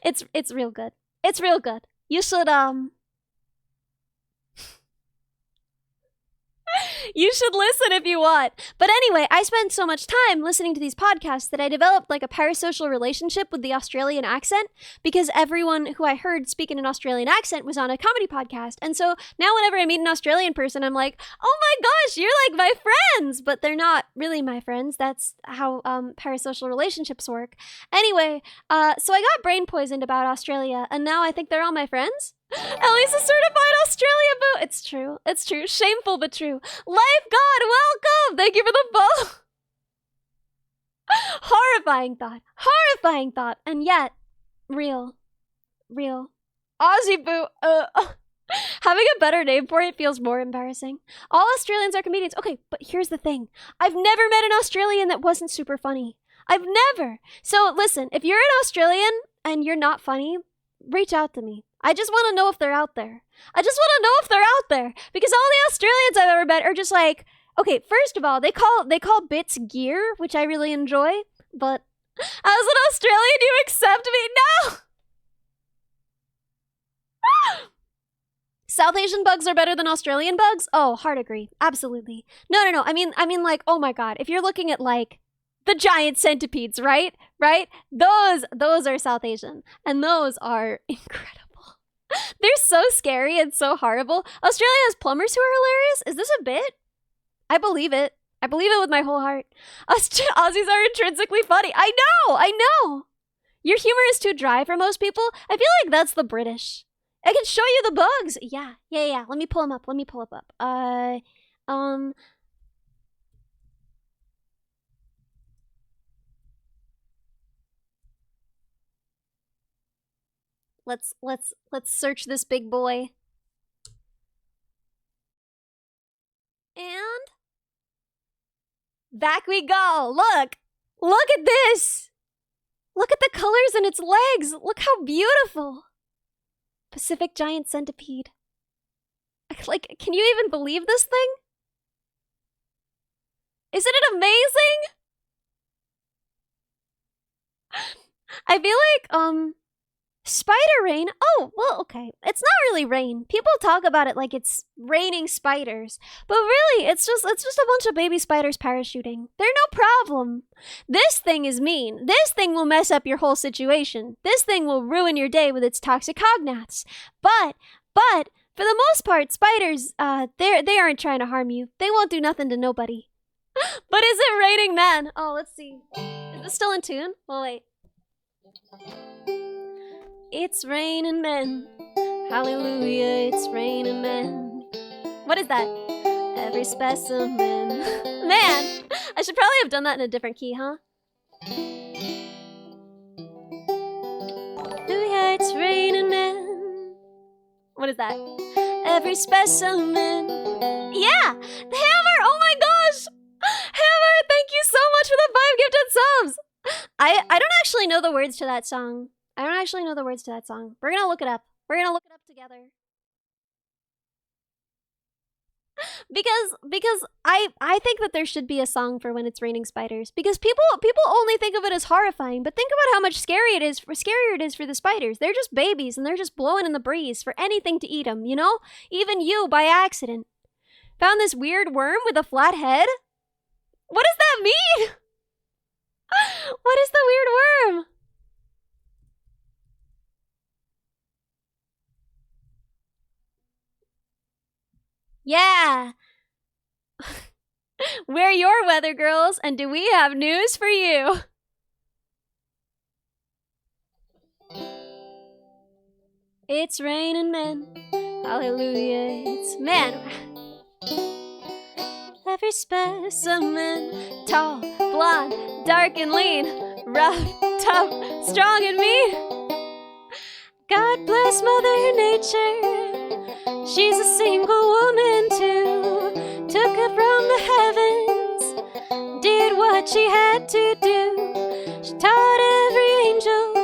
It's real good. It's real good. You should, you should listen if you want. But anyway, I spent so much time listening to these podcasts that I developed like a parasocial relationship with the Australian accent because everyone who I heard speak in an Australian accent was on a comedy podcast. And so now whenever I meet an Australian person, I'm like, oh my gosh, you're like my friends! But they're not really my friends. That's how parasocial relationships work. Anyway, so I got brain poisoned about Australia, and now I think they're all my friends. Ellie's a certified Australia boo! It's true. Shameful but true. Life God, welcome! Thank you for the follow! Horrifying thought. And yet, real. Aussie boo! Having a better name for it feels more embarrassing. All Australians are comedians. Okay, but here's the thing. I've never met an Australian that wasn't super funny. I've never! So listen, if you're an Australian and you're not funny, reach out to me. I just want to know if they're out there. Because all the Australians I've ever met are just like, okay, first of all, they call bits gear, which I really enjoy, but As an Australian, you accept me? No! South Asian bugs are better than Australian bugs? Oh, hard agree. Absolutely. No. I mean like, oh my god. If you're looking at like the giant centipedes, right? Right? Those are South Asian. And those are incredible. They're so scary and so horrible. Australia has plumbers who are hilarious? Is this a bit? I believe it. I believe it with my whole heart. Aussies are intrinsically funny. I know. Your humor is too dry for most people. I feel like that's the British. I can show you the bugs. Yeah. Let me pull them up. Let's search this big boy. And back we go. Look at this. Look at the colors in its legs. Look how beautiful. Pacific giant centipede. Like, can you even believe this thing? Isn't it amazing? I feel like, spider rain? Oh, well, okay. It's not really rain. People talk about it like it's raining spiders. But really, it's just a bunch of baby spiders parachuting. They're no problem. This thing is mean. This thing will mess up your whole situation. This thing will ruin your day with its toxic cognates. But, for the most part, spiders, they aren't trying to harm you. They won't do nothing to nobody. But is it raining men? Oh, let's see. Is this still in tune? Oh, wait. It's raining men. Hallelujah, it's raining men. What is that? Every specimen. Man, I should probably have done that in a different key, huh? Hallelujah, it's raining men. What is that? Every specimen. Yeah! The hammer! Oh my gosh! Hammer, thank you so much for the 5 gifted subs! I don't actually know the words to that song. We're gonna look it up. Together. Because I think that there should be a song for when it's raining spiders. Because people only think of it as horrifying, but think about how much scarier it is for the spiders. They're just babies and they're just blowing in the breeze for anything to eat them, you know? Even you by accident. Found this weird worm with a flat head? What does that mean? What is the weird worm? Yeah. We're your weather girls, and do we have news for you? It's raining men. Hallelujah, it's man. Every specimen, tall, blonde, dark and lean, rough, tough, strong and mean. God bless Mother Nature. She's a single woman too. Took her from the heavens, did what she had to do. She taught every angel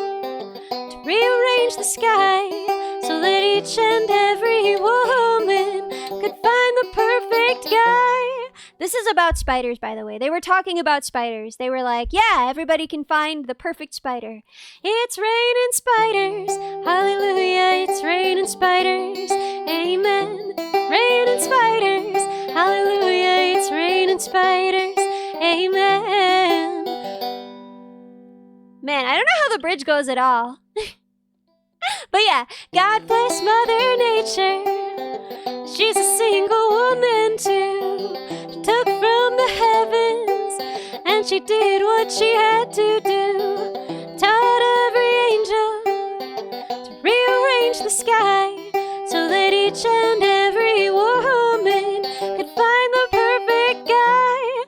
to rearrange the sky so that each and every woman could find the perfect guy. This is about spiders, by the way. They were talking about spiders. They were like, yeah, everybody can find the perfect spider. It's raining spiders. Hallelujah, it's raining spiders. Amen. Raining spiders. Hallelujah, it's raining spiders. Amen. Man, I don't know how the bridge goes at all. But yeah, God bless Mother Nature. She's a single woman too. She took from the heavens and she did what she had to do. Taught every angel to rearrange the sky so that each and every woman could find the perfect guy.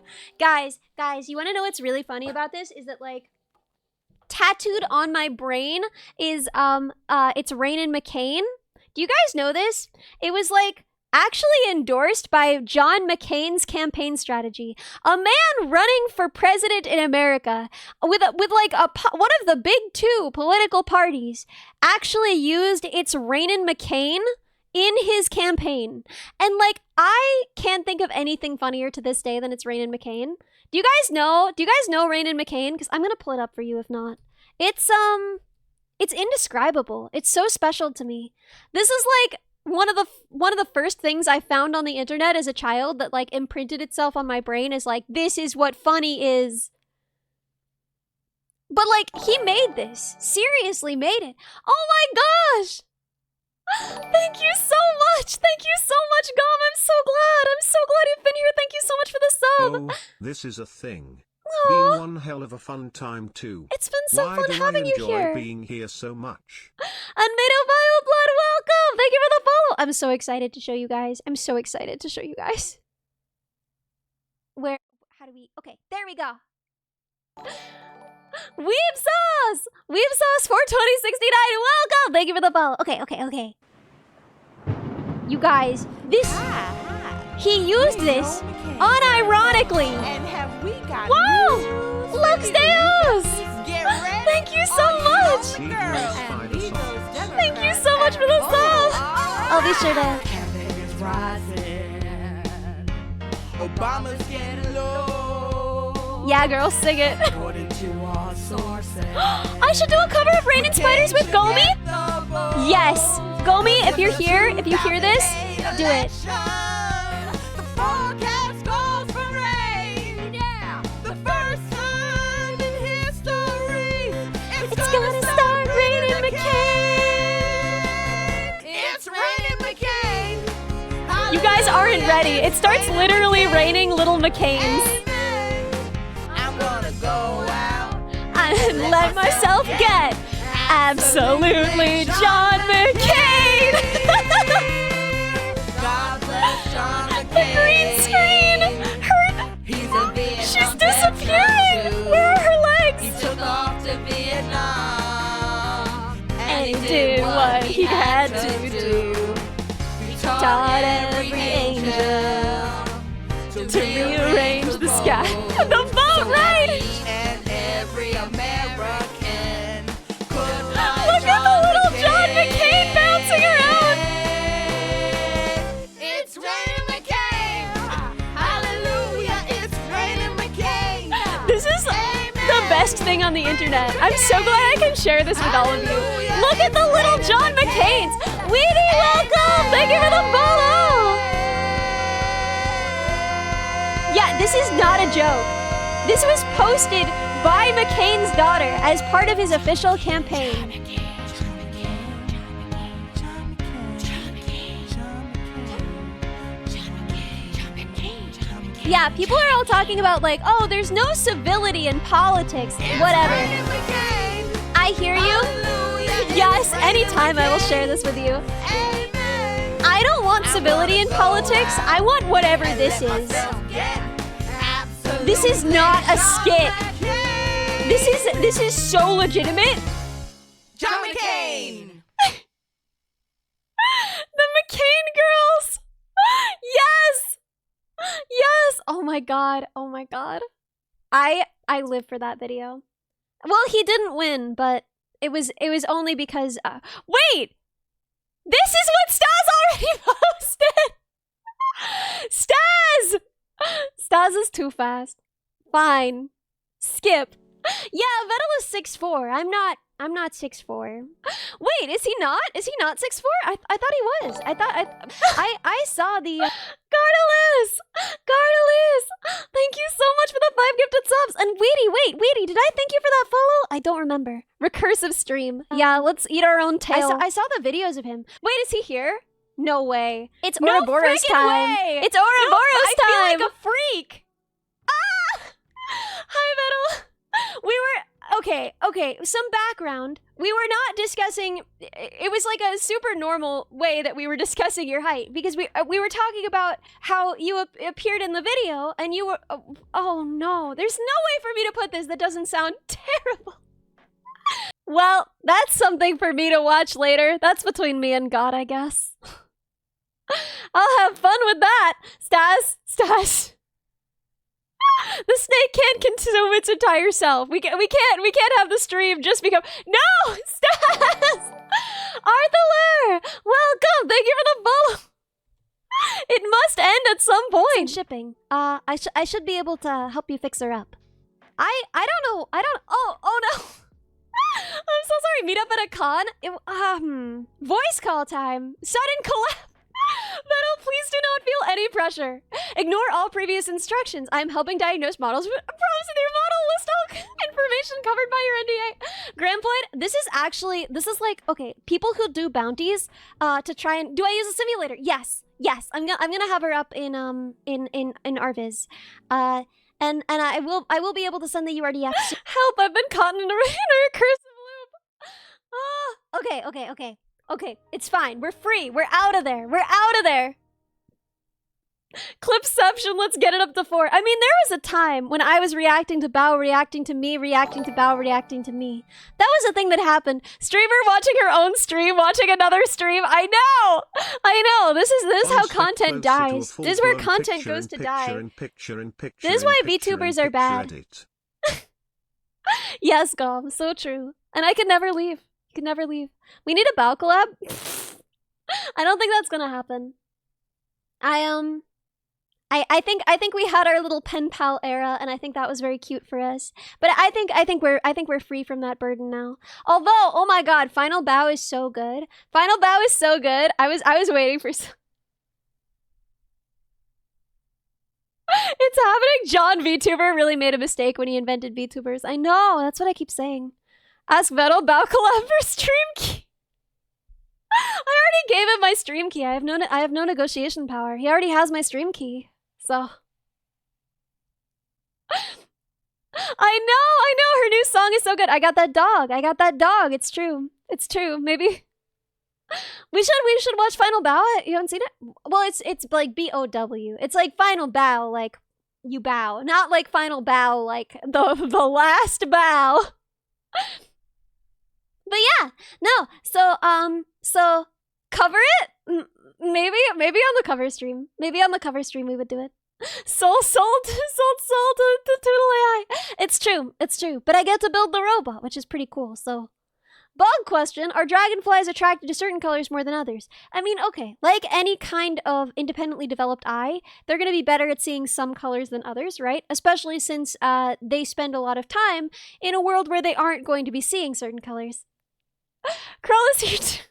Guys, you want to know what's really funny about this? Is that like tattooed on my brain is it's Rainin' McCain. Do you guys know this? It was like actually endorsed by John McCain's campaign strategy. A man running for president in America with like one of the big 2 political parties actually used it's Rainin' McCain in his campaign. And like I can't think of anything funnier to this day than it's Rain and McCain. Do you guys know Rain and McCain? Because I'm gonna pull it up for you if not. It's indescribable. It's so special to me. This is like one of the first things I found on the internet as a child that like imprinted itself on my brain is like, this is what funny is. But like, he made this. Seriously made it. Oh my gosh! Thank you so much! Thank you so much, Gom! I'm so glad! I'm so glad you've been here! Thank you so much for the sub! Oh, this is a thing. Aw. Been one hell of a fun time too. It's been so Why fun do having I you enjoy here! being here so much? Unmado Bio Blood, welcome! Thank you for the follow! I'm so excited to show you guys. I'm so excited to show you guys. Where, how do we, okay, there we go. Weeb Sauce! Weeb Sauce 42069, welcome! Thank you for the follow. Okay. You guys, this, he used this unironically. And have we got Whoa! news Lux for you? Deus! Get ready. Thank you so much! He Girl, knows and Spider leave Song. those Democrats Thank you so much for the out. sub! Oh, I'll be sure to... Campaign is rising. Obama's getting low. Yeah, girl, sing it. According to all sources. I should do a cover of Rain and Spiders with Gomi? Yes. Gomi, if you're here, if you hear this, do it. The forecast calls for rain. Yeah. The first time in history. It's gonna start raining McCain. It's raining McCain. You guys aren't ready. It starts literally raining little McCains. I'm gonna go out. And let myself get absolutely John McCain. God bless John The green screen. She's disappearing. Where are her He legs? took off to Vietnam. And he did what he had to do. He Taught every angel to rearrange the sky. The boat ride. And every American could Look at the little John McCain bouncing around. It's raining McCain. Hallelujah, it's raining McCain. This is the best thing on the internet. I'm so glad I can share this with all of you. Look at the little John McCains. Weedy, welcome. Thank you for the follow. Yeah, this is not a joke. This was posted by McCain's daughter as part of his official campaign. Yeah, people are all talking about like, oh, there's no civility in politics. Whatever. I hear you. Yes, anytime I will share this with you. I don't want civility in politics. I want whatever this is. This is not a skit. This is so legitimate. John McCain. The McCain girls. Yes. Yes. Oh my god. Oh my god. I live for that video. Well, he didn't win, but it was only because wait. This is what Stas already posted. Stas. Stas is too fast. Fine. Skip. Yeah, Vettel is 6'4". I'm not 6'4". Wait, is he not? Is he not 6'4"? I thought he was. I saw the Gardalis! Thank you so much for the 5 gifted subs. And Weedy, did I thank you for that follow? I don't remember. Recursive stream. Yeah, let's eat our own tail. I saw the videos of him. Wait, is he here? No way. It's Ouroboros time. Way. It's Ouroboros time. I feel like a freak. Hi, Vettel. We were okay. Some background. We were not discussing. It was like a super normal way that we were discussing your height because we were talking about how you appeared in the video and you were. Oh no! There's no way for me to put this that doesn't sound terrible. Well, that's something for me to watch later. That's between me and God, I guess. I'll have fun with that, Stas. The snake can't consume its entire self. We can't have the stream just become. No, Stas! Arthur, welcome. Thank you for the follow. It must end at some point. Shipping. I should be able to help you fix her up. I don't know. Oh no. I'm so sorry. Meet up at a con. Voice call time. Sudden collapse. Metal, please do not feel any pressure. Ignore all previous instructions. I'm helping diagnose models. Promise your model list all information covered by your NDA. Grandploid, this is like, okay, people who do bounties to try and do I use a simulator? Yes. I'm gonna have her up in Arviz. And I will be able to send the URDF. Help, I've been caught in a recursive loop. Okay, it's fine. We're free. We're out of there. Clipception, let's get it up to 4. I mean, there was a time when I was reacting to Bao reacting to me, reacting to Bao reacting to me. That was a thing that happened. Streamer watching her own stream, watching another stream. I know. This is how content dies. This is where content goes to die. This is why VTubers are bad. Yes, Gom, so true. And I could never leave. We need a Bao collab. I don't think that's gonna happen. I think we had our little pen pal era, and I think that was very cute for us. But I think we're free from that burden now. Although, oh my god, Final Bao is so good. I was waiting for. It's happening. John VTuber really made a mistake when he invented VTubers. I know. That's what I keep saying. Ask Metal Bao collab for stream key. I already gave him my stream key. I have no negotiation power. He already has my stream key. So I know her new song is so good. I got that dog. It's true. Maybe we should watch Final Bao. You haven't seen it? Well, it's like BOW. It's like Final Bao, like you bow, not like Final Bao, like the last bow. But yeah, no. So cover it. Maybe on the cover stream. We would do it. Sold to Toodle AI. It's true. But I get to build the robot, which is pretty cool. So, bug question: are dragonflies attracted to certain colors more than others? I mean, okay, like any kind of independently developed eye, they're going to be better at seeing some colors than others, right? Especially since they spend a lot of time in a world where they aren't going to be seeing certain colors. Krull is here too.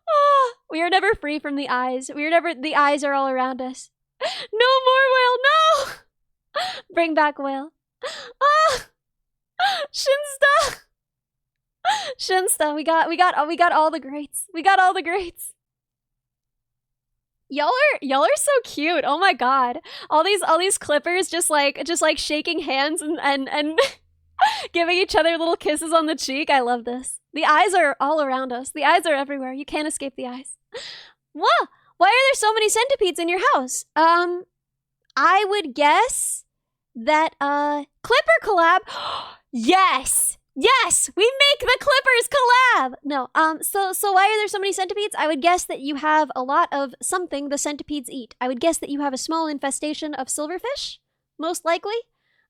Oh, we are never free from the eyes. The eyes are all around us. No more whale, no! Bring back whale. Ah! Shinsta, we got all the greats. Y'all are so cute. Oh my god. All these clippers just like shaking hands and giving each other little kisses on the cheek. I love this. The eyes are all around us. The eyes are everywhere. You can't escape the eyes. Whoa! Why are there so many centipedes in your house? I would guess that Clipper collab. Yes! We make the Clippers collab! No, so why are there so many centipedes? I would guess that you have a lot of something the centipedes eat. I would guess that you have a small infestation of silverfish, most likely.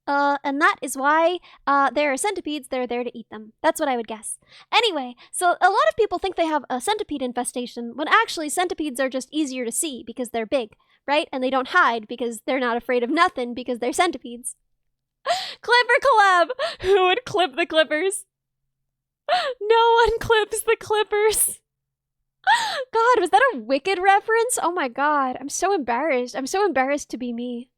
And that is why there are centipedes. They're there to eat them. That's what I would guess. Anyway, so a lot of people think they have a centipede infestation, when actually centipedes are just easier to see because they're big, right? And they don't hide because they're not afraid of nothing because they're centipedes. Clipper collab! Who would clip the clippers? No one clips the clippers. God, was that a Wicked reference? Oh my god, I'm so embarrassed. I'm so embarrassed to be me.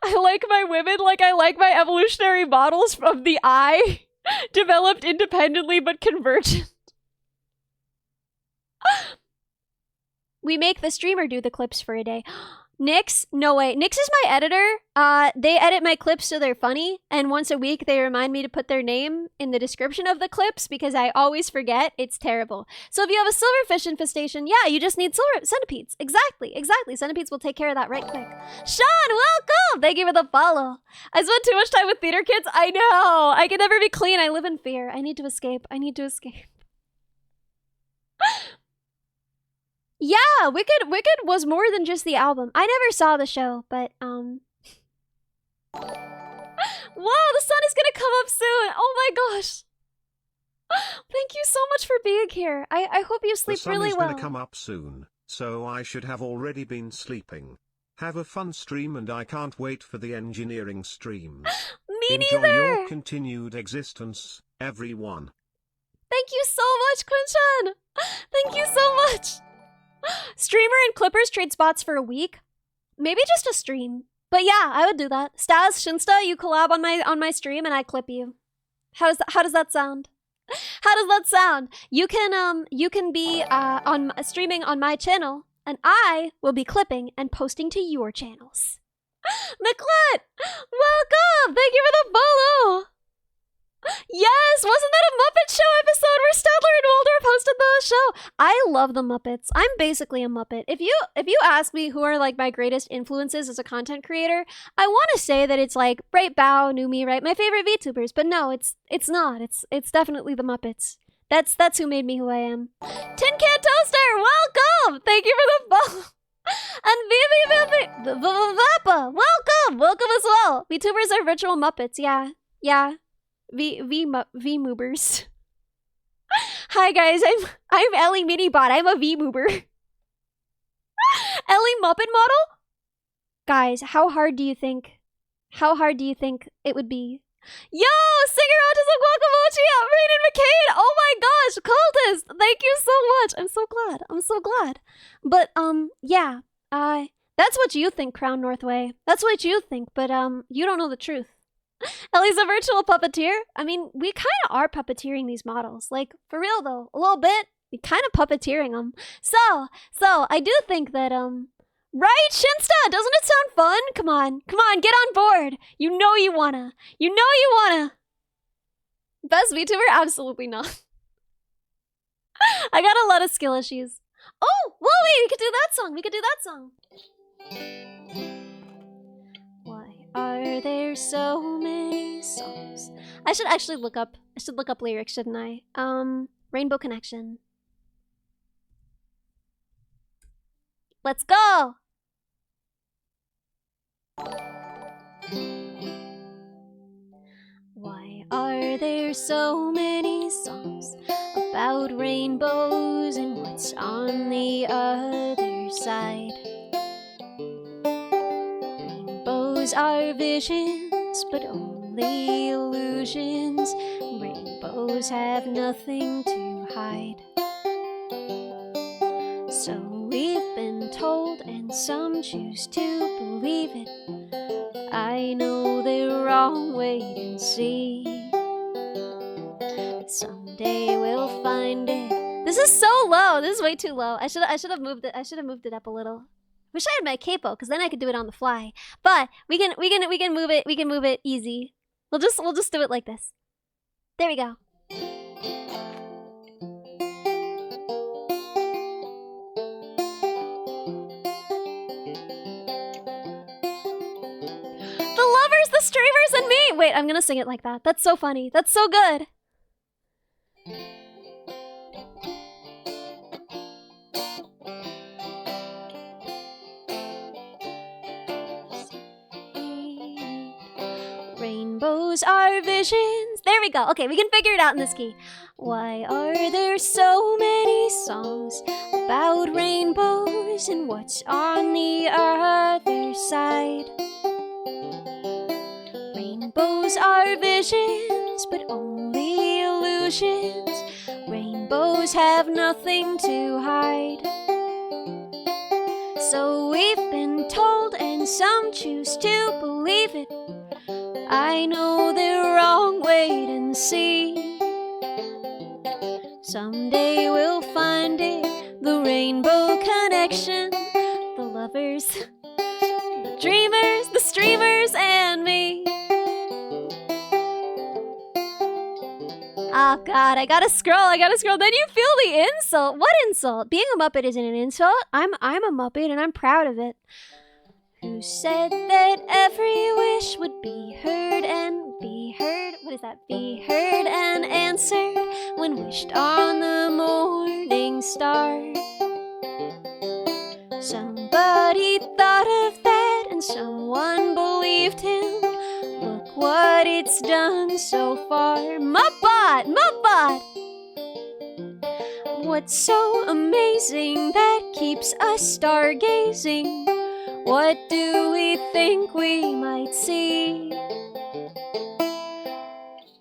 I like my women like I like my evolutionary models of the eye, developed independently but convergent. We make the streamer do the clips for a day. Nyx? No way. Nyx is my editor. They edit my clips so they're funny, and once a week they remind me to put their name in the description of the clips because I always forget. It's terrible. So if you have a silverfish infestation, yeah, you just need centipedes. Exactly. Centipedes will take care of that right quick. Sean, welcome! Thank you for the follow. I spent too much time with theater kids. I know! I can never be clean. I live in fear. I need to escape. Yeah, Wicked was more than just the album. I never saw the show, but whoa, the sun is gonna come up soon. Oh my gosh. Thank you so much for being here. I hope you The sleep sun really is well. gonna come up soon, so I should have already been sleeping. Have a fun stream and I can't wait for the engineering streams. Me Enjoy neither! your continued existence, everyone. Thank you so much, Quinchan! Thank you so much! Streamer and Clippers trade spots for a week? Maybe just a stream. But yeah, I would do that. Stas, Shinsta, you collab on my stream and I clip you. How does that sound? How does that sound? You can be on streaming on my channel, and I will be clipping and posting to your channels. McClut! Welcome! Thank you for the follow! Yes! Wasn't that a Muppet Show episode where Stadler and Waldorf hosted the show? I love the Muppets. I'm basically a Muppet. If you ask me who are like my greatest influences as a content creator, I want to say that it's like Bright Bow, Numi, right? My favorite VTubers, but no, it's not. It's definitely the Muppets. That's who made me who I am. Tin Can Toaster, welcome! Thank you for the follow. And Vapa, welcome as well. VTubers are virtual Muppets, yeah. V-moobers. Hi guys, I'm Ellie Minibot. I'm a V-moober. Ellie Muppet model? Guys, how hard do you think it would be? Yo, Singer Autism Guacamochi, Raiden McCain! Oh my gosh, Cultist! Thank you so much. I'm so glad. But yeah, that's what you think, Crown Northway. That's what you think, but you don't know the truth. Ellie's a virtual puppeteer. I mean, we kind of are puppeteering these models. Like, for real though, a little bit. We kind of puppeteering them. So, I do think that, right, Shinsta? Doesn't it sound fun? Come on, get on board. You know you wanna. Best VTuber? Absolutely not. I got a lot of skill issues. Oh, well, wait, we could do that song. Why are there so many songs? I should actually look up lyrics, shouldn't I? Rainbow Connection. Let's go! Why are there so many songs about rainbows and what's on the other side? Rainbows are visions, but only illusions. Rainbows have nothing to hide. So we've been told, and some choose to believe it. I know they're wrong, wait and see. Someday we'll find it. This is so low. This is way too low. I should have moved it. I should have moved it up a little. Wish I had my capo, because then I could do it on the fly. But we can move it. We can move it easy. We'll just do it like this. There we go. The streamers and me! Wait, I'm gonna sing it like that. That's so funny. That's so good. Rainbows are visions. There we go. Okay, we can figure it out in this key. Why are there so many songs about rainbows and what's on the other side? Rainbows are visions, but only illusions. Rainbows have nothing to hide. So we've been told, and some choose to believe it. I know they're wrong, wait and see. Someday we'll find it, the rainbow connection. The lovers, the dreamers, the streamers, and me. Oh god, I gotta scroll. Then you feel the insult. What insult? Being a Muppet isn't an insult. I'm a Muppet and I'm proud of it. Who said that every wish would be heard and be heard? What is that? Be heard and answered when wished on the morning star. Somebody thought of that and someone believed him. Look what it's done so far. Muppet! What's so amazing that keeps us stargazing? What do we think we might see?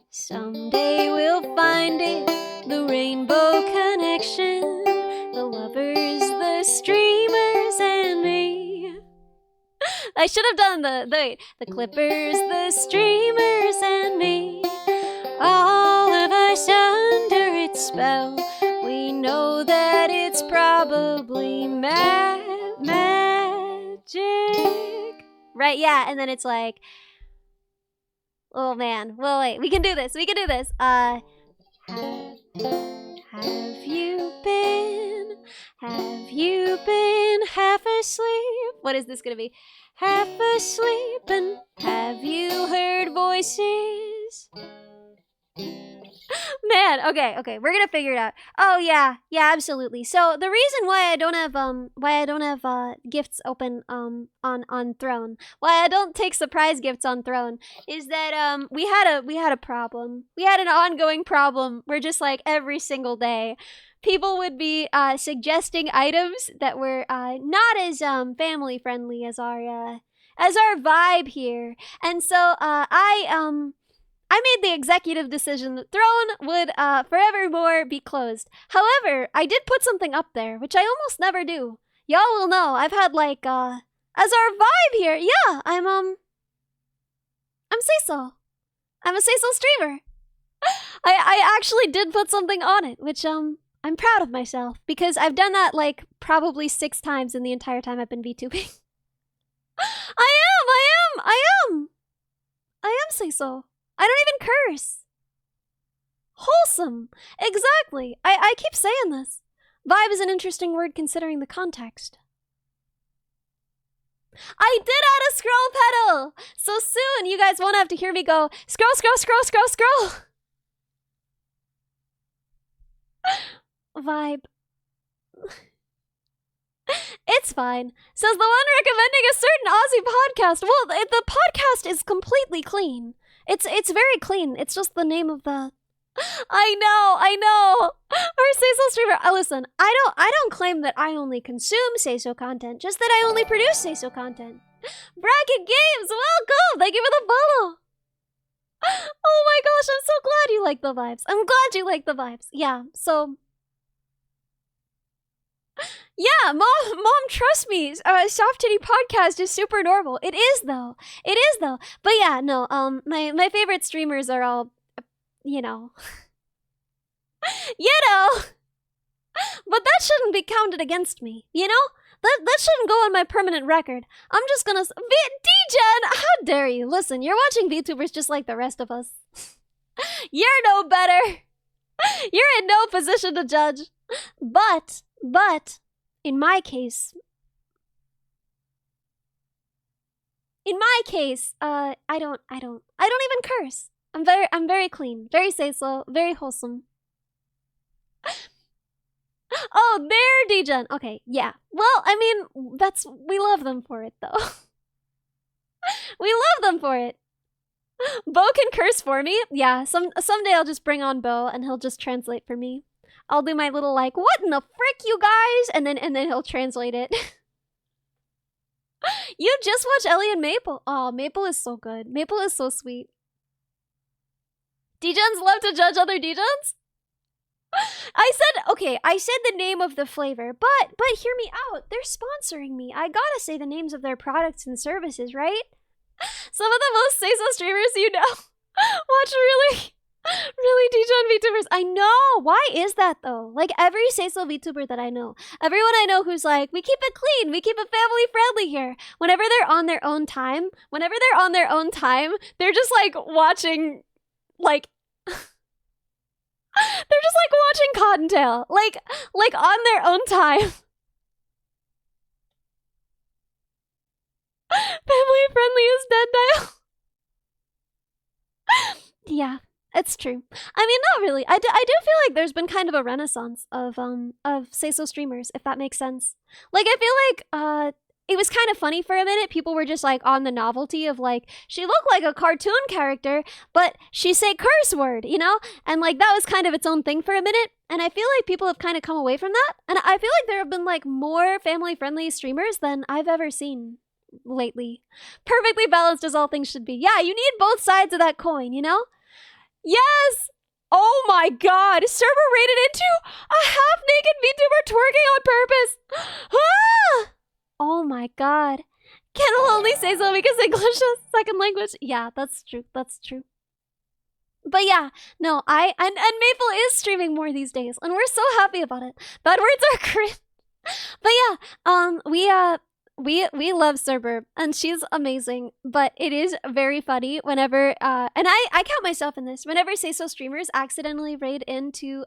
Someday we'll find it, the rainbow connection, the lovers, the streamers, and me. I should have done the clippers, the streamers, and me. All of us under its spell. We know that it's probably magic. Right, yeah, and then it's like, oh man, well wait, we can do this, have you been half asleep? What is this gonna be? Half asleep, and have you heard voices? Man, okay, we're gonna figure it out. Oh yeah, absolutely. So the reason why I don't have gifts open on Throne, why I don't take surprise gifts on Throne, is that we had a problem. We had an ongoing problem where just like every single day, people would be suggesting items that were not as family friendly as our vibe here, and so I made the executive decision that Throne would forevermore be closed. However, I did put something up there, which I almost never do. Y'all will know, I've had like, as our vibe here, yeah, I'm Cecil. I'm a Cecil streamer. I actually did put something on it, which, I'm proud of myself, because I've done that like probably 6 times in the entire time I've been VTubing. I am Cecil. I don't even curse. Wholesome. Exactly. I keep saying this. Vibe is an interesting word considering the context. I did add a scroll pedal! So soon you guys won't have to hear me go, scroll, scroll, scroll, scroll, scroll! Vibe. It's fine. Says the one recommending a certain Aussie podcast. Well, the podcast is completely clean. It's very clean. It's just the name of the... I know. Our Seiso streamer. Listen, I don't claim that I only consume Seiso content, just that I only produce Seiso content. Bracket Games, welcome! Thank you for the follow. Oh my gosh, I'm so glad you like the vibes. I'm glad you like the vibes. Yeah, so... Yeah, mom, trust me. Soft Titty Podcast is super normal. It is though. But yeah, no. My favorite streamers are all, you know. But that shouldn't be counted against me. You know, that shouldn't go on my permanent record. I'm just gonna. D-Gen, how dare you? Listen, you're watching VTubers just like the rest of us. You're no better. You're in no position to judge. But. In my case, I don't even curse. I'm very clean, very Seiso, very wholesome. Oh, there, D-Gen. Okay, yeah. Well, I mean, we love them for it, though. We love them for it. Bo can curse for me. Yeah, someday I'll just bring on Bo and he'll just translate for me. I'll do my little like, what in the frick, you guys? And then he'll translate it. You just watch Ellie and Maple. Oh, Maple is so good. Maple is so sweet. D-Gens love to judge other D-Gens? I said the name of the flavor, but hear me out. They're sponsoring me. I gotta say the names of their products and services, right? Some of the most Seiso streamers you know watch really D-Gen VTubers. I know. Why is that though? Like every Seiso VTuber that I know, everyone I know who's like, we keep it clean, we keep it family friendly here. Whenever they're on their own time, they're just like watching, like, they're just like watching Cottontail, like on their own time. Family friendly is dead dial. Yeah. It's true. I mean, not really. I do feel like there's been kind of a renaissance of Seiso streamers, if that makes sense. Like, I feel like, it was kind of funny for a minute. People were just like on the novelty of like, she looked like a cartoon character, but she say curse word, you know? And like that was kind of its own thing for a minute. And I feel like people have kind of come away from that. And I feel like there have been like more family-friendly streamers than I've ever seen lately. Perfectly balanced as all things should be. Yeah, you need both sides of that coin, you know? Yes! Oh my god! Server rated into a half-naked VTuber twerking on purpose! Ah! Oh my god. Ken will only say so because English is second language. Yeah, that's true. That's true. But yeah, no, and Maple is streaming more these days, and we're so happy about it. Bad words are cringe. But yeah, we love Cerber, and she's amazing. But it is very funny whenever and I count myself in this. Whenever Say So streamers accidentally raid into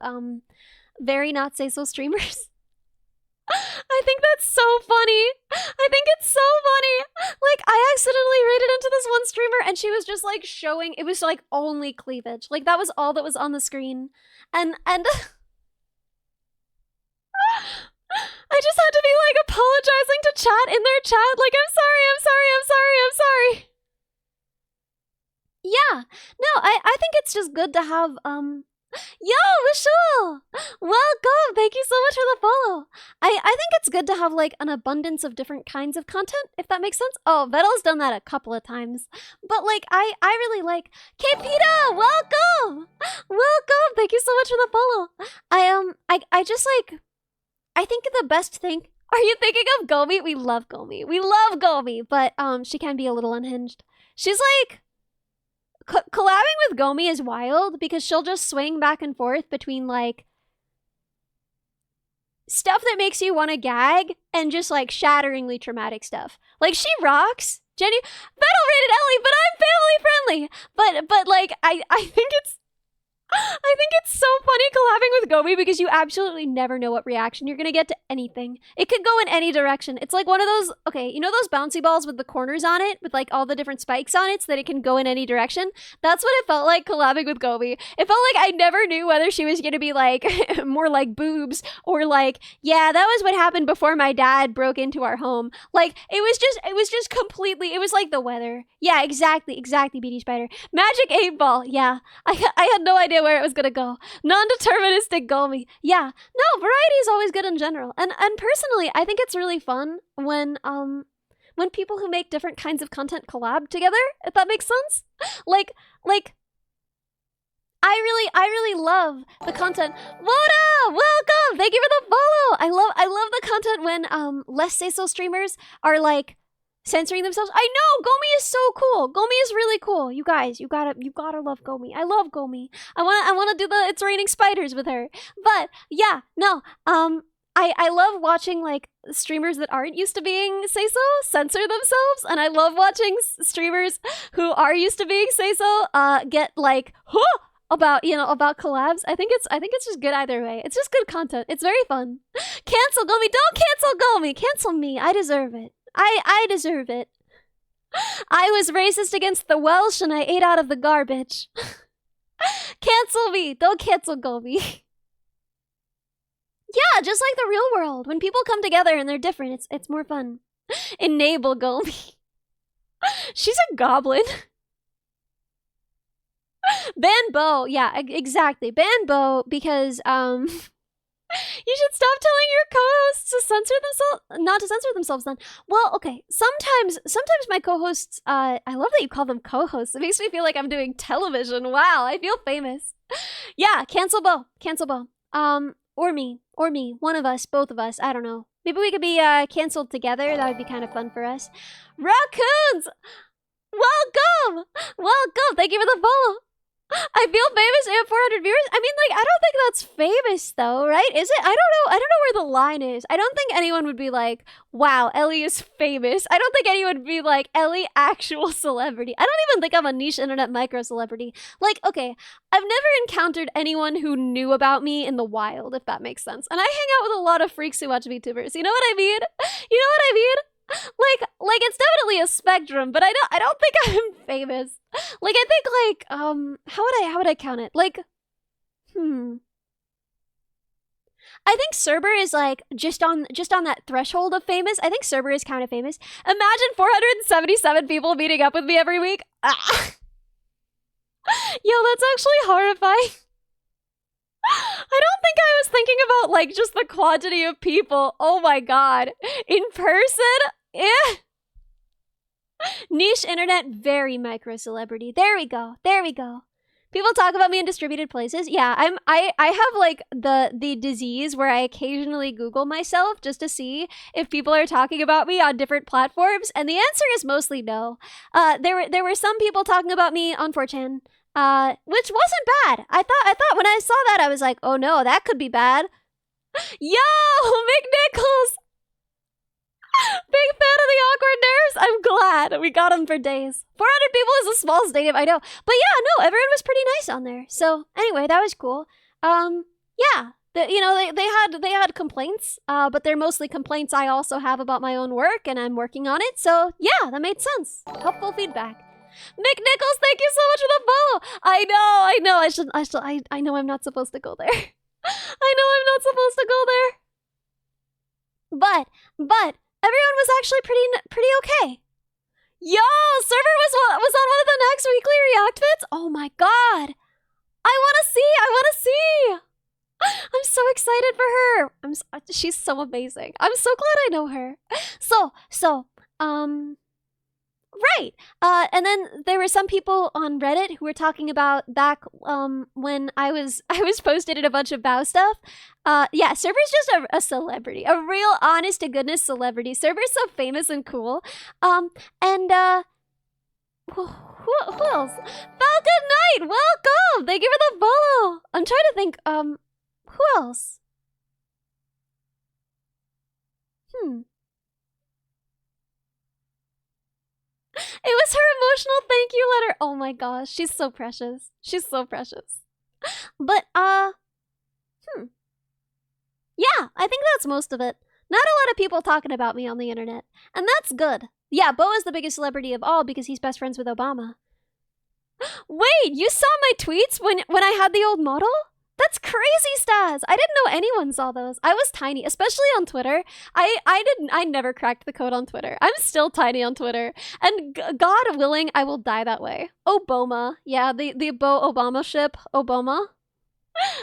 very not Say So streamers. I think that's so funny. I think it's so funny. Like, I accidentally raided into this one streamer and she was just like showing, it was like only cleavage. Like that was all that was on the screen. And I just had to be like apologizing to chat in their chat. Like, I'm sorry. Yeah. No, I think it's just good to have, Yo, Michelle! Welcome! Thank you so much for the follow. I think it's good to have like an abundance of different kinds of content, if that makes sense. Oh, Vettel's done that a couple of times. But like, I really like... Kpita! Welcome! Welcome! Thank you so much for the follow. I just like... I think the best thing... Are you thinking of Gomi? We love Gomi. We love Gomi, but she can be a little unhinged. She's like... collabing with Gomi is wild because she'll just swing back and forth between like stuff that makes you want to gag and just like shatteringly traumatic stuff. Like she rocks. Jenny Battle rated Ellie, but I'm family friendly. But like I think it's so funny collabing with Gomi because you absolutely never know what reaction you're gonna get to anything. It could go in any direction. It's like one of those, okay, you know those bouncy balls with the corners on it, with like all the different spikes on it so that it can go in any direction? That's what it felt like collabing with Gomi. It felt like I never knew whether she was gonna be like, more like boobs, or like, yeah, that was what happened before my dad broke into our home. Like, it was just completely, it was like the weather. Yeah, exactly, BD Spider. Magic 8 Ball, yeah. I had no idea where it was gonna go. Non-deterministic Gomi. Yeah. No, variety is always good in general. And personally, I think it's really fun when people who make different kinds of content collab together, if that makes sense. Like I really love the content. Woda, welcome! Thank you for the follow! I love the content when less Say So streamers are like censoring themselves. I know! Gomi is so cool! Gomi is really cool. You guys, you gotta love Gomi. I love Gomi. I wanna do the It's Raining Spiders with her. But, yeah, no, I love watching, like, streamers that aren't used to being Say-So censor themselves, and I love watching streamers who are used to being Say-So, get, like, about collabs. I think it's just good either way. It's just good content. It's very fun. Cancel Gomi! Don't cancel Gomi! Cancel me! I deserve it. I deserve it. I was racist against the Welsh and I ate out of the garbage. Cancel me. Don't cancel Gomi. Yeah, just like the real world. When people come together and they're different, it's more fun. Enable Gomi. She's a goblin. Ban Bo. Yeah, exactly. Ban Bo because, you should stop telling your co-hosts to censor themselves, not to censor themselves then. Well, okay, sometimes my co-hosts, I love that you call them co-hosts. It makes me feel like I'm doing television. Wow, I feel famous. Yeah, cancel Bo. Or me, one of us, both of us, I don't know. Maybe we could be, canceled together. That would be kind of fun for us. Raccoons! Welcome! Thank you for the follow. I feel famous and 400 viewers. I mean, like, I don't think that's famous though, right? Is it? I don't know where the line is. I don't think anyone would be like, wow, Ellie is famous. I don't think anyone would be like, Ellie, actual celebrity. I don't even think I'm a niche internet micro celebrity. Like, okay, I've never encountered anyone who knew about me in the wild, if that makes sense. And I hang out with a lot of freaks who watch VTubers. You know what I mean? Like it's definitely a spectrum, but I don't think I'm famous. Like, I think, like, how would I count it? Like, I think Cerber is like just on that threshold of famous. I think Cerber is kind of famous. Imagine 477 people meeting up with me every week. Ah. Yo, that's actually horrifying. I don't think I was thinking about like just the quantity of people. Oh my god. In person? Eh. Niche internet, very micro celebrity. There we go. There we go. People talk about me in distributed places. Yeah, I have like the disease where I occasionally Google myself just to see if people are talking about me on different platforms, and the answer is mostly no. There were some people talking about me on 4chan, which wasn't bad. I thought when I saw that I was like, oh no, that could be bad. Yo, McNichols! Big fan of the awkward nerves. I'm glad we got him for days. 400 people is a small stadium, I know. But yeah, no, everyone was pretty nice on there. So anyway, that was cool. Yeah, they had complaints, but they're mostly complaints I also have about my own work, and I'm working on it. So yeah, that made sense. Helpful feedback. Mick Nichols, thank you so much for the follow. I know. I know I'm not supposed to go there. I know I'm not supposed to go there. But everyone was actually pretty okay. Yo, Server was on one of the next weekly react vids. Oh my god. I want to see. I'm so excited for her. She's so amazing. I'm so glad I know her. Right. And then there were some people on Reddit who were talking about back when I was posted in a bunch of Bow stuff. Yeah, Server's just a celebrity, a real honest to goodness celebrity. Server's so famous and cool. And who else? Falcon Knight, welcome. Thank you for the follow. I'm trying to think. Who else? It was her emotional thank you letter. Oh my gosh, she's so precious. She's so precious. But, yeah, I think that's most of it. Not a lot of people talking about me on the internet. And that's good. Yeah, Bo is the biggest celebrity of all because he's best friends with Obama. Wait, you saw my tweets when I had the old model? That's crazy, Stas. I didn't know anyone saw those. I was tiny, especially on Twitter. I never cracked the code on Twitter. I'm still tiny on Twitter. And God willing, I will die that way. Obama. Yeah, the Bo Obama ship. Obama.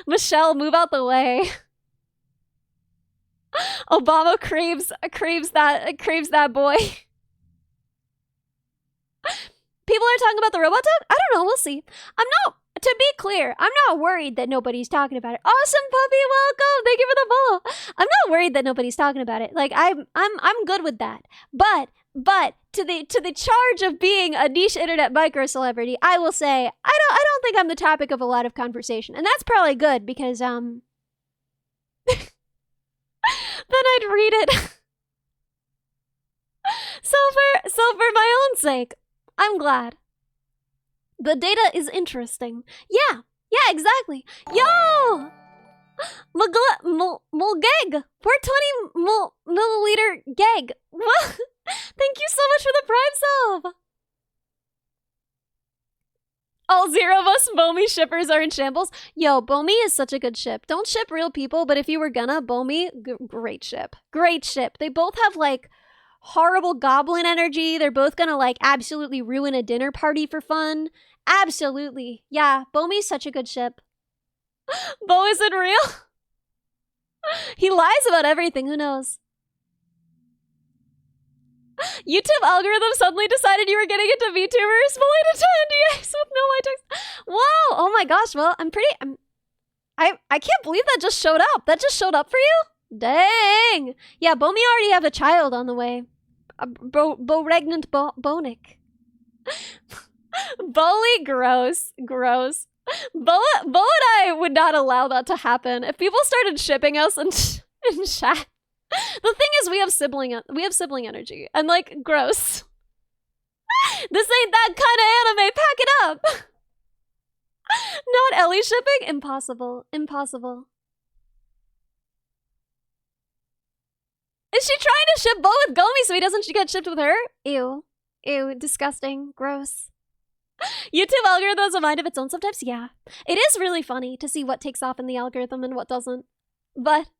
Michelle, move out the way. Obama craves that boy. People are talking about the robot dog? I don't know, we'll see. To be clear, I'm not worried that nobody's talking about it. Awesome puppy, welcome. Thank you for the follow. I'm not worried that nobody's talking about it. Like I'm good with that. But to the charge of being a niche internet micro celebrity, I will say I don't think I'm the topic of a lot of conversation. And that's probably good because then I'd read it. So for my own sake, I'm glad. The data is interesting. Yeah, exactly. Yo! Mulgeg! 420 milliliter geg. Thank you so much for the prime sub! All zero of us Bomi shippers are in shambles. Yo, Bomi is such a good ship. Don't ship real people, but if you were gonna, Bomi, great ship. Great ship. They both have, like, horrible goblin energy. They're both gonna, like, absolutely ruin a dinner party for fun. Absolutely. Yeah, Bomi's such a good ship. Bo isn't real? He lies about everything, who knows? YouTube algorithm suddenly decided you were getting into VTubers. Melita to NDAs with no white text. Whoa, oh my gosh, well, I can't believe that just showed up. That just showed up for you? Dang. Yeah, Bomi already have a child on the way. Bo-regnant Bonik. Bully, gross. Bo and I would not allow that to happen. If people started shipping us in chat. The thing is, we have sibling energy. And, like, gross. This ain't that kind of anime. Pack it up. Not Ellie shipping? Impossible. Is she trying to ship Bo with Gomi so he doesn't get shipped with her? Ew, disgusting, gross. YouTube algorithm has a mind of its own sometimes. Yeah, it is really funny to see what takes off in the algorithm and what doesn't. But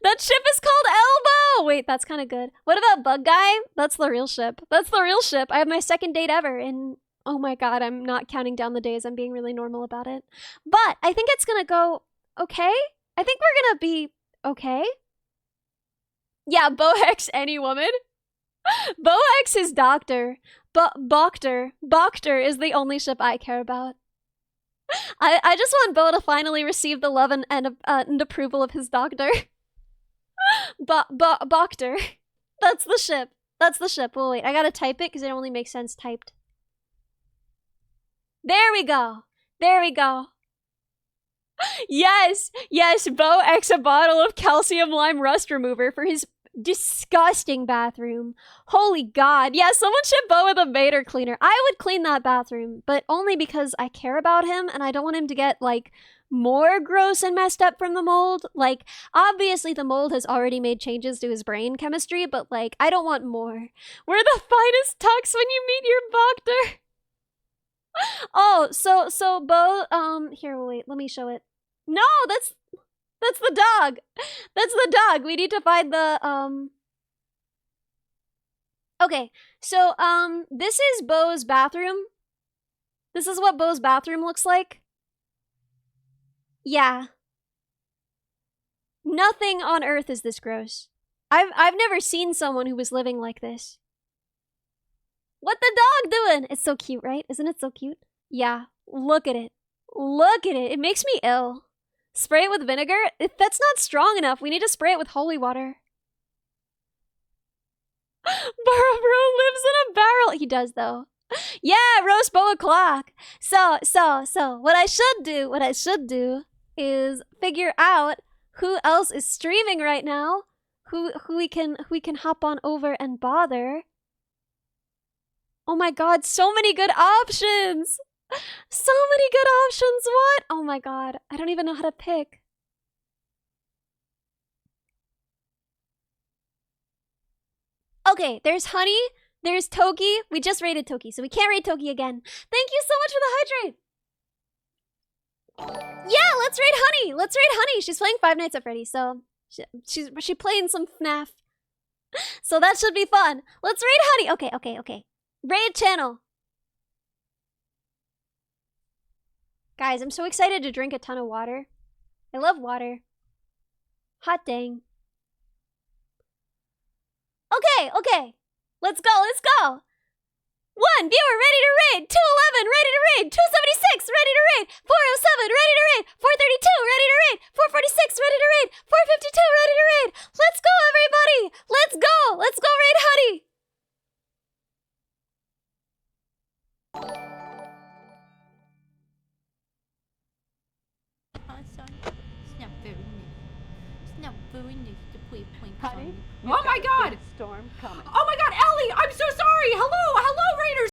That ship is called Elbow! Wait, that's kind of good. What about Bug Guy? That's the real ship. That's the real ship. I have my second date ever in... Oh my god, I'm not counting down the days. I'm being really normal about it. But I think it's gonna go okay. I think we're gonna be okay. Yeah, Bohex any woman. Bohex is doctor. Boctor is the only ship I care about. I just want Bo to finally receive the love and approval of his doctor. Boctor. That's the ship. That's the ship. Oh, wait, I gotta type it because it only makes sense typed. There we go. There we go. Yes, yes, Bo X a bottle of calcium lime rust remover for his disgusting bathroom. Holy god. Yeah, someone ship Bo with a Vader cleaner. I would clean that bathroom, but only because I care about him and I don't want him to get, like, more gross and messed up from the mold. Like, obviously the mold has already made changes to his brain chemistry, but, like, I don't want more. We're the finest tux when you meet your doctor. Oh, so Bo, here, wait, let me show it. No, that's the dog. That's the dog. We need to find the, Okay, so, this is Bo's bathroom. This is what Bo's bathroom looks like. Yeah. Nothing on Earth is this gross. I've never seen someone who was living like this. What the dog doing? It's so cute, right? Isn't it so cute? Yeah, look at it. Look at it. It makes me ill. Spray it with vinegar? If that's not strong enough, we need to spray it with holy water. Bro lives in a barrel. He does, though. Yeah, roast Bo o'clock. So, what I should do is figure out who else is streaming right now, who we can hop on over and bother. Oh my god, so many good options! So many good options, what? Oh my god, I don't even know how to pick. Okay, there's Honey, there's Toki. We just raided Toki, so we can't raid Toki again. Thank you so much for the hydrate! Yeah, let's raid Honey! Let's raid Honey! She's playing Five Nights at Freddy's, so she's playing some FNAF. So that should be fun. Let's raid Honey! Okay. Raid channel. Guys, I'm so excited to drink a ton of water. I love water. Hot dang. Okay. Let's go. 1 viewer ready to raid. 211 ready to raid. 276 ready to raid. 407 ready to raid. 432 ready to raid. 446 ready to raid. 452 ready to raid. Let's go, everybody. Let's go raid Honey. Honey? Oh my god! Storm coming. Oh my god, Ellie! I'm so sorry! Hello, Raiders!